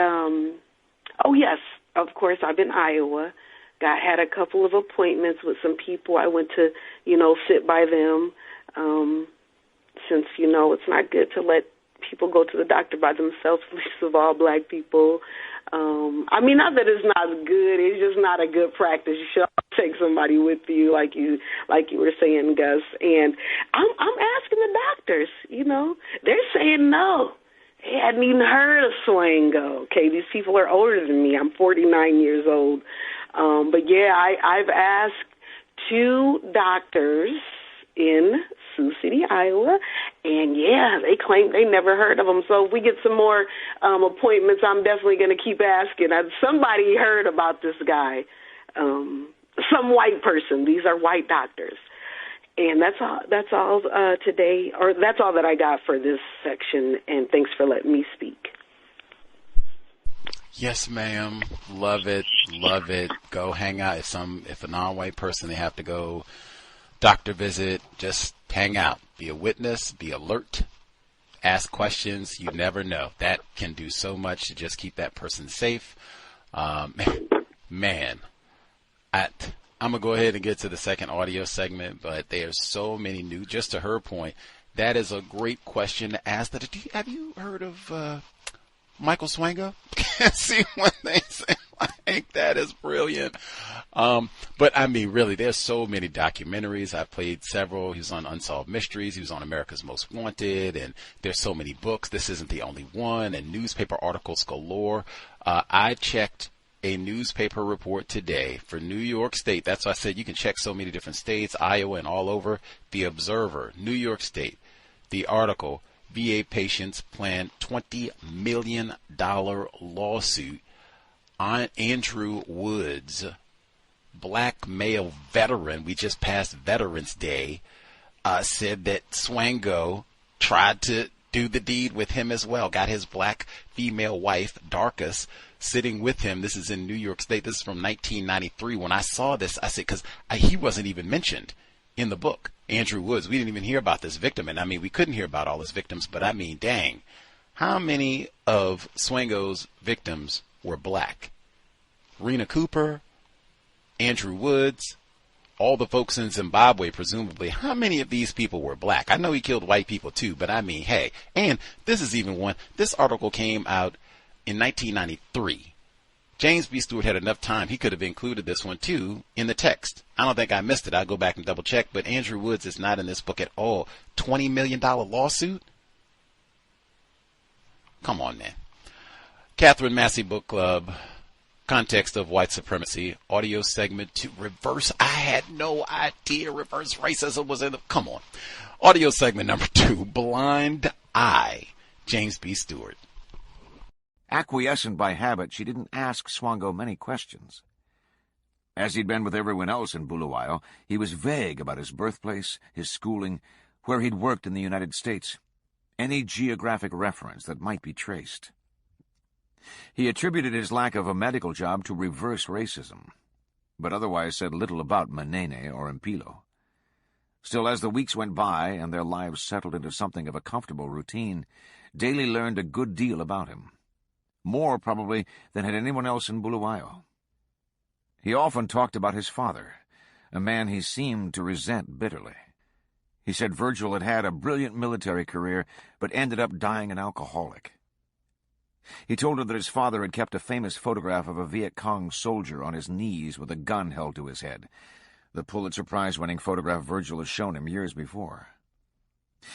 oh yes, of course, I've been in Iowa. Had a couple of appointments with some people. I went to, sit by them, since, it's not good to let people go to the doctor by themselves, least of all black people. Not that it's not good. It's just not a good practice. You should take somebody with you, like you were saying, Gus. And I'm asking the doctors, they're saying no. They hadn't even heard of Swango. Okay, these people are older than me. I'm 49 years old. But yeah, I've asked 2 doctors in Sioux City, Iowa, and yeah, they claim they never heard of him. So if we get some more appointments, I'm definitely going to keep asking. Somebody heard about this guy, some white person. These are white doctors. And that's all today, or that's all that I got for this section, and thanks for letting me speak. Yes, ma'am. Love it. Love it. Go hang out. If a non-white person, they have to go doctor visit, just hang out. Be a witness. Be alert. Ask questions. You never know. That can do so much to just keep that person safe. Man, I'm going to go ahead and get to the second audio segment, but there's so many new, just to her point, that is a great question to ask. Have you heard of Michael Swango? See what they say. Like, that is brilliant. But I mean, really, there's so many documentaries. I've played several. He was on Unsolved Mysteries. He was on America's Most Wanted. And there's so many books. This isn't the only one. And newspaper articles galore. I checked a newspaper report today for New York State. That's why I said you can check so many different states, Iowa and all over. The Observer, New York State. The article, VA patients plan $20 million lawsuit on Andrew Woods, black male veteran. We just passed Veterans Day. Said that Swango tried to do the deed with him as well. Got his black female wife, Darkus, sitting with him. This is in New York State. This is from 1993. When I saw this, I said, because he wasn't even mentioned in the book. Andrew Woods, we didn't even hear about this victim. And I mean, we couldn't hear about all his victims, but I mean, dang, how many of Swango's victims were black? Rena Cooper, Andrew Woods, all the folks in Zimbabwe, presumably. How many of these people were black? I know he killed white people too, but I mean, hey, and this is even one. This article came out in 1993. James B. Stewart had enough time. He could have included this one too in the text. I don't think I missed it. I'll go back and double check, but Andrew Woods is not in this book at all. $20 million lawsuit? Come on, man. Katherine, Massey Book Club, context of white supremacy, audio segment 2, reverse. I had no idea reverse racism was in the, come on. Audio segment number 2, Blind Eye, James B. Stewart. Acquiescent by habit, she didn't ask Swango many questions. As he'd been with everyone else in Bulawayo, he was vague about his birthplace, his schooling, where he'd worked in the United States, any geographic reference that might be traced. He attributed his lack of a medical job to reverse racism, but otherwise said little about Manene or Impilo. Still, as the weeks went by and their lives settled into something of a comfortable routine, Daly learned a good deal about him, more probably than had anyone else in Bulawayo. He often talked about his father, a man he seemed to resent bitterly. He said Virgil had had a brilliant military career, but ended up dying an alcoholic. He told her that his father had kept a famous photograph of a Viet Cong soldier on his knees with a gun held to his head, the Pulitzer Prize-winning photograph Virgil had shown him years before.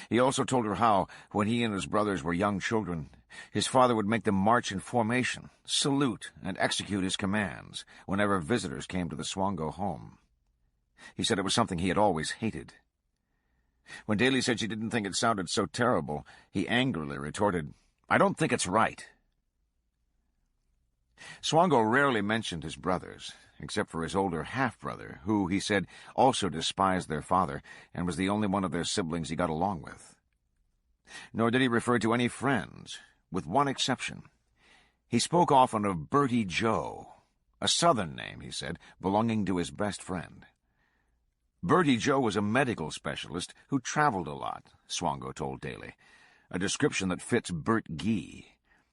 He also told her how, when he and his brothers were young children, his father would make them march in formation, salute, and execute his commands whenever visitors came to the Swango home. He said it was something he had always hated. When Daly said she didn't think it sounded so terrible, he angrily retorted, "I don't think it's right." Swango rarely mentioned his brothers, except for his older half-brother, who, he said, also despised their father and was the only one of their siblings he got along with. Nor did he refer to any friends, with one exception. He spoke often of Bertie Joe, a Southern name, he said, belonging to his best friend. Bertie Joe was a medical specialist who traveled a lot, Swango told Daly, a description that fits Bert Gee,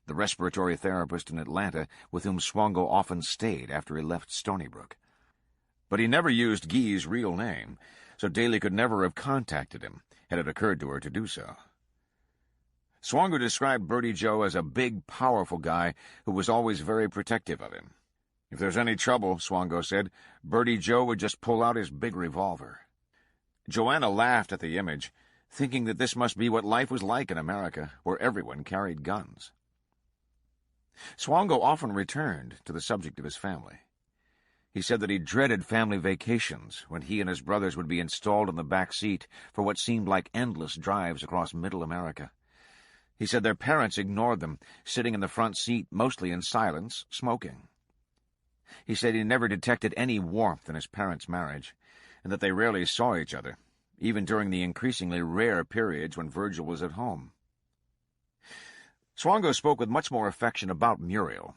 the respiratory therapist in Atlanta with whom Swango often stayed after he left Stony Brook. But he never used Gee's real name, so Daly could never have contacted him, had it occurred to her to do so. Swango described Bertie Joe as a big, powerful guy who was always very protective of him. If there's any trouble, Swango said, Bertie Joe would just pull out his big revolver. Joanna laughed at the image, thinking that this must be what life was like in America, where everyone carried guns. Swango often returned to the subject of his family. He said that he dreaded family vacations when he and his brothers would be installed in the back seat for what seemed like endless drives across Middle America. He said their parents ignored them, sitting in the front seat mostly in silence, smoking. He said he never detected any warmth in his parents' marriage, and that they rarely saw each other, even during the increasingly rare periods when Virgil was at home. Swango spoke with much more affection about Muriel,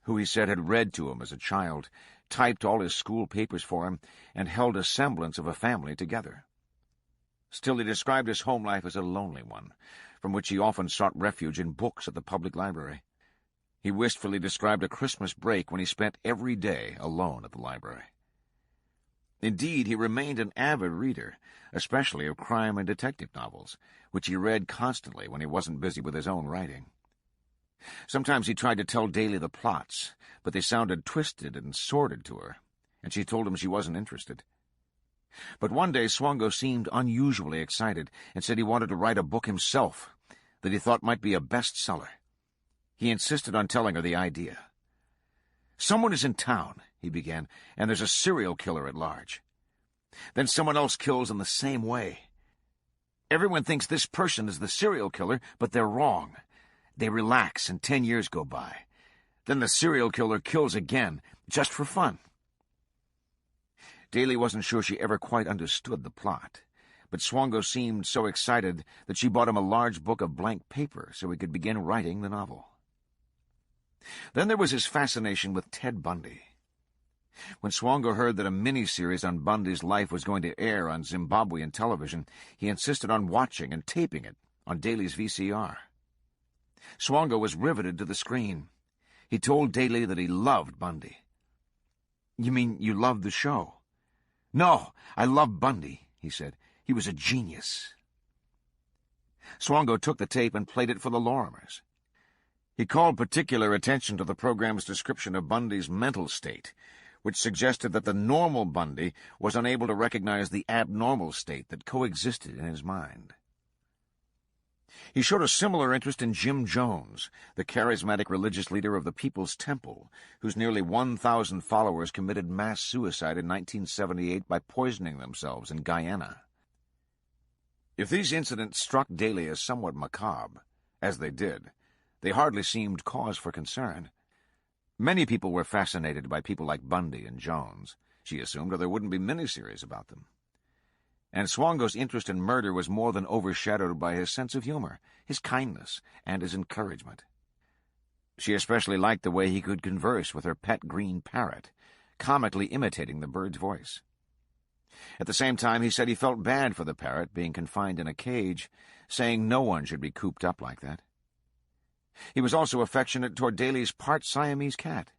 who he said had read to him as a child, typed all his school papers for him, and held a semblance of a family together. Still, he described his home life as a lonely one, from which he often sought refuge in books at the public library. He wistfully described a Christmas break when he spent every day alone at the library. Indeed, he remained an avid reader, especially of crime and detective novels, which he read constantly when he wasn't busy with his own writing. Sometimes he tried to tell Daly the plots, but they sounded twisted and sordid to her, and she told him she wasn't interested. But one day Swango seemed unusually excited and said he wanted to write a book himself that he thought might be a bestseller. He insisted on telling her the idea. "Someone is in town," he began, "and there's a serial killer at large. Then someone else kills in the same way. Everyone thinks this person is the serial killer, but they're wrong. They relax, and 10 years go by. Then the serial killer kills again, just for fun." Daly wasn't sure she ever quite understood the plot, but Swango seemed so excited that she bought him a large book of blank paper so he could begin writing the novel. Then there was his fascination with Ted Bundy. When Swango heard that a mini-series on Bundy's life was going to air on Zimbabwean television, he insisted on watching and taping it on Daly's VCR. Swango was riveted to the screen. He told Daly that he loved Bundy. "You mean you loved the show?" "No, I loved Bundy," he said. "He was a genius." Swango took the tape and played it for the Lorimers. He called particular attention to the program's description of Bundy's mental state, which suggested that the normal Bundy was unable to recognize the abnormal state that coexisted in his mind. He showed a similar interest in Jim Jones, the charismatic religious leader of the People's Temple, whose nearly 1,000 followers committed mass suicide in 1978 by poisoning themselves in Guyana. If these incidents struck Daly as somewhat macabre, as they did, they hardly seemed cause for concern. Many people were fascinated by people like Bundy and Jones. She assumed, or there wouldn't be miniseries about them. And Swango's interest in murder was more than overshadowed by his sense of humor, his kindness, and his encouragement. She especially liked the way he could converse with her pet green parrot, comically imitating the bird's voice. At the same time, he said he felt bad for the parrot being confined in a cage, saying no one should be cooped up like that. He was also affectionate toward Daly's part Siamese cat,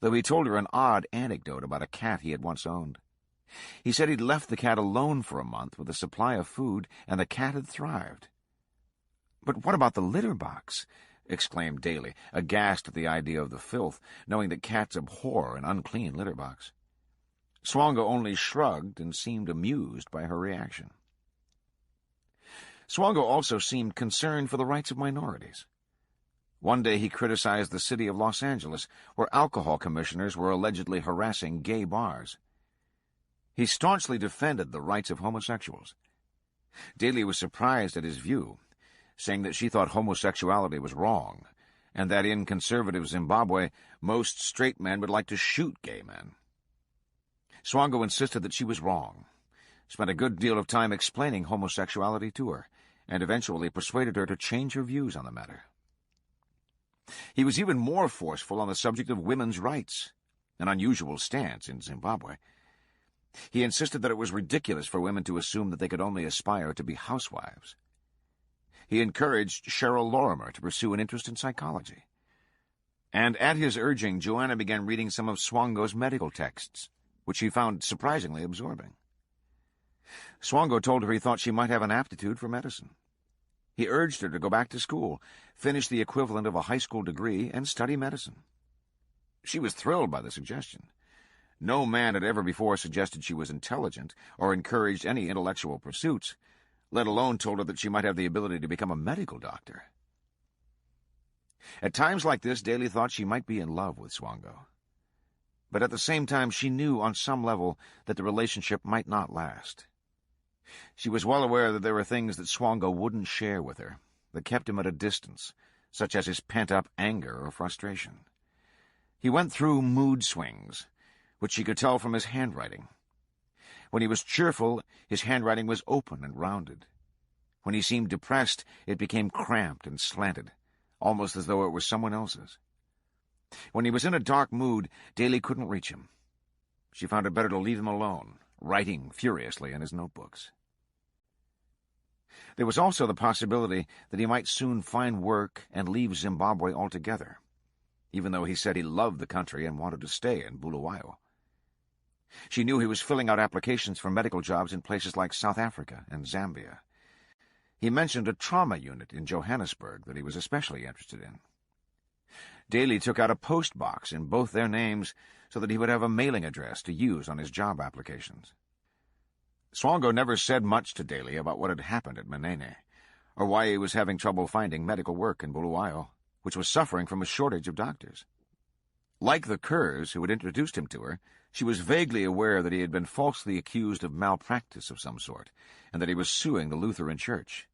though he told her an odd anecdote about a cat he had once owned. He said he'd left the cat alone for a month with a supply of food, and the cat had thrived. "But what about the litter box?" exclaimed Daly, aghast at the idea of the filth, knowing that cats abhor an unclean litter box. Swango only shrugged and seemed amused by her reaction. Swango also seemed concerned for the rights of minorities. One day he criticized the city of Los Angeles, where alcohol commissioners were allegedly harassing gay bars. He staunchly defended the rights of homosexuals. Daly was surprised at his view, saying that she thought homosexuality was wrong, and that in conservative Zimbabwe, most straight men would like to shoot gay men. Swango insisted that she was wrong, spent a good deal of time explaining homosexuality to her, and eventually persuaded her to change her views on the matter. He was even more forceful on the subject of women's rights, an unusual stance in Zimbabwe. He insisted that it was ridiculous for women to assume that they could only aspire to be housewives. He encouraged Cheryl Lorimer to pursue an interest in psychology. And at his urging, Joanna began reading some of Swango's medical texts, which she found surprisingly absorbing. Swango told her he thought she might have an aptitude for medicine. He urged her to go back to school, finish the equivalent of a high school degree, and study medicine. She was thrilled by the suggestion. No man had ever before suggested she was intelligent or encouraged any intellectual pursuits, let alone told her that she might have the ability to become a medical doctor. At times like this, Daly thought she might be in love with Swango. But at the same time, she knew on some level that the relationship might not last. She was well aware that there were things that Swango wouldn't share with her, that kept him at a distance, such as his pent-up anger or frustration. He went through mood swings, which she could tell from his handwriting. When he was cheerful, his handwriting was open and rounded. When he seemed depressed, it became cramped and slanted, almost as though it were someone else's. When he was in a dark mood, Daly couldn't reach him. She found it better to leave him alone, writing furiously in his notebooks. There was also the possibility that he might soon find work and leave Zimbabwe altogether, even though he said he loved the country and wanted to stay in Bulawayo. She knew he was filling out applications for medical jobs in places like South Africa and Zambia. He mentioned a trauma unit in Johannesburg that he was especially interested in. Daly took out a post box in both their names so that he would have a mailing address to use on his job applications. Swango never said much to Daly about what had happened at Manene, or why he was having trouble finding medical work in Bulawayo, which was suffering from a shortage of doctors. Like the Kerrs who had introduced him to her, she was vaguely aware that he had been falsely accused of malpractice of some sort, and that he was suing the Lutheran Church.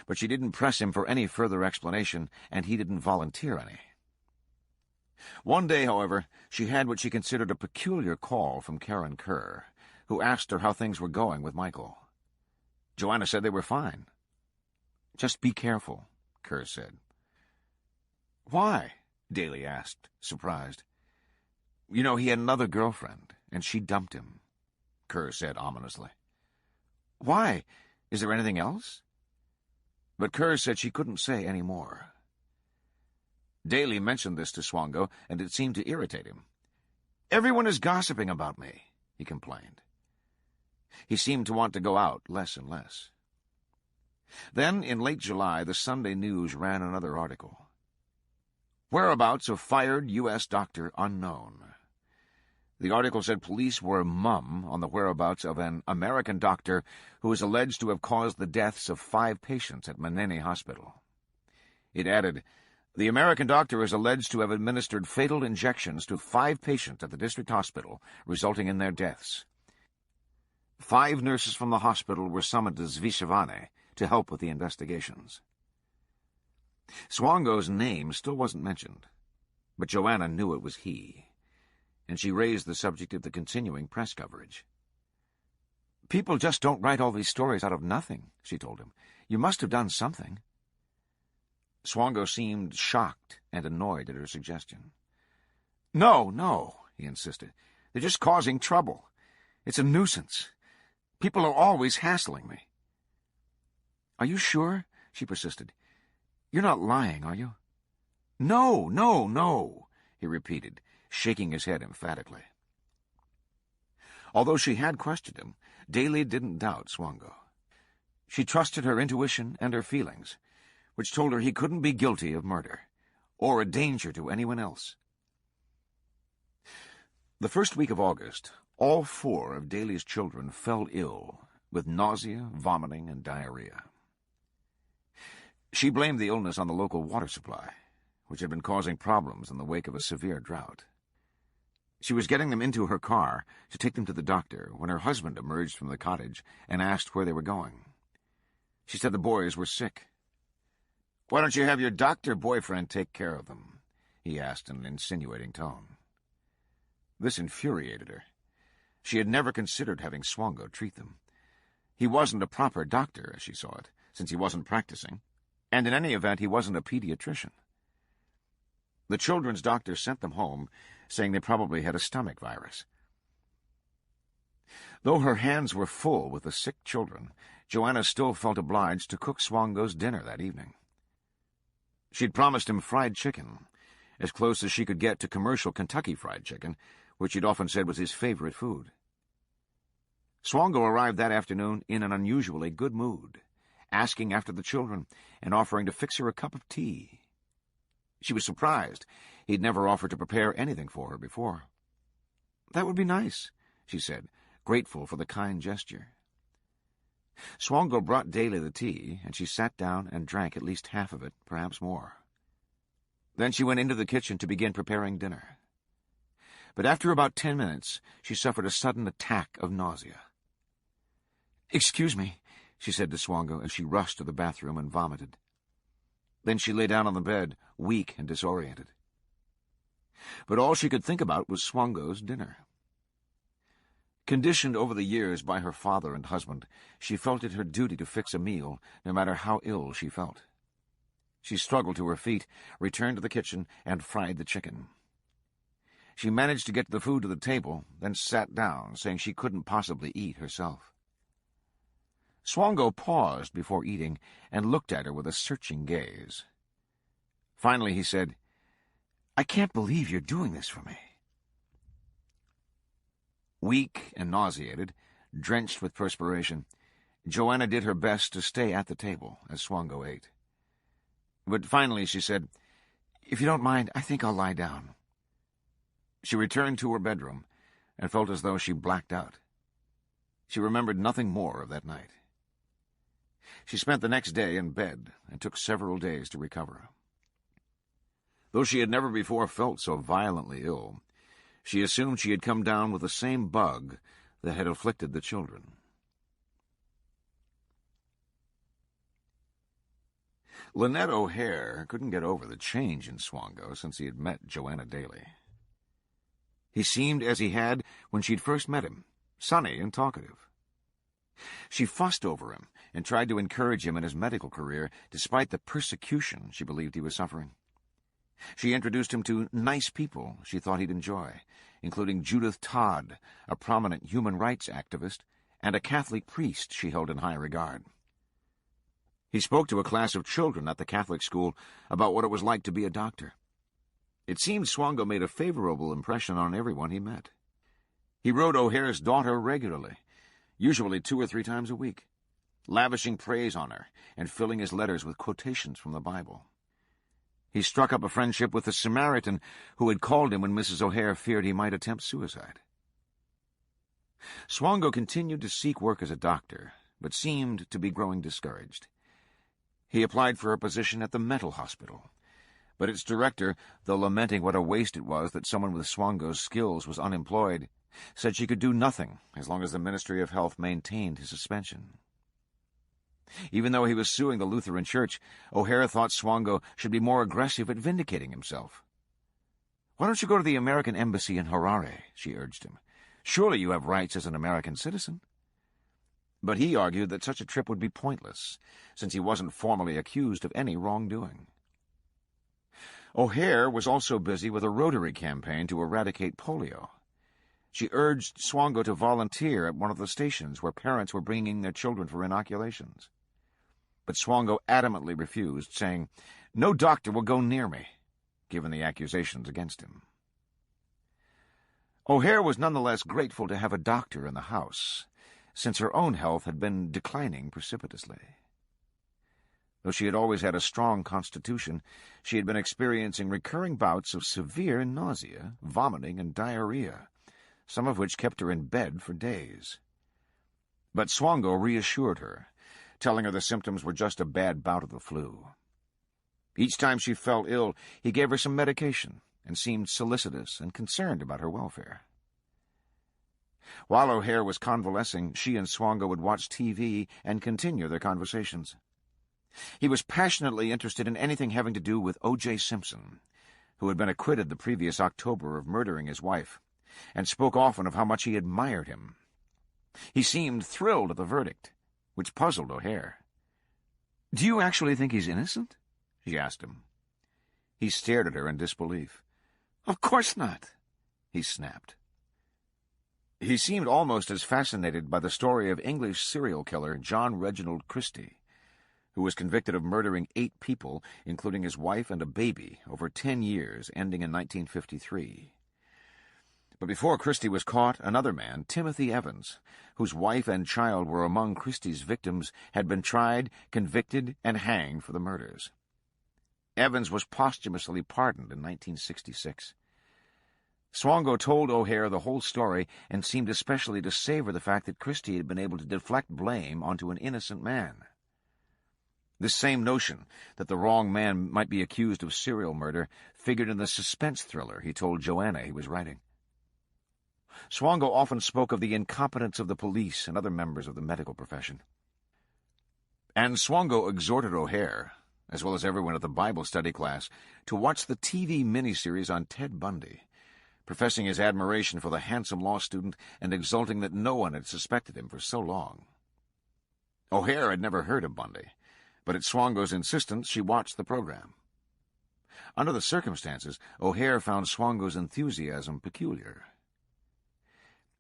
But she didn't press him for any further explanation, and he didn't volunteer any. One day, however, she had what she considered a peculiar call from Karen Kerr, who asked her how things were going with Michael. Joanna said they were fine. "Just be careful," Kerr said. "Why?" Daly asked, surprised. "You know, he had another girlfriend, and she dumped him," Kerr said ominously. "Why? Is there anything else?" But Kerr said she couldn't say any more. Daly mentioned this to Swango, and it seemed to irritate him. "Everyone is gossiping about me," he complained. He seemed to want to go out less and less. Then, in late July, the Sunday News ran another article. "Whereabouts of fired U.S. doctor unknown." The article said police were mum on the whereabouts of an American doctor who is alleged to have caused the deaths of 5 patients at Manene Hospital. It added, the American doctor is alleged to have administered fatal injections to 5 patients at the district hospital, resulting in their deaths. 5 nurses from the hospital were summoned to Zvishavane to help with the investigations. Swango's name still wasn't mentioned, but Joanna knew it was he, and she raised the subject of the continuing press coverage. People just don't write all these stories out of nothing, she told him. You must have done something. Swango seemed shocked and annoyed at her suggestion. No, he insisted. They're just causing trouble. It's a nuisance. People are always hassling me. Are you sure? She persisted. You're not lying, are you? No, he repeated, shaking his head emphatically. Although she had questioned him, Daly didn't doubt Swango. She trusted her intuition and her feelings, which told her he couldn't be guilty of murder, or a danger to anyone else. The first week of August, all 4 of Daly's children fell ill, with nausea, vomiting, and diarrhea. She blamed the illness on the local water supply, which had been causing problems in the wake of a severe drought. She was getting them into her car to take them to the doctor when her husband emerged from the cottage and asked where they were going. She said the boys were sick. "Why don't you have your doctor boyfriend take care of them?" he asked in an insinuating tone. This infuriated her. She had never considered having Swango treat them. He wasn't a proper doctor, as she saw it, since he wasn't practicing, and in any event he wasn't a pediatrician. The children's doctor sent them home, saying they probably had a stomach virus. Though her hands were full with the sick children, Joanna still felt obliged to cook Swango's dinner that evening. She'd promised him fried chicken, as close as she could get to commercial Kentucky fried chicken, which he'd often said was his favorite food. Swango arrived that afternoon in an unusually good mood, asking after the children and offering to fix her a cup of tea. She was surprised. He'd never offered to prepare anything for her before. "That would be nice," she said, grateful for the kind gesture. Swango brought Daly the tea, and she sat down and drank at least half of it, perhaps more. Then she went into the kitchen to begin preparing dinner. But after about 10 minutes, she suffered a sudden attack of nausea. "Excuse me," she said to Swango as she rushed to the bathroom and vomited. Then she lay down on the bed, weak and disoriented. But all she could think about was Swango's dinner. Conditioned over the years by her father and husband, she felt it her duty to fix a meal, no matter how ill she felt. She struggled to her feet, returned to the kitchen, and fried the chicken. She managed to get the food to the table, then sat down, saying she couldn't possibly eat herself. Swango paused before eating and looked at her with a searching gaze. Finally he said, "I can't believe you're doing this for me." Weak and nauseated, drenched with perspiration, Joanna did her best to stay at the table as Swango ate. But finally she said, "If you don't mind, I think I'll lie down." She returned to her bedroom and felt as though she blacked out. She remembered nothing more of that night. She spent the next day in bed and took several days to recover. Though she had never before felt so violently ill, she assumed she had come down with the same bug that had afflicted the children. Lynette O'Hare couldn't get over the change in Swango since he had met Joanna Daly. He seemed as he had when she'd first met him, sunny and talkative. She fussed over him and tried to encourage him in his medical career despite the persecution she believed he was suffering. She introduced him to nice people she thought he'd enjoy, including Judith Todd, a prominent human rights activist, and a Catholic priest she held in high regard. He spoke to a class of children at the Catholic school about what it was like to be a doctor. It seemed Swango made a favorable impression on everyone he met. He wrote O'Hare's daughter regularly, usually 2 or 3 times a week, lavishing praise on her and filling his letters with quotations from the Bible. He struck up a friendship with a Samaritan who had called him when Mrs. O'Hare feared he might attempt suicide. Swango continued to seek work as a doctor, but seemed to be growing discouraged. He applied for a position at the mental hospital, but its director, though lamenting what a waste it was that someone with Swango's skills was unemployed, said she could do nothing as long as the Ministry of Health maintained his suspension. Even though he was suing the Lutheran Church, O'Hare thought Swango should be more aggressive at vindicating himself. "Why don't you go to the American embassy in Harare?" she urged him. "Surely you have rights as an American citizen." But he argued that such a trip would be pointless, since he wasn't formally accused of any wrongdoing. O'Hare was also busy with a Rotary campaign to eradicate polio. She urged Swango to volunteer at one of the stations where parents were bringing their children for inoculations. But Swango adamantly refused, saying, "No doctor will go near me," given the accusations against him. O'Hare was nonetheless grateful to have a doctor in the house, since her own health had been declining precipitously. Though she had always had a strong constitution, she had been experiencing recurring bouts of severe nausea, vomiting, and diarrhea, some of which kept her in bed for days. But Swango reassured her, telling her the symptoms were just a bad bout of the flu. Each time she fell ill, he gave her some medication and seemed solicitous and concerned about her welfare. While O'Hare was convalescing, she and Swango would watch TV and continue their conversations. He was passionately interested in anything having to do with O.J. Simpson, who had been acquitted the previous October of murdering his wife, and spoke often of how much he admired him. He seemed thrilled at the verdict, which puzzled O'Hare. "Do you actually think he's innocent?" she asked him. He stared at her in disbelief. "Of course not," he snapped. He seemed almost as fascinated by the story of English serial killer John Reginald Christie, who was convicted of murdering 8 people, including his wife and a baby, over 10 years, ending in 1953. But before Christie was caught, another man, Timothy Evans, whose wife and child were among Christie's victims, had been tried, convicted, and hanged for the murders. Evans was posthumously pardoned in 1966. Swango told O'Hare the whole story and seemed especially to savor the fact that Christie had been able to deflect blame onto an innocent man. This same notion that the wrong man might be accused of serial murder figured in the suspense thriller he told Joanna he was writing. Swango often spoke of the incompetence of the police and other members of the medical profession. And Swango exhorted O'Hare, as well as everyone at the Bible study class, to watch the TV miniseries on Ted Bundy, professing his admiration for the handsome law student and exulting that no one had suspected him for so long. O'Hare had never heard of Bundy, but at Swango's insistence she watched the program. Under the circumstances, O'Hare found Swango's enthusiasm peculiar.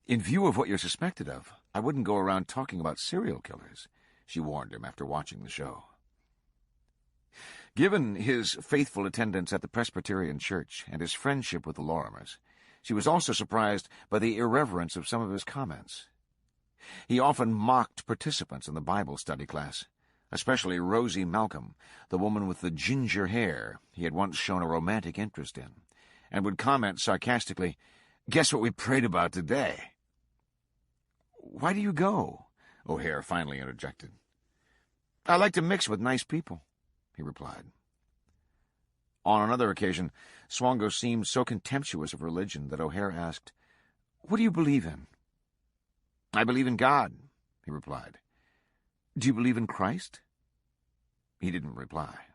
"In view of what you're suspected of, I wouldn't go around talking about serial killers," she warned him after watching the show. Given his faithful attendance at the Presbyterian Church and his friendship with the Lorimers, she was also surprised by the irreverence of some of his comments. He often mocked participants in the Bible study class, especially Rosie Malcolm, the woman with the ginger hair he had once shown a romantic interest in, and would comment sarcastically, "Guess what we prayed about today?" "Why do you go?" O'Hare finally interjected. "I like to mix with nice people," he replied. On another occasion, Swango seemed so contemptuous of religion that O'Hare asked, "What do you believe in?" "I believe in God," he replied. "Do you believe in Christ?" He didn't reply.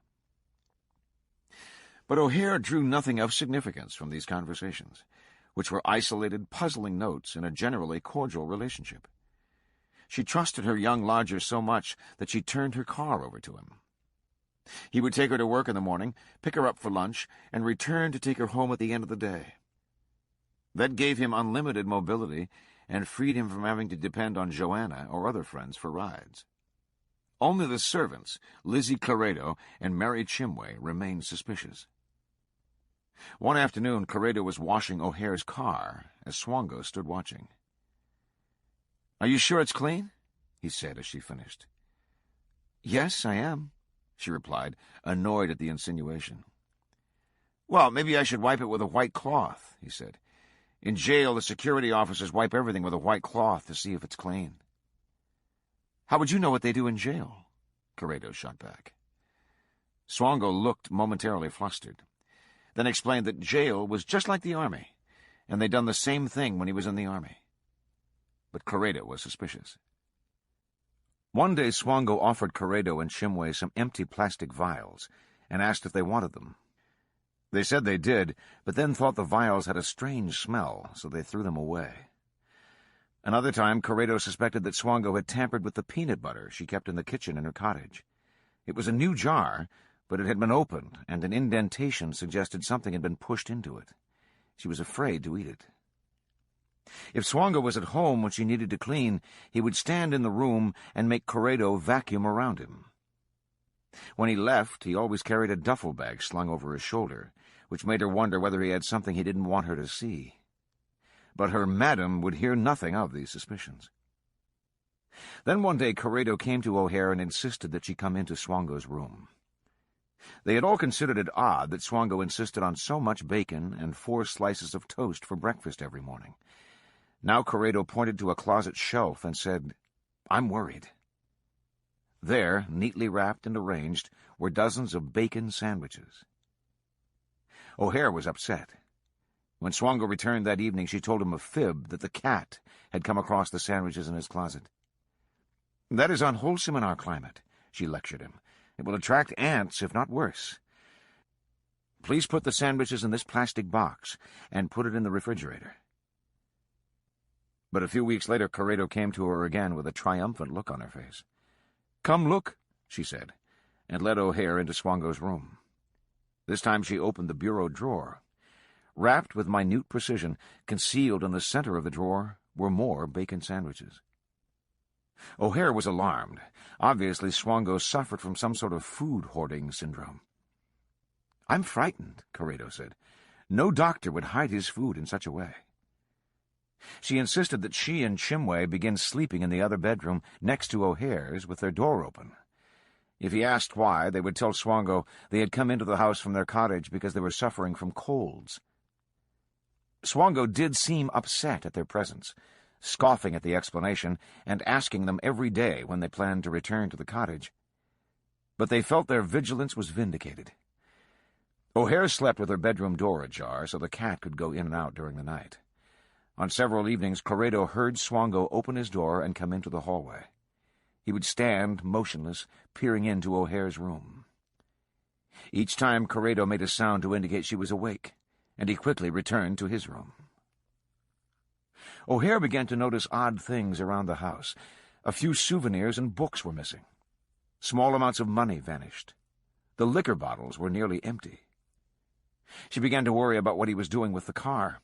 But O'Hare drew nothing of significance from these conversations, which were isolated, puzzling notes in a generally cordial relationship. She trusted her young lodger so much that she turned her car over to him. He would take her to work in the morning, pick her up for lunch, and return to take her home at the end of the day. That gave him unlimited mobility and freed him from having to depend on Joanna or other friends for rides. Only the servants, Lizzie Claredo and Mary Chimway, remained suspicious. One afternoon, Claredo was washing O'Hare's car as Swango stood watching. "Are you sure it's clean?" he said as she finished. "Yes, I am," she replied, annoyed at the insinuation. "Well, maybe I should wipe it with a white cloth," he said. In jail, the security officers wipe everything with a white cloth to see if it's clean. How would you know what they do in jail? Corrado shot back. Swango looked momentarily flustered, then explained that jail was just like the army, and they'd done the same thing when he was in the army. But Corrado was suspicious. One day, Swango offered Corrado and Chimway some empty plastic vials and asked if they wanted them. They said they did, but then thought the vials had a strange smell, so they threw them away. Another time, Corrado suspected that Swango had tampered with the peanut butter she kept in the kitchen in her cottage. It was a new jar, but it had been opened, and an indentation suggested something had been pushed into it. She was afraid to eat it. If Swango was at home when she needed to clean, he would stand in the room and make Corrado vacuum around him. When he left, he always carried a duffel bag slung over his shoulder, which made her wonder whether he had something he didn't want her to see. But her madam would hear nothing of these suspicions. Then one day Corrado came to O'Hare and insisted that she come into Swango's room. They had all considered it odd that Swango insisted on so much bacon and 4 slices of toast for breakfast every morning. Now Corrado pointed to a closet shelf and said, "I'm worried." There, neatly wrapped and arranged, were dozens of bacon sandwiches. O'Hare was upset. When Swango returned that evening, she told him a fib that the cat had come across the sandwiches in his closet. "That is unwholesome in our climate," she lectured him. "It will attract ants, if not worse. Please put the sandwiches in this plastic box and put it in the refrigerator." But a few weeks later, Corrado came to her again with a triumphant look on her face. "Come look," she said, and led O'Hare into Swango's room. This time she opened the bureau drawer. Wrapped with minute precision, concealed in the center of the drawer, were more bacon sandwiches. O'Hare was alarmed. Obviously, Swango suffered from some sort of food hoarding syndrome. "I'm frightened," Corrado said. "No doctor would hide his food in such a way." She insisted that she and Chimway begin sleeping in the other bedroom next to O'Hare's with their door open. If he asked why, they would tell Swango they had come into the house from their cottage because they were suffering from colds. Swango did seem upset at their presence, scoffing at the explanation and asking them every day when they planned to return to the cottage. But they felt their vigilance was vindicated. O'Hare slept with her bedroom door ajar so the cat could go in and out during the night. On several evenings, Corrado heard Swango open his door and come into the hallway. He would stand, motionless, peering into O'Hare's room. Each time Corrado made a sound to indicate she was awake, and he quickly returned to his room. O'Hare began to notice odd things around the house. A few souvenirs and books were missing. Small amounts of money vanished. The liquor bottles were nearly empty. She began to worry about what he was doing with the car.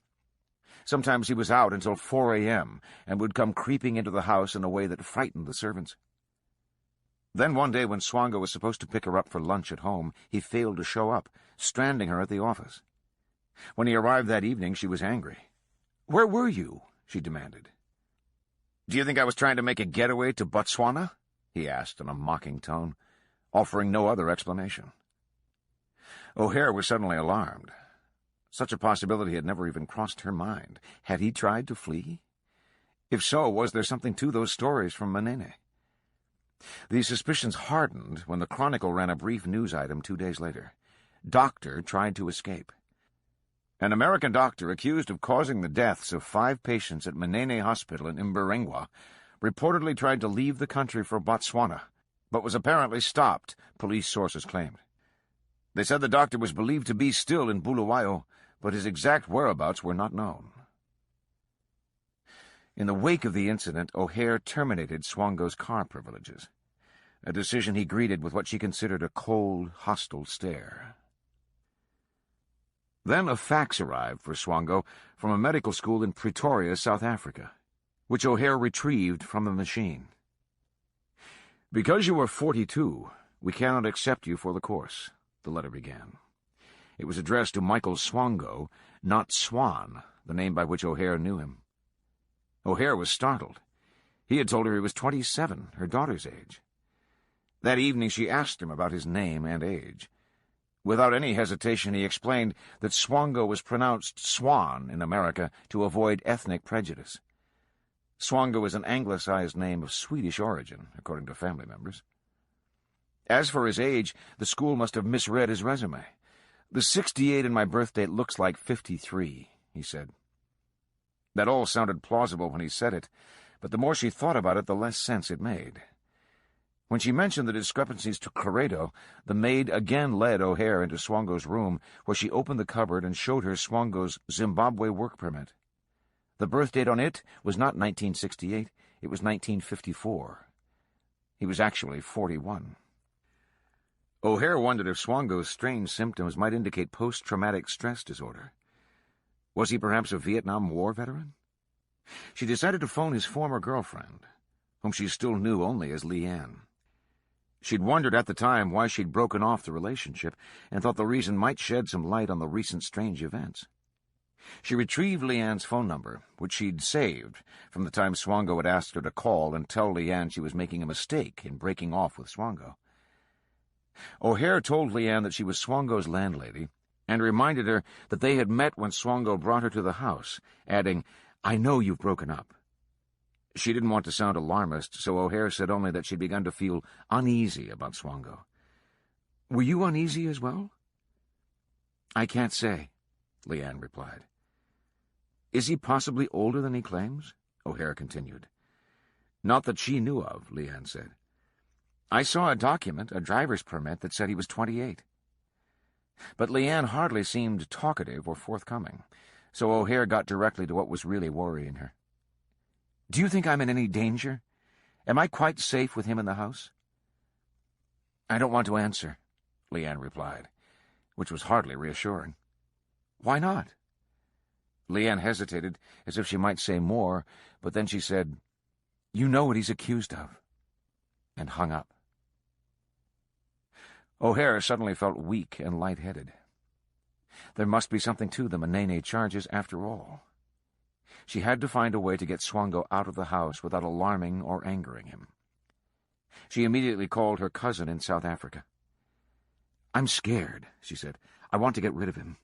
Sometimes he was out until 4 a.m. and would come creeping into the house in a way that frightened the servants. Then one day when Swango was supposed to pick her up for lunch at home, he failed to show up, stranding her at the office. When he arrived that evening, she was angry. "Where were you?" she demanded. "Do you think I was trying to make a getaway to Botswana?" he asked in a mocking tone, offering no other explanation. O'Hare was suddenly alarmed. Such a possibility had never even crossed her mind. Had he tried to flee? If so, was there something to those stories from Manene? These suspicions hardened when the Chronicle ran a brief news item 2 days later. Doctor tried to escape. An American doctor accused of causing the deaths of 5 patients at Manene Hospital in Mberengwa reportedly tried to leave the country for Botswana, but was apparently stopped, police sources claimed. They said the doctor was believed to be still in Bulawayo, but his exact whereabouts were not known. In the wake of the incident, O'Hare terminated Swango's car privileges, a decision he greeted with what she considered a cold, hostile stare. Then a fax arrived for Swango from a medical school in Pretoria, South Africa, which O'Hare retrieved from the machine. "Because you are 42, we cannot accept you for the course," the letter began. It was addressed to Michael Swango, not Swan, the name by which O'Hare knew him. O'Hare was startled. He had told her he was 27, her daughter's age. That evening she asked him about his name and age. Without any hesitation, he explained that Swango was pronounced Swan in America to avoid ethnic prejudice. Swango is an anglicized name of Swedish origin, according to family members. As for his age, the school must have misread his resume. The 68 in my birth date looks like 53, he said. That all sounded plausible when he said it, but the more she thought about it, the less sense it made. When she mentioned the discrepancies to Corrado, the maid again led O'Hare into Swango's room, where she opened the cupboard and showed her Swango's Zimbabwe work permit. The birth date on it was not 1968, it was 1954. He was actually 41. O'Hare wondered if Swango's strange symptoms might indicate post-traumatic stress disorder. Was he perhaps a Vietnam War veteran? She decided to phone his former girlfriend, whom she still knew only as Leanne. She'd wondered at the time why she'd broken off the relationship and thought the reason might shed some light on the recent strange events. She retrieved Leanne's phone number, which she'd saved from the time Swango had asked her to call and tell Leanne she was making a mistake in breaking off with Swango. O'Hare told Leanne that she was Swango's landlady and reminded her that they had met when Swango brought her to the house, adding, "I know you've broken up." She didn't want to sound alarmist, so O'Hare said only that she'd begun to feel uneasy about Swango. "Were you uneasy as well?" "I can't say," Leanne replied. "Is he possibly older than he claims?" O'Hare continued. "Not that she knew of," Leanne said. "I saw a document, a driver's permit, that said he was 28. But Leanne hardly seemed talkative or forthcoming, so O'Hare got directly to what was really worrying her. "Do you think I'm in any danger? Am I quite safe with him in the house?" "I don't want to answer," Leanne replied, which was hardly reassuring. "Why not?" Leanne hesitated, as if she might say more, but then she said, "You know what he's accused of," and hung up. O'Hare suddenly felt weak and lightheaded. There must be something to the Manene charges after all. She had to find a way to get Swango out of the house without alarming or angering him. She immediately called her cousin in South Africa. "I'm scared," she said. "I want to get rid of him."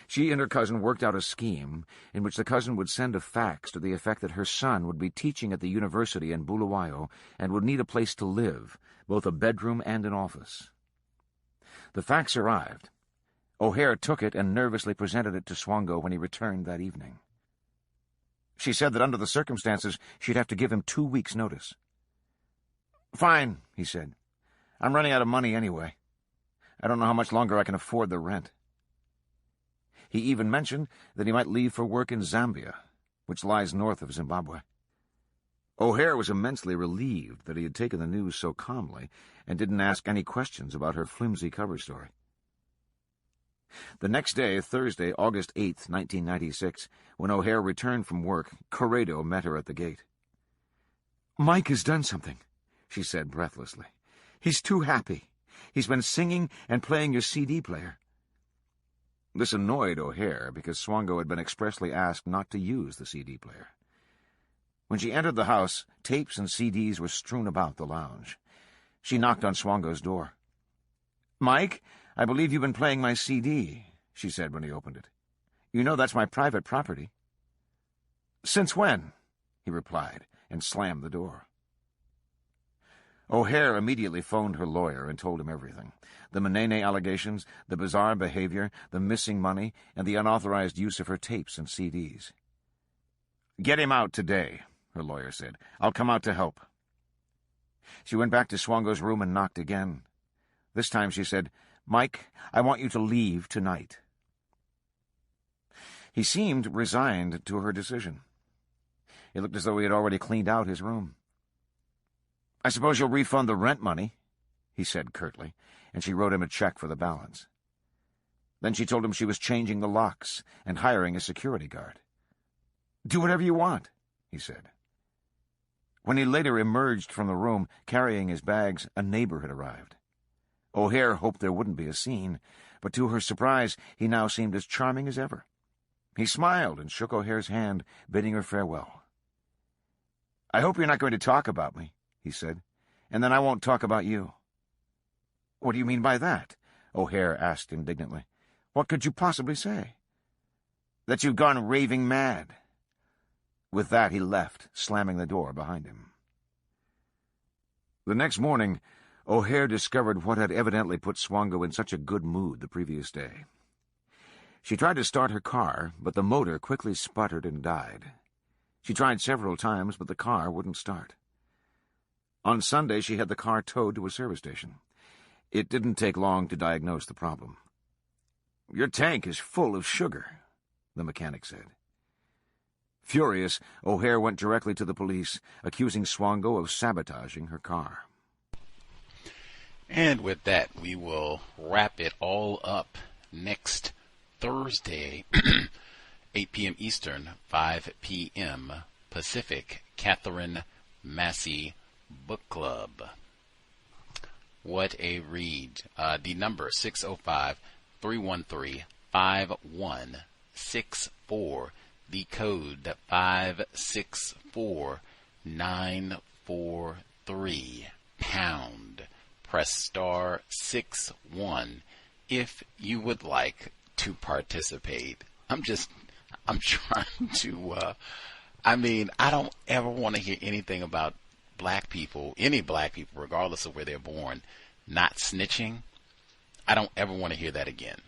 She and her cousin worked out a scheme in which the cousin would send a fax to the effect that her son would be teaching at the university in Bulawayo and would need a place to live, both a bedroom and an office. The fax arrived. O'Hare took it and nervously presented it to Swango when he returned that evening. She said that under the circumstances she'd have to give him 2 weeks' notice. "Fine," he said. "I'm running out of money anyway. I don't know how much longer I can afford the rent." He even mentioned that he might leave for work in Zambia, which lies north of Zimbabwe. O'Hare was immensely relieved that he had taken the news so calmly and didn't ask any questions about her flimsy cover story. The next day, Thursday, August 8th, 1996, when O'Hare returned from work, Corrado met her at the gate. "Mike has done something," she said breathlessly. "He's too happy. He's been singing and playing your CD player." This annoyed O'Hare because Swango had been expressly asked not to use the CD player. When she entered the house, tapes and CDs were strewn about the lounge. She knocked on Swango's door. "Mike, I believe you've been playing my CD," she said when he opened it. "You know that's my private property." "Since when?" he replied, and slammed the door. O'Hare immediately phoned her lawyer and told him everything. The Manene allegations, the bizarre behavior, the missing money, and the unauthorized use of her tapes and CDs. "Get him out today," her lawyer said. "I'll come out to help." She went back to Swango's room and knocked again. This time she said, "Mike, I want you to leave tonight." He seemed resigned to her decision. It looked as though he had already cleaned out his room. "I suppose you'll refund the rent money," he said curtly, and she wrote him a check for the balance. Then she told him she was changing the locks and hiring a security guard. "Do whatever you want," he said. When he later emerged from the room, carrying his bags, a neighbor had arrived. O'Hare hoped there wouldn't be a scene, but to her surprise, he now seemed as charming as ever. He smiled and shook O'Hare's hand, bidding her farewell. "I hope you're not going to talk about me," he said, "and then I won't talk about you." "What do you mean by that?" O'Hare asked indignantly. "What could you possibly say?" "That you've gone raving mad." With that he left, slamming the door behind him. The next morning, O'Hare discovered what had evidently put Swango in such a good mood the previous day. She tried to start her car, but the motor quickly sputtered and died. She tried several times, but the car wouldn't start. On Sunday, she had the car towed to a service station. It didn't take long to diagnose the problem. "Your tank is full of sugar," the mechanic said. Furious, O'Hare went directly to the police, accusing Swango of sabotaging her car. And with that, we will wrap it all up next Thursday, 8 p.m. Eastern, 5 p.m. Pacific, Katherine Massey Book Club. What a read. The number 605-313-5164. The code 564943 pound. Press star 61 if you would like to participate. I'm trying to, I don't ever want to hear anything about black people, any black people, regardless of where they're born, not snitching. I don't ever want to hear that again.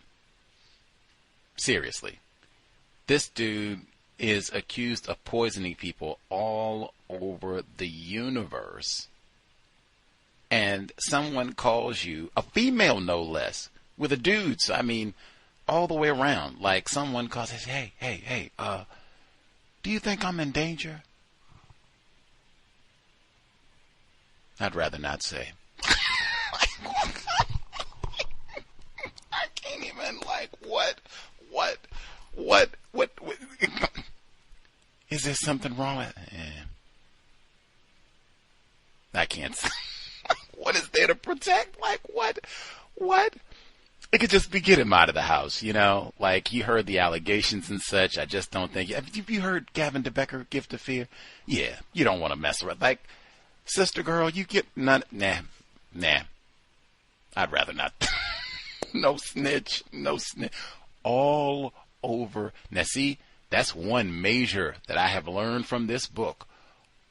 Seriously. This dude is accused of poisoning people all over the universe. And someone calls you, a female no less, with a dude, so all the way around. Like someone calls and says, hey, do you think I'm in danger? I'd rather not say. I can't even, what? Is there something wrong with it? I can't say. What is there to protect? What? It could just be get him out of the house, you heard the allegations and such. I just don't think. Have you heard Gavin DeBecker, Gift of Fear? Yeah, you don't want to mess around. Sister girl, you get none. Nah. I'd rather not. No snitch. All over. Now see, that's one measure that I have learned from this book.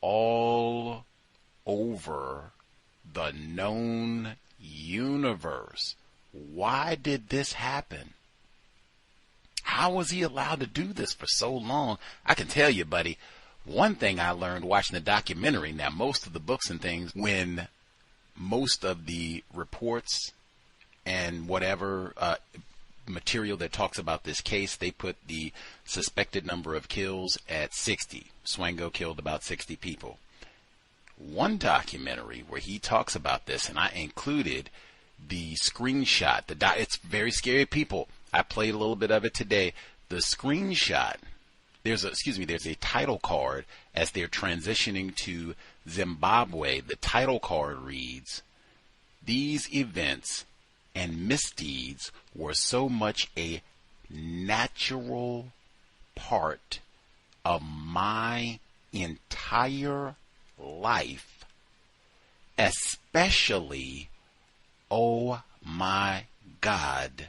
All over the known universe. Why did this happen? How was he allowed to do this for so long? I can tell you, buddy, one thing I learned watching the documentary, now most of the books and things, when most of the reports and whatever material that talks about this case, they put the suspected number of kills at 60. Swango killed about 60 people. One documentary where he talks about this, and I included the screenshot. It's very scary, people. I played a little bit of it today. The screenshot, there's a title card as they're transitioning to Zimbabwe. The title card reads, "These events and misdeeds were so much a natural part of my entire life, especially, oh my God,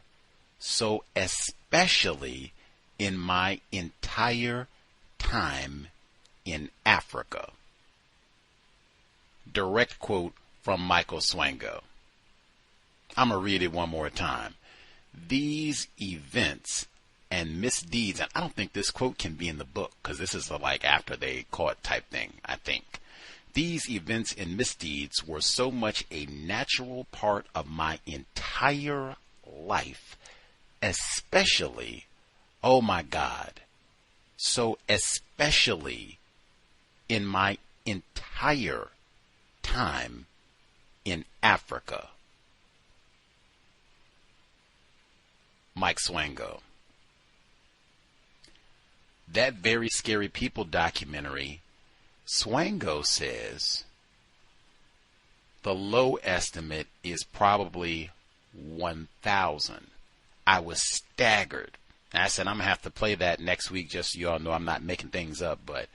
so especially in my entire time in Africa." Direct quote from Michael Swango. I'm going to read it one more time. "These events and misdeeds," and I don't think this quote can be in the book because this is after they caught type thing, I think. "These events and misdeeds were so much a natural part of my entire life, especially, oh my God, so especially in my entire time in Africa." Mike Swango. That Very Scary People documentary, Swango says the low estimate is probably 1,000. I was staggered. And I said, I'm going to have to play that next week just so you all know I'm not making things up, but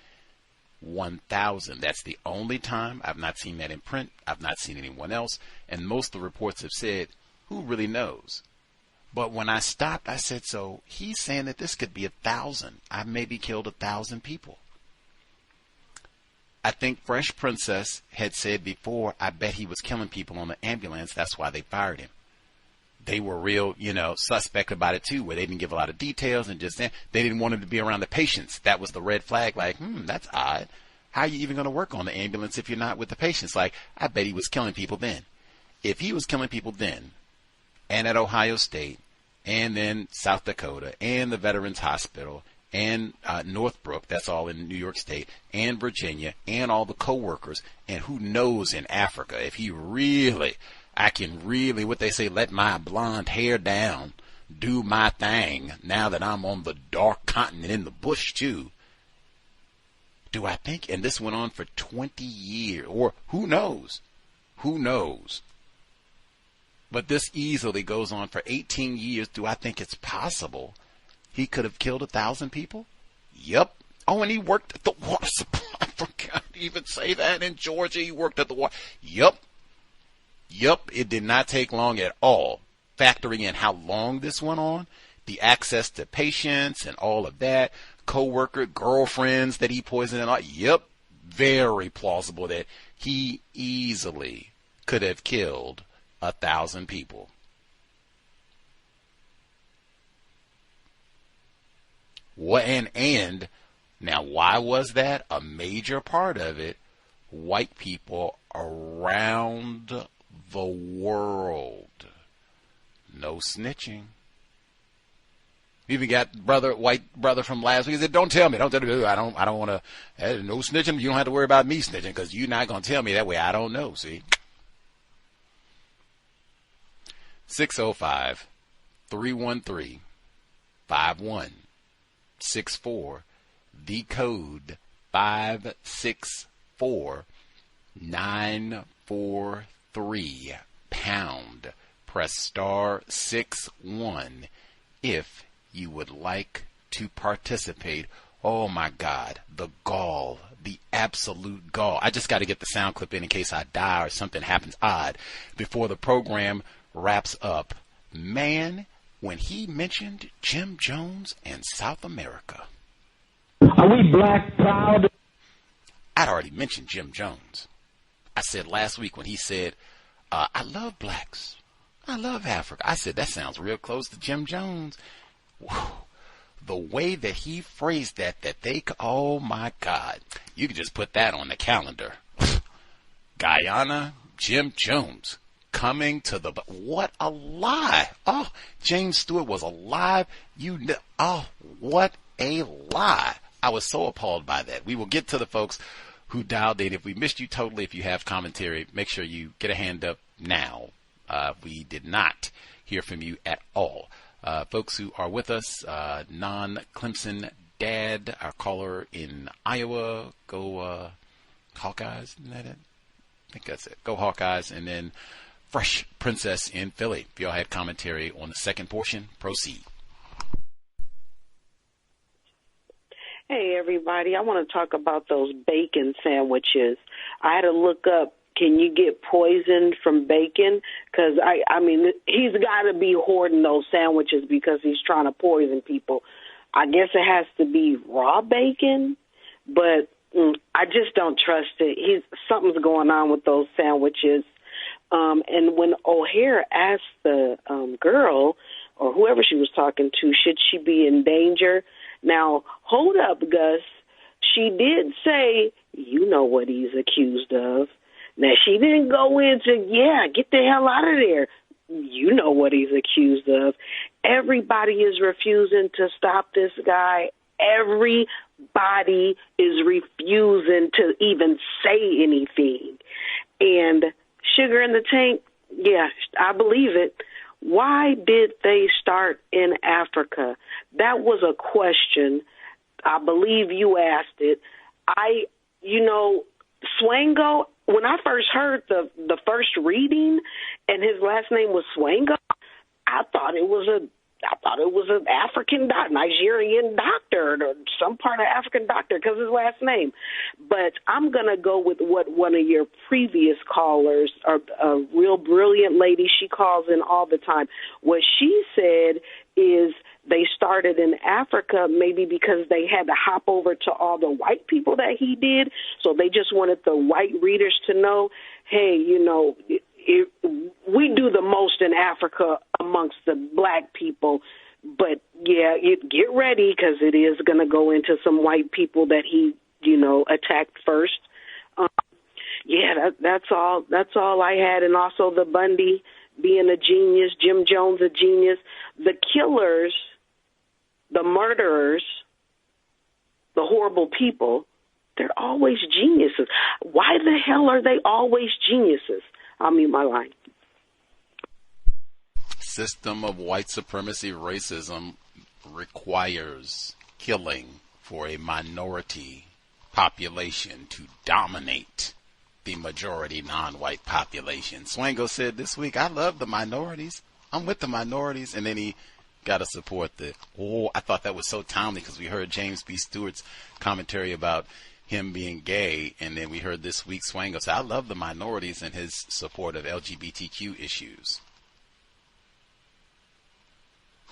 1,000. That's the only time. I've not seen that in print. I've not seen anyone else. And most of the reports have said Who really knows? But when I stopped, I said, so he's saying that this could be 1,000. I maybe killed 1,000 people. I think Fresh Princess had said before, I bet he was killing people on the ambulance. That's why they fired him. They were real, suspect about it too, where they didn't give a lot of details and just they didn't want him to be around the patients. That was the red flag. Like, that's odd. How are you even going to work on the ambulance if you're not with the patients? Like, I bet he was killing people then. If he was killing people then, and at Ohio State, and then South Dakota, and the Veterans Hospital, and Northbrook, that's all in New York State, and Virginia, and all the co-workers, and who knows in Africa, if he really, I can really, what they say, let my blonde hair down, do my thing, now that I'm on the dark continent in the bush too. Do I think, and this went on for 20 years, or who knows? Who knows? But this easily goes on for 18 years. Do I think it's possible he could have killed 1,000 people? Yep. Oh, and he worked at the water supply. I forgot to even say that in Georgia. He worked at the water. Yep. It did not take long at all. Factoring in how long this went on, the access to patients and all of that, co-worker, girlfriends that he poisoned and all. Yep. Very plausible that he easily could have killed 1,000 people. And now why was that? A major part of it, white people around the world. No snitching. We even got white brother from last week. He said, don't tell me. I don't want to. No snitching. You don't have to worry about me snitching because you're not going to tell me that way. I don't know. See? 605-313-5164. The code 564-943 pound. Press star 61 if you would like to participate. Oh my God, the gall, the absolute gall. I just got to get the sound clip in case I die or something happens odd before the program wraps up. Man, when he mentioned Jim Jones and South America. Are we black proud? I'd already mentioned Jim Jones. I said last week when he said, I love blacks. I love Africa. I said, that sounds real close to Jim Jones. Whew. The way that he phrased that oh my God, you could just put that on the calendar. Guyana, Jim Jones. Coming to the, what a lie. Oh, James Stewart was alive. Oh, what a lie. I was so appalled by that. We will get to the folks who dialed in. If we missed you totally, if you have commentary, make sure you get a hand up now. We did not hear from you at all. Folks who are with us, non-Clemson dad, our caller in Iowa, go Hawkeyes, isn't that it? I think that's it. Go Hawkeyes, and then Fresh Princess in Philly. If y'all had commentary on the second portion, proceed. Hey, everybody. I want to talk about those bacon sandwiches. I had to look up, can you get poisoned from bacon? Because, I mean, he's got to be hoarding those sandwiches because he's trying to poison people. I guess it has to be raw bacon, but I just don't trust it. Something's going on with those sandwiches. And when O'Hare asked the girl or whoever she was talking to, should she be in danger? Now, hold up, Gus. She did say, you know what he's accused of. Now, she didn't go into, get the hell out of there. You know what he's accused of. Everybody is refusing to stop this guy. Everybody is refusing to even say anything. And sugar in the tank, yeah, I believe it. Why did they start in Africa? That was a question. I believe you asked it. Swango, when I first heard the first reading and his last name was Swango, I thought it was I thought it was an Nigerian doctor, or some part of African doctor because his last name. But I'm going to go with what one of your previous callers, a real brilliant lady, she calls in all the time. What she said is they started in Africa maybe because they had to hop over to all the white people that he did. So they just wanted the white readers to know, hey, we do the most in Africa amongst the black people, but yeah, get ready because it is going to go into some white people that he, attacked first. That's all I had. And also the Bundy being a genius, Jim Jones a genius, the killers, the murderers, the horrible people, they're always geniuses. Why the hell are they always geniuses? I'll mute my line. System of white supremacy racism requires killing for a minority population to dominate the majority non-white population. Swango said this week, I love the minorities. I'm with the minorities. And then he got to support I thought that was so timely because we heard James B. Stewart's commentary about him being gay, and then we heard this week Swango say, I love the minorities and his support of LGBTQ issues.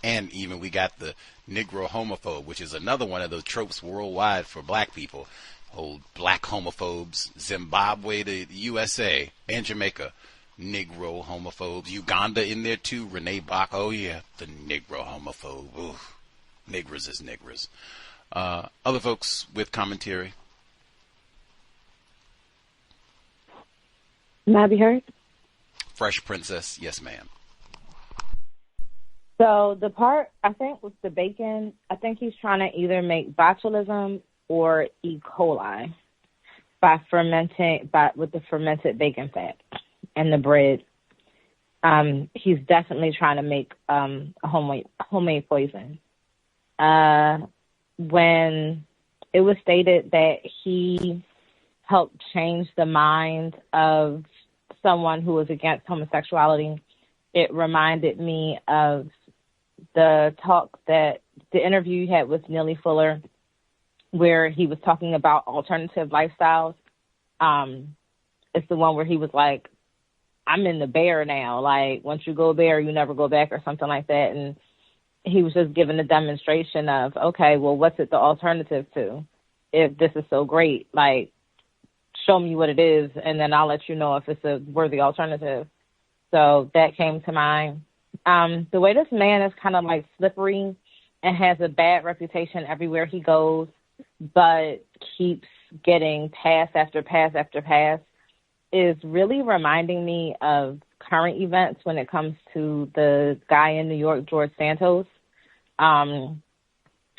And even we got the Negro homophobe, which is another one of those tropes worldwide for black people. Old black homophobes, Zimbabwe to the USA and Jamaica, Negro homophobes. Uganda in there too, Renee Bach, oh yeah, the Negro homophobe. Ooh, niggers is niggers. Other folks with commentary? May I be heard? Fresh Princess, yes ma'am. So the part, I think, with the bacon, I think he's trying to either make botulism or E. coli with the fermented bacon fat and the bread. He's definitely trying to make a homemade poison. When it was stated that he helped change the mind of someone who was against homosexuality, it reminded me of the interview you had with Neely Fuller, where he was talking about alternative lifestyles. It's the one where he was like, I'm in the bear now. Like, once you go bear, you never go back or something like that. And he was just giving a demonstration of, okay, well, what's it the alternative to? If this is so great, like, show me what it is, and then I'll let you know if it's a worthy alternative. So that came to mind. The way this man is kind of like slippery and has a bad reputation everywhere he goes, but keeps getting pass after pass after pass, is really reminding me of current events when it comes to the guy in New York, George Santos, known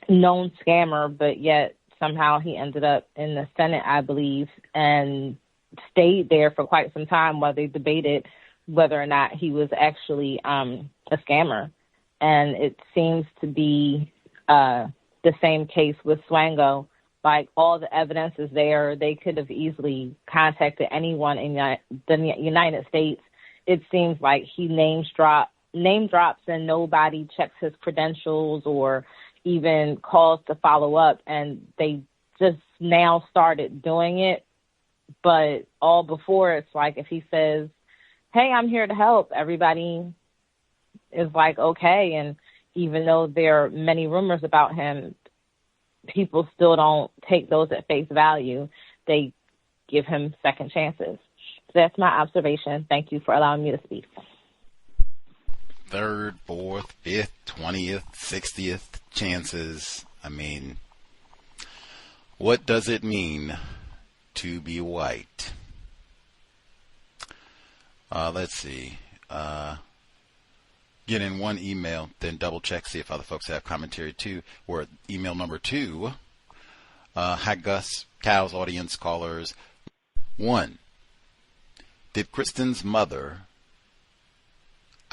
scammer, but yet somehow he ended up in the Senate, I believe, and stayed there for quite some time while they debated whether or not he was actually a scammer. And it seems to be the same case with Swango. Like, all the evidence is there. They could have easily contacted anyone in the United States. It seems like he name drops and nobody checks his credentials or even calls to follow up, and they just now started doing it. But all before, it's like if he says, hey, I'm here to help, everybody is like, okay. And even though there are many rumors about him, people still don't take those at face value. They give him second chances. So that's my observation. Thank you for allowing me to speak. Third, fourth, fifth, 20th, 60th chances. I mean, what does it mean to be white? Let's see. Get in one email, then double check, see if other folks have commentary too. We're at email number 2. Hi, Gus, Cal's audience callers. 1. I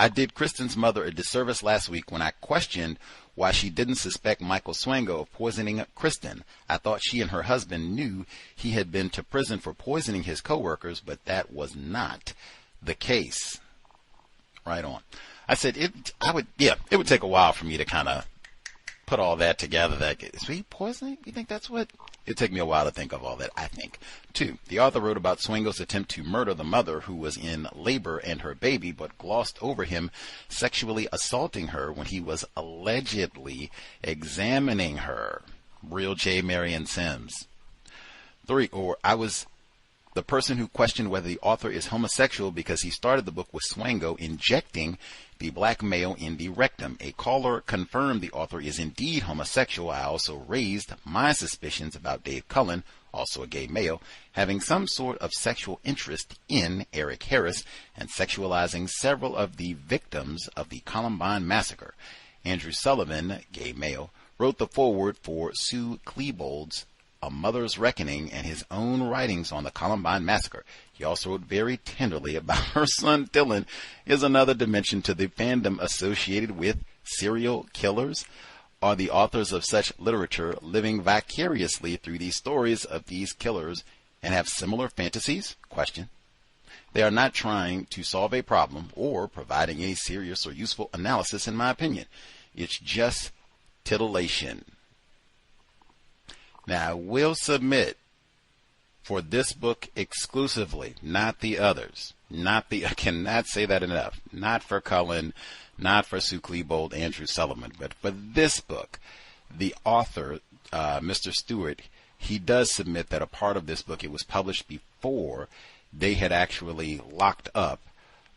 did Kristen's mother a disservice last week when I questioned why she didn't suspect Michael Swango of poisoning Kristen. I thought she and her husband knew he had been to prison for poisoning his coworkers, but that was not the case. Right on. I said it would take a while for me to kind of put all that together. That is he poisoning? You think that's what? It'd take me a while to think of all that, I think. 2, the author wrote about Swango's attempt to murder the mother who was in labor and her baby, but glossed over him sexually assaulting her when he was allegedly examining her. Real J. Marion Sims. 3, I was the person who questioned whether the author is homosexual because he started the book with Swango injecting the black male in the rectum. A caller confirmed the author is indeed homosexual. I also raised my suspicions about Dave Cullen, also a gay male, having some sort of sexual interest in Eric Harris and sexualizing several of the victims of the Columbine massacre. Andrew Sullivan, gay male, wrote the foreword for Sue Klebold's A Mother's Reckoning and his own writings on the Columbine massacre. He also wrote very tenderly about her son Dylan is another dimension to the fandom associated with serial killers. Are the authors of such literature living vicariously through these stories of these killers and have similar fantasies? Question. They are not trying to solve a problem or providing any serious or useful analysis, in my opinion. It's just titillation. Now, I will submit for this book exclusively, not the others. I cannot say that enough. Not for Cullen, not for Sue Klebold, Andrew Sullivan, but for this book, the author, Mr. Stewart, he does submit that a part of this book, it was published before they had actually locked up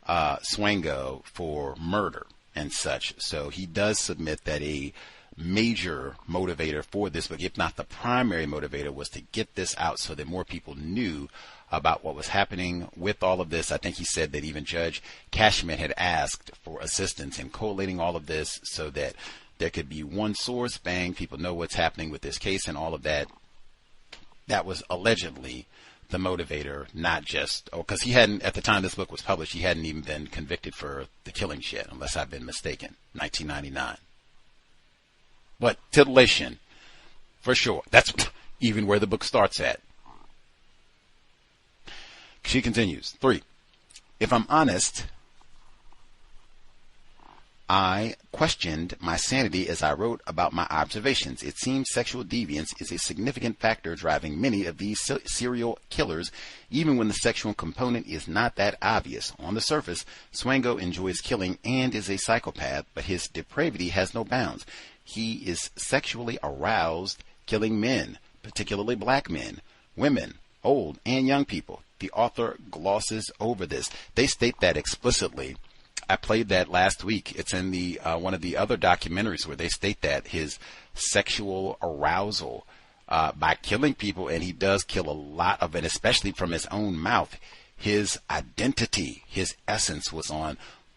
Swango for murder and such. So he does submit that a major motivator for this book, if not the primary motivator, was to get this out so that more people knew about what was happening with all of this. I think he said that even Judge Cashman had asked for assistance in collating all of this so that there could be one source, bang, people know what's happening with this case and all of that. That was allegedly the motivator, not just, because he hadn't, at the time this book was published, he hadn't even been convicted for the killings yet, unless I've been mistaken, 1999. But titillation, for sure. That's even where the book starts at. She continues. 3, if I'm honest, I questioned my sanity as I wrote about my observations. It seems sexual deviance is a significant factor driving many of these serial killers, even when the sexual component is not that obvious. On the surface, Swango enjoys killing and is a psychopath, but his depravity has no bounds. He is sexually aroused, killing men, particularly black men, women, old and young people. The author glosses over this. They state that explicitly. I played that last week. It's in the one of the other documentaries where they state that his sexual arousal by killing people, and he does kill a lot of it, especially from his own mouth. His identity, his essence was on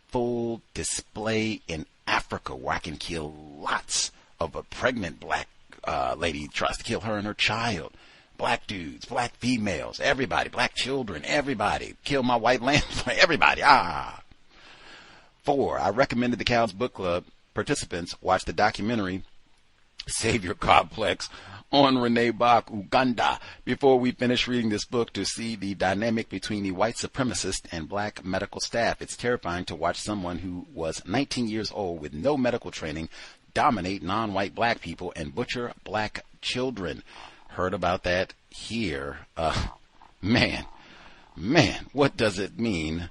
full display in Africa, where I can kill lots of a pregnant black lady tries to kill her and her child. Black dudes, black females, everybody, black children, everybody. Kill my white land, everybody. 4, I recommended the Cows Book Club participants watch the documentary Savior Complex on Renee Bach, Uganda, before we finish reading this book to see the dynamic between the white supremacist and black medical staff. It's terrifying to watch someone who was 19 years old with no medical training dominate non-white black people and butcher black children. Heard about that here. Man, what does it mean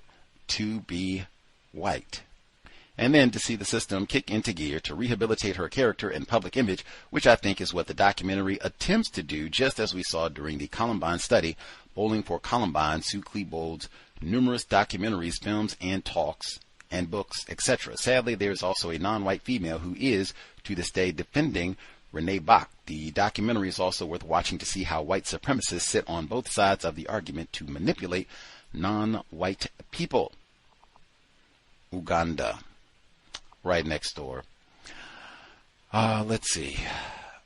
to be white? And then to see the system kick into gear to rehabilitate her character and public image, which I think is what the documentary attempts to do, just as we saw during the Columbine study, Bowling for Columbine, Sue Klebold's numerous documentaries, films, and talks, and books, etc. Sadly, there is also a non-white female who is, to this day, defending Renee Bach. The documentary is also worth watching to see how white supremacists sit on both sides of the argument to manipulate non-white people. Uganda. Right next door. Let's see.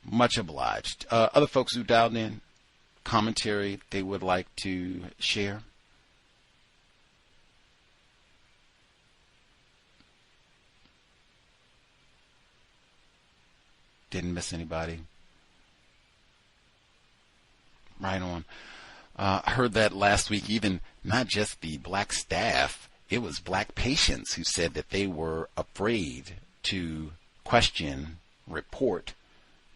Much obliged. Other folks who dialed in, commentary they would like to share? Didn't miss anybody. Right on. I heard that last week, even not just the black staff it was black patients who said that they were afraid to question, report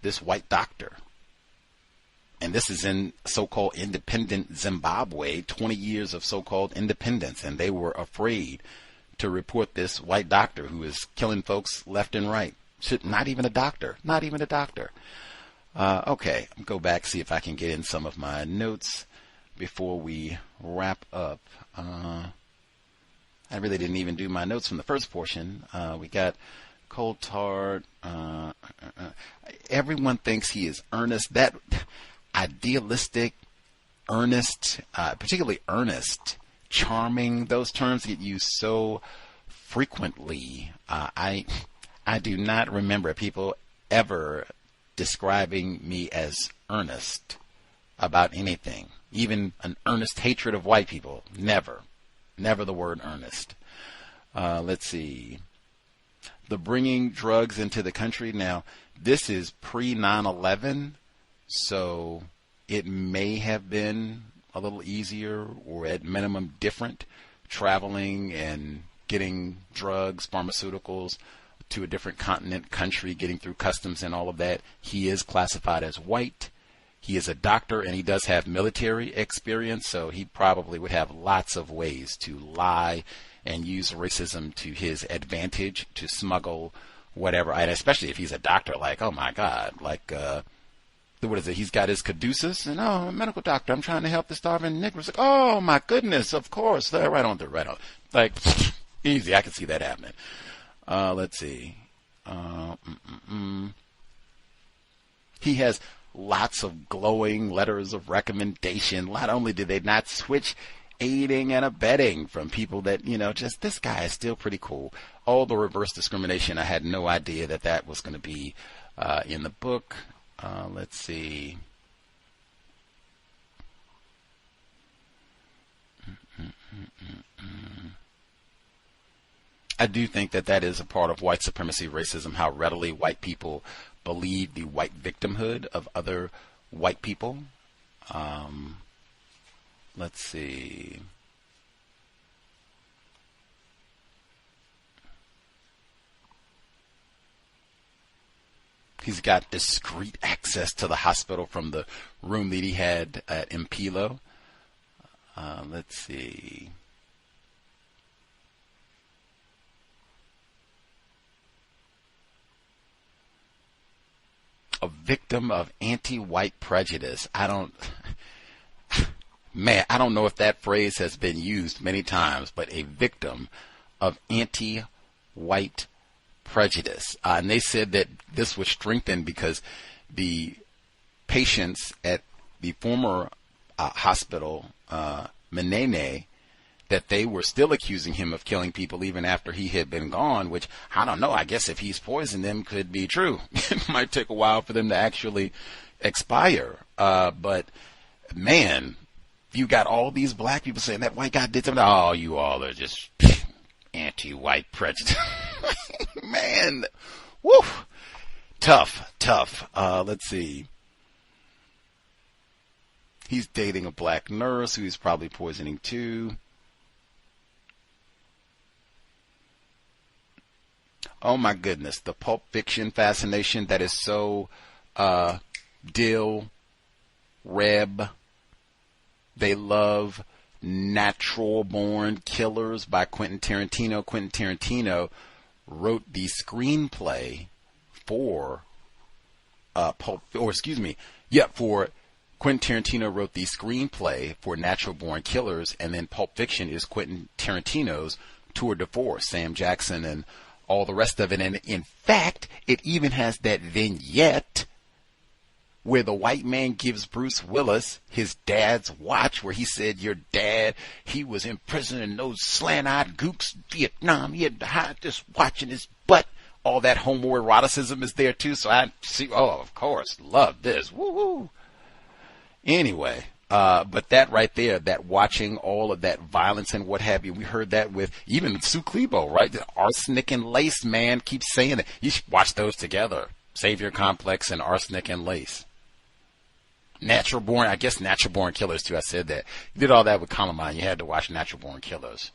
this white doctor. And this is in so-called independent Zimbabwe, 20 years of so-called independence, and they were afraid to report this white doctor who is killing folks left and right. Not even a doctor. Okay, I'll go back, see if I can get in some of my notes before we wrap up. I really didn't even do my notes from the first portion. We got Coulthard. Everyone thinks he is earnest. That idealistic, earnest, particularly earnest, charming, those terms get used so frequently. I do not remember people ever describing me as earnest about anything, even an earnest hatred of white people. Never the word earnest. Let's see. The bringing drugs into the country. Now, this is pre 9/11, so it may have been a little easier, or at minimum different, traveling and getting drugs, pharmaceuticals to a different continent, country, getting through customs and all of that. He is classified as white. He is a doctor, and he does have military experience, so he probably would have lots of ways to lie and use racism to his advantage to smuggle whatever, and especially if he's a doctor, like, oh my God, like, what is it? He's got his caduceus, and I'm a medical doctor. I'm trying to help the starving Negroes. Like, oh my goodness, of course, right on. Like, easy. I can see that happening. Let's see. He has lots of glowing letters of recommendation. Not only did they not switch aiding and abetting from people that, just this guy is still pretty cool. All the reverse discrimination, I had no idea that was going to be in the book. Let's see. I do think that is a part of white supremacy racism, how readily white people believe the white victimhood of other white people. Let's see. He's got discreet access to the hospital from the room that he had at Impilo. Let's see. A victim of anti-white prejudice. I don't know if that phrase has been used many times, but a victim of anti-white prejudice. And they said that this was strengthened because the patients at the former hospital, Menene, that they were still accusing him of killing people even after he had been gone, which, I don't know, I guess if he's poisoned them could be true. It might take a while for them to actually expire. But, man, you got all these black people saying that white guy did something. Oh, you all are just anti-white prejudice. Man, woo, tough. Let's see. He's dating a black nurse who he's probably poisoning too. Oh my goodness, the Pulp Fiction fascination that is so Reb. They love Natural Born Killers by Quentin Tarantino. Quentin Tarantino wrote the screenplay for Quentin Tarantino wrote the screenplay for Natural Born Killers, and then Pulp Fiction is Quentin Tarantino's tour de force, Sam Jackson and all the rest of it. And in fact, it even has that vignette where the white man gives Bruce Willis his dad's watch, where he said, your dad, he was in prison in those slant-eyed gooks, Vietnam, he had behind this watch in his butt. All that homoeroticism is there too, so I see, of course, love this, woo-hoo. Anyway, but that right there, that watching all of that violence and what have you, we heard that with even Sue Klebo, right? The Arsenic and Lace, man, keeps saying that. You should watch those together. Savior Complex and Arsenic and Lace. Natural Born Killers too, I said that. You did all that with Columbine, you had to watch Natural Born Killers.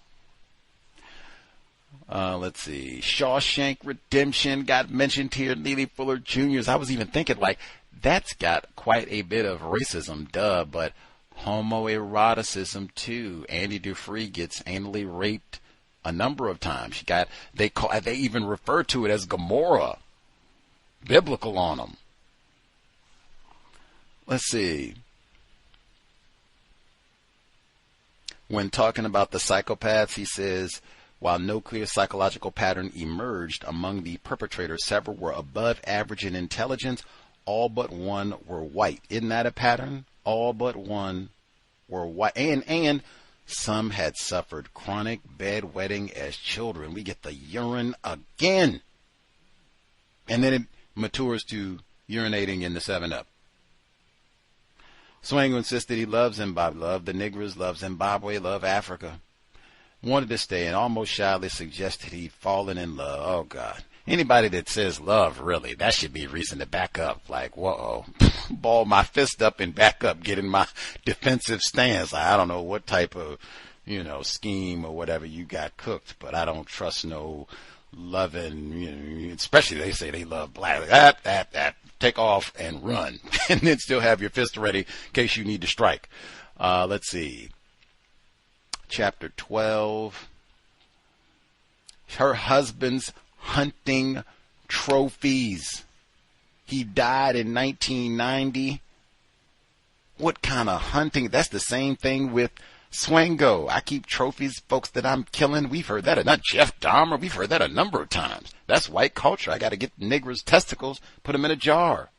Let's see. Shawshank Redemption got mentioned here. Neely Fuller Jr.'s. I was even thinking, like, that's got quite a bit of racism, duh, but homoeroticism, too. Andy Dufresne gets anally raped a number of times. They even refer to it as Gomorrah. Biblical on them. Let's see. When talking about the psychopaths, he says, while no clear psychological pattern emerged among the perpetrators, several were above average in intelligence. All but one were white. Isn't that a pattern? All but one were white. And some had suffered chronic bedwetting as children. We get the urine again. And then it matures to urinating in the 7-Up. Swango insisted he loves Zimbabwe, loved the Negroes, loved Zimbabwe, loved Africa. Wanted to stay and almost shyly suggested he'd fallen in love. Oh, God. Anybody that says love, really, that should be reason to back up. Like, whoa, ball my fist up and back up, get in my defensive stance. I don't know what type of, scheme or whatever you got cooked, but I don't trust no loving, especially they say they love black. That. Take off and run, and then still have your fist ready in case you need to strike. Let's see. Chapter 12. Her husband's hunting trophies. He died in 1990. What kind of hunting? That's the same thing with Swango. I keep trophies, folks that I'm killing. We've heard that. Not Jeff Dahmer. We've heard that a number of times. That's white culture. I got to get niggers' testicles, put them in a jar.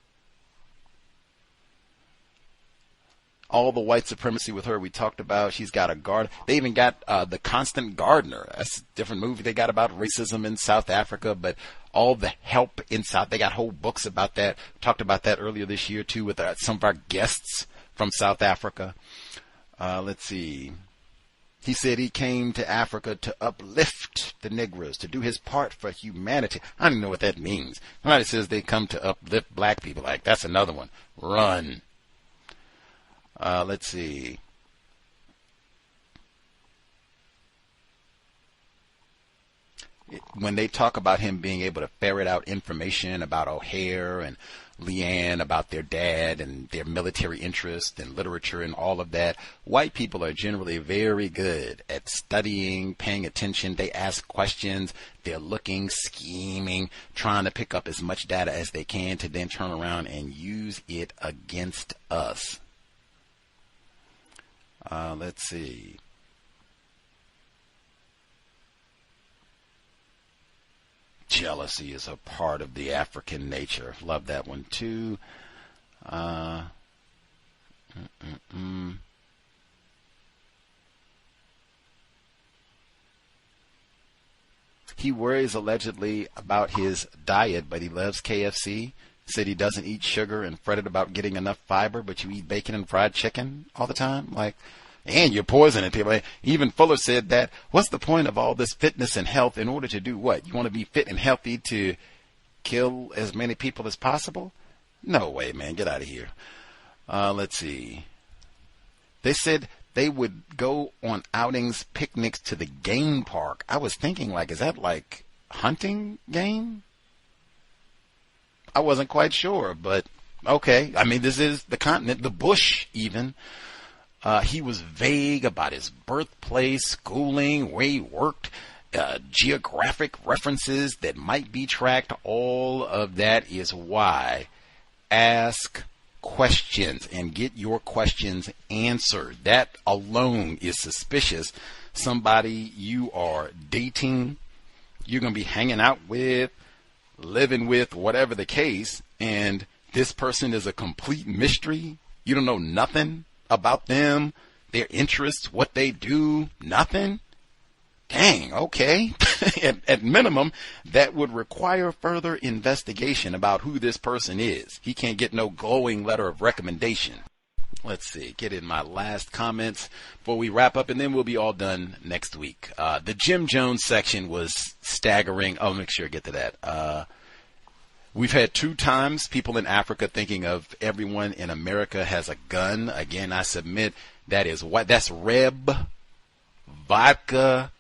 All the white supremacy with her we talked about. She's got a guard. They even got The Constant Gardener. That's a different movie they got about racism in South Africa, but all the help in South. They got whole books about that. Talked about that earlier this year, too, with some of our guests from South Africa. Let's see. He said he came to Africa to uplift the Negroes, to do his part for humanity. I don't even know what that means. Somebody says they come to uplift black people. Like, that's another one. Run. Let's see. When they talk about him being able to ferret out information about O'Hare and Leanne, about their dad and their military interest and literature and all of that, white people are generally very good at studying, paying attention. They ask questions. They're looking, scheming, trying to pick up as much data as they can to then turn around and use it against us. Let's see. Jealousy is a part of the African nature. Love that one too. He worries allegedly about his diet, but he loves KFC. Said he doesn't eat sugar and fretted about getting enough fiber, but you eat bacon and fried chicken all the time. And you're poisoning people. Even Fuller said that, what's the point of all this fitness and health in order to do what? You want to be fit and healthy to kill as many people as possible? No way, man. Get out of here. Let's see. They said they would go on outings, picnics to the game park. I was thinking, is that like hunting game? I wasn't quite sure, but okay. I mean, this is the continent, the bush even. He was vague about his birthplace, schooling, where he worked, geographic references that might be tracked. All of that is why. Ask questions and get your questions answered. That alone is suspicious. Somebody you are dating, you're going to be hanging out with, living with, whatever the case, and this person is a complete mystery. You don't know nothing about them, their interests, what they do, nothing. Dang, okay. At minimum, that would require further investigation about who this person is. He can't get no glowing letter of recommendation. Let's see, get in my last comments before we wrap up, and then we'll be all done next week. The Jim Jones section was staggering. I'll make sure I get to that. We've had 2 times people in Africa thinking of everyone in America has a gun. Again, I submit that is what, that's Reb, vodka,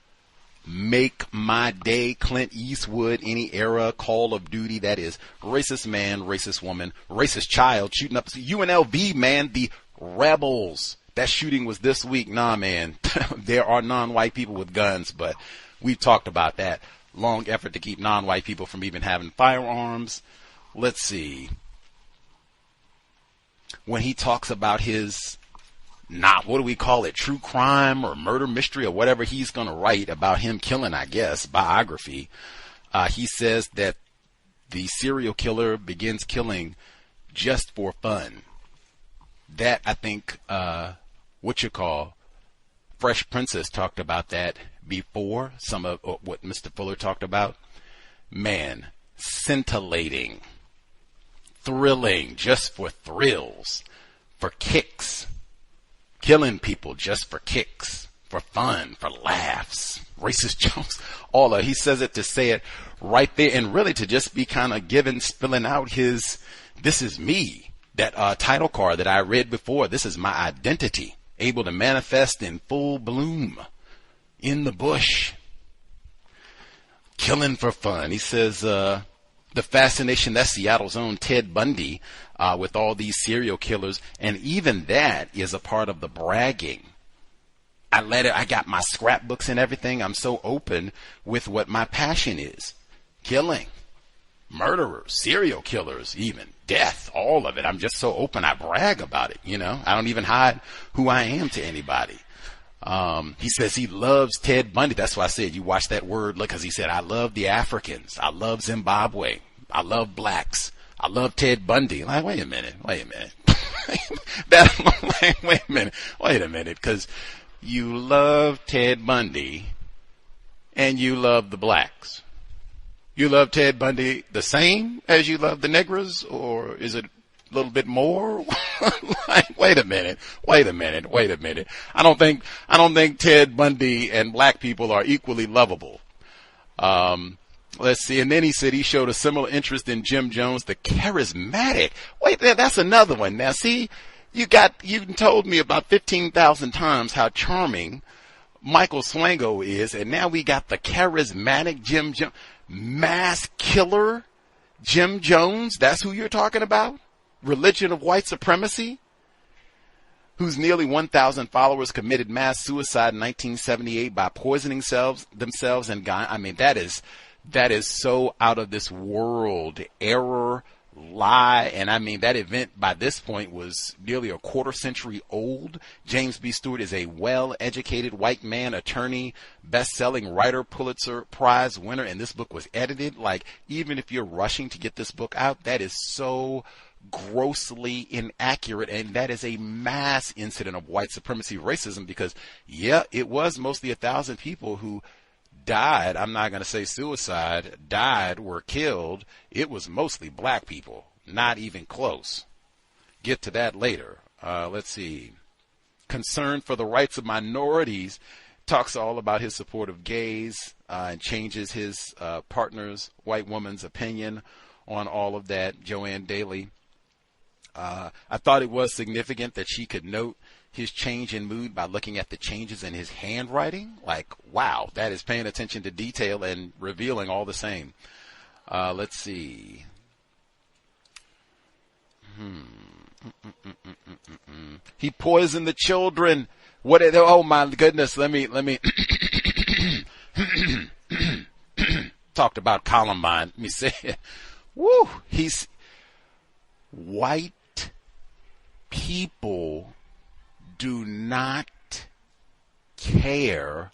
Make my day, Clint Eastwood, any era, Call of Duty. That is racist man, racist woman, racist child shooting up UNLV, man, the rebels. That shooting was this week. Nah, man, there are non-white people with guns, but we've talked about that. Long effort to keep non-white people from even having firearms. Let's see. When he talks about his, what do we call it, true crime or murder mystery or whatever he's going to write about him killing, I guess, biography, he says that the serial killer begins killing just for fun. That, I think, Fresh Princess talked about that before, some of what Mr. Fuller talked about. Man, scintillating, thrilling, just for thrills, for kicks, killing people just for kicks, for fun, for laughs, racist jokes, all of it. He says it to say it right there, and really to just be kind of spilling out his, this is me, that title card that I read before. This is my identity, able to manifest in full bloom in the bush, killing for fun. He says the fascination, that's Seattle's own Ted Bundy, with all these serial killers, and even that is a part of the bragging. I got my scrapbooks and everything. I'm so open with what my passion is. Killing, murderers, serial killers, even death, all of it. I'm just so open. I brag about it. I don't even hide who I am to anybody. He says he loves Ted Bundy. That's why I said you watch that word, look, because he said, I love the Africans. I love Zimbabwe. I love blacks. I love Ted Bundy. Like, wait a minute. Wait a minute. Because you love Ted Bundy and you love the blacks. You love Ted Bundy the same as you love the Negras, or is it a little bit more? Like, wait a minute. I don't think Ted Bundy and black people are equally lovable. Let's see. And then he said he showed a similar interest in Jim Jones, the charismatic. Wait, that's another one. Now, see, you told me about 15,000 times how charming Michael Swango is, and now we got the charismatic Jim Jones, mass killer Jim Jones. That's who you're talking about? Religion of white supremacy, whose nearly 1,000 followers committed mass suicide in 1978 by poisoning themselves and dying. I mean, that is so out of this world, error, lie. And I mean, that event by this point was nearly a quarter century old. James B. Stewart is a well-educated white man, attorney, best-selling writer, Pulitzer Prize winner, and this book was edited. Like, even if you're rushing to get this book out, that is so grossly inaccurate, and that is a mass incident of white supremacy racism, because it was mostly 1,000 people who died. I'm not going to say suicide, died, were killed. It was mostly black people, not even close. Get to that later. Let's see. Concern for the rights of minorities, talks all about his support of gays, and changes his partner's, white woman's opinion on all of that. Joanne Daly. I thought it was significant that she could note his change in mood by looking at the changes in his handwriting. Like, wow, that is paying attention to detail and revealing all the same. Let's see. He poisoned the children. Oh my goodness. Let me talked about Columbine. Let me say it. Woo. White people do not care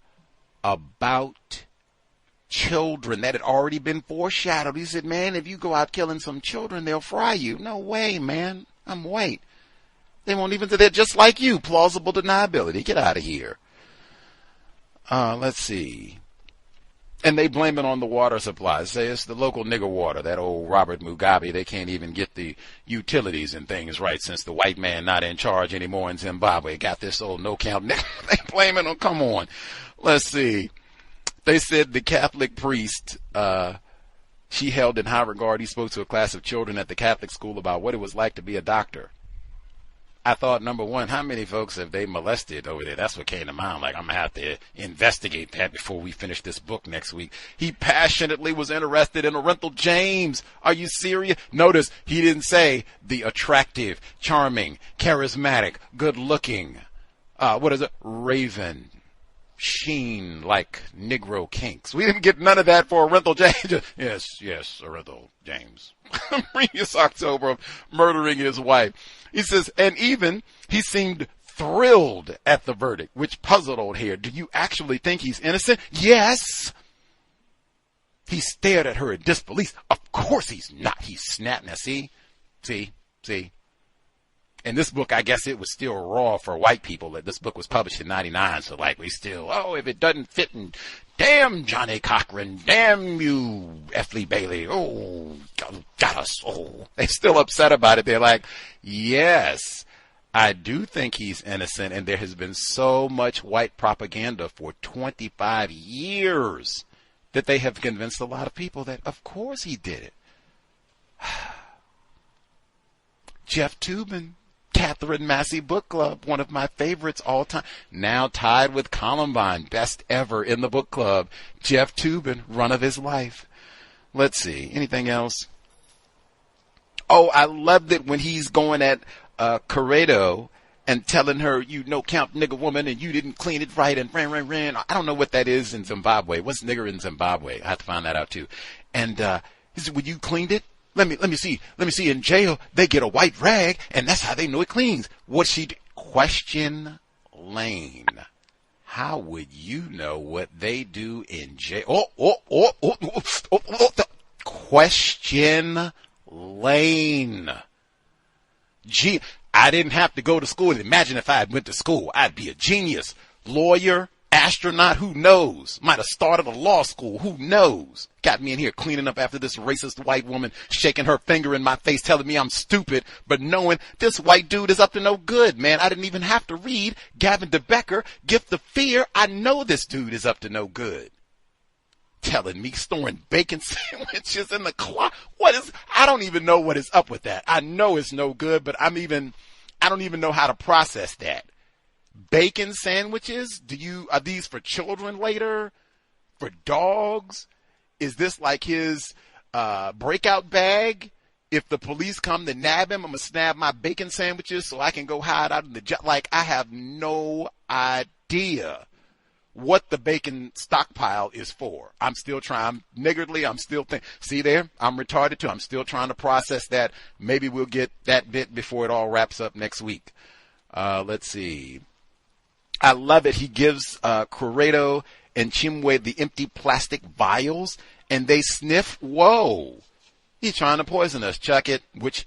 about children. That had already been foreshadowed. He said, man, if you go out killing some children, they'll fry you. No way, man. I'm white. They won't even, they're just like you. Plausible deniability. Get out of here. Let's see. And they blame it on the water supply. Say it's the local nigger water, that old Robert Mugabe. They can't even get the utilities and things right since the white man not in charge anymore in Zimbabwe. Got this old no-count nigger. They blame it on, come on. Let's see. They said the Catholic priest she held in high regard. He spoke to a class of children at the Catholic school about what it was like to be a doctor. I thought, number one, how many folks have they molested over there? That's what came to mind. Like, I'm going to have to investigate that before we finish this book next week. He passionately was interested in Orenthal James. Are you serious? Notice he didn't say the attractive, charming, charismatic, good-looking, Raven, sheen like Negro kinks. We didn't get none of that for Orenthal James. Yes, Orenthal James. Previous October of murdering his wife. He says, and even he seemed thrilled at the verdict, which puzzled old Hare. Do you actually think he's innocent? Yes. He stared at her in disbelief. Of course he's not. He snapped. Now see. In this book, I guess it was still raw for white people. This book was published in 99, so like we still, if it doesn't fit, and damn Johnny Cochran, damn you, F. Lee Bailey, got us, They're still upset about it. They're like, yes, I do think he's innocent, and there has been so much white propaganda for 25 years that they have convinced a lot of people that, of course, he did it. Jeff Toobin, Katherine Massey Book Club, one of my favorites all time. Now tied with Columbine, best ever in the book club. Jeff Toobin, run of his life. Let's see, anything else? Oh, I loved it when he's going at Corredo and telling her, you no count nigger woman, and you didn't clean it right, and ran. I don't know what that is in Zimbabwe. What's nigger in Zimbabwe? I have to find that out too. And he said, well, you cleaned it? Let me see. In jail, they get a white rag, and that's how they know it cleans. What she do? Question Lane. How would you know what they do in jail? Question Lane. Gee, I didn't have to go to school. Imagine if I had went to school. I'd be a genius. Lawyer, astronaut, who knows? Might have started a law school, who knows? Got me in here cleaning up after this racist white woman shaking her finger in my face telling me I'm stupid, but knowing this white dude is up to no good, man. I didn't even have to read Gavin DeBecker, Gift of Fear. I know this dude is up to no good. Telling me storing bacon sandwiches in the closet. I don't even know what is up with that. I know it's no good, but I don't even know how to process that. Bacon sandwiches? Are these for children later? For dogs? Is this like his breakout bag? If the police come to nab him, I'm going to snap my bacon sandwiches so I can go hide out in the like, I have no idea what the bacon stockpile is for. I'm still trying, niggardly, I'm still thinking. See there? I'm retarded too. I'm still trying to process that. Maybe we'll get that bit before it all wraps up next week. Let's see. I love it. He gives Corredo and Chimwe the empty plastic vials, and they sniff. Whoa. He's trying to poison us. Chuck it. Which,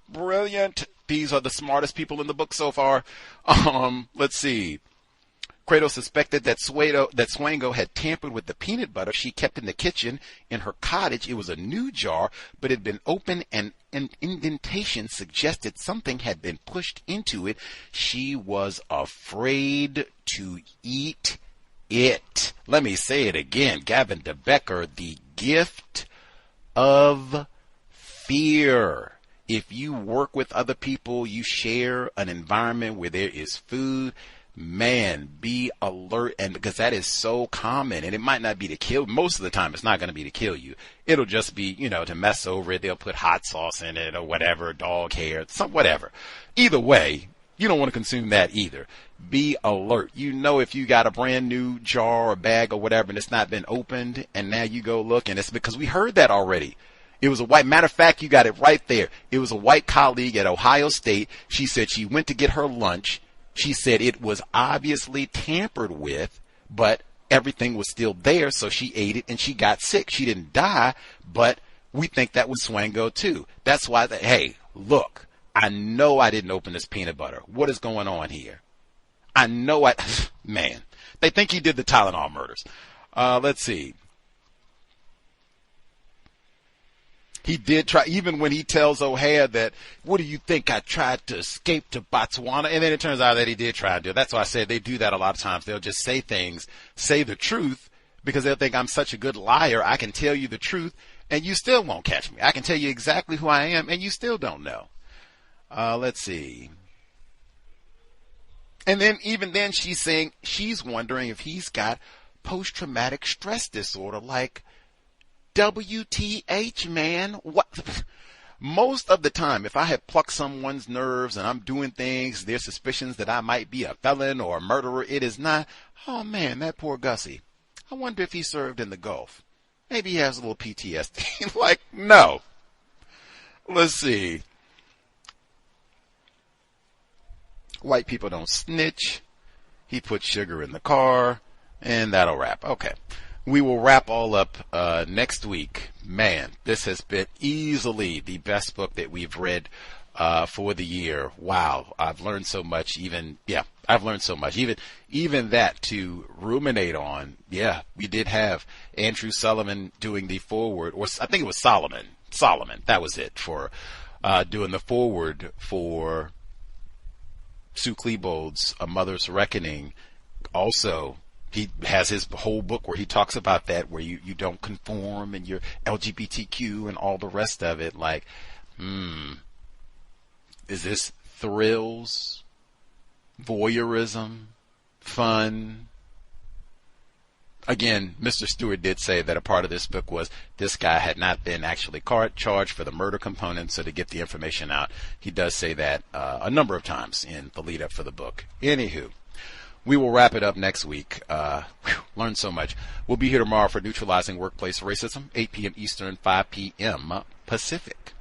brilliant. These are the smartest people in the book so far. Let's see. Corredo suspected that Swango had tampered with the peanut butter she kept in the kitchen in her cottage. It was a new jar, but it had been open, and an indentation suggested something had been pushed into it. She was afraid to eat it. Let me say it again. Gavin DeBecker, The Gift of Fear. If you work with other people, you share an environment where there is food, man, be alert, and because that is so common, and it might not be to kill. Most of the time, it's not going to be to kill you. It'll just be, to mess over it. They'll put hot sauce in it or whatever, dog hair, whatever. Either way, you don't want to consume that either. Be alert. If you got a brand new jar or bag or whatever, and it's not been opened, and now you go look, and it's because we heard that already. It was a white, matter of fact, you got it right there. It was a white colleague at Ohio State. She said she went to get her lunch. She said it was obviously tampered with, but everything was still there, so she ate it and she got sick. She didn't die, but we think that was Swango too. That's why, hey, look, I know I didn't open this peanut butter. What is going on here? I know man, they think he did the Tylenol murders. Let's see. He did try, even when he tells O'Hare that, what do you think, I tried to escape to Botswana? And then it turns out that he did try to do it. That's why I said they do that a lot of times. They'll just say things, say the truth, because they'll think I'm such a good liar. I can tell you the truth, and you still won't catch me. I can tell you exactly who I am, and you still don't know. Let's see. And then even then she's saying she's wondering if he's got post-traumatic stress disorder. Like, WTH, man. What? Most of the time, if I have plucked someone's nerves and I'm doing things, there's suspicions that I might be a felon or a murderer. It is not, oh man, that poor Gussie. I wonder if he served in the Gulf. Maybe he has a little PTSD. Like, no. Let's see. White people don't snitch. He put sugar in the car. And that'll wrap. Okay. We will wrap all up next week. Man, this has been easily the best book that we've read for the year. Wow. I've learned so much. I've learned so much. Even that to ruminate on. Yeah, we did have Andrew Sullivan doing the foreword, or I think it was Solomon. That was it, for doing the foreword for Sue Klebold's A Mother's Reckoning. Also, he has his whole book where he talks about that, where you don't conform and you're LGBTQ and all the rest of it. Like, is this thrills, voyeurism, fun? Again, Mr. Stewart did say that a part of this book was this guy had not been actually charged for the murder component, so to get the information out. He does say that a number of times in the lead up for the book. Anywho, we will wrap it up next week. Learned so much. We'll be here tomorrow for Neutralizing Workplace Racism, 8 p.m. Eastern, 5 p.m. Pacific.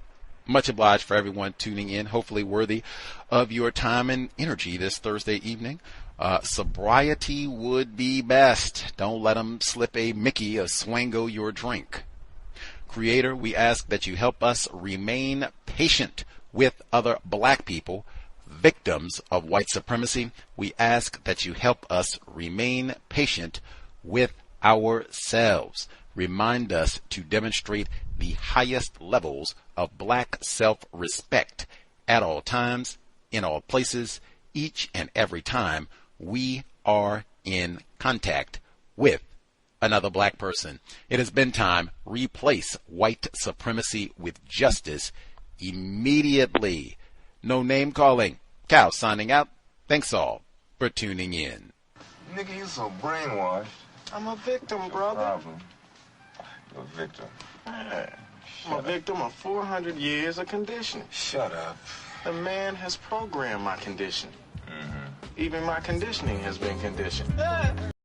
Much obliged for everyone tuning in, hopefully worthy of your time and energy this Thursday evening. Sobriety would be best. Don't let them slip a Mickey, a Swango your drink. Creator, we ask that you help us remain patient with other black people, victims of white supremacy. We ask that you help us remain patient with ourselves. Remind us to demonstrate the highest levels of black self-respect at all times, in all places, each and every time we are in contact with another black person. It has been time. Replace white supremacy with justice immediately. No name calling. Cal signing out. Thanks all for tuning in. Nigga, you so brainwashed. I'm a victim, brother. Problem. You're a victim. Yeah. I'm a victim of 400 years of conditioning. Shut up. The man has programmed my conditioning. Even my conditioning has been conditioned.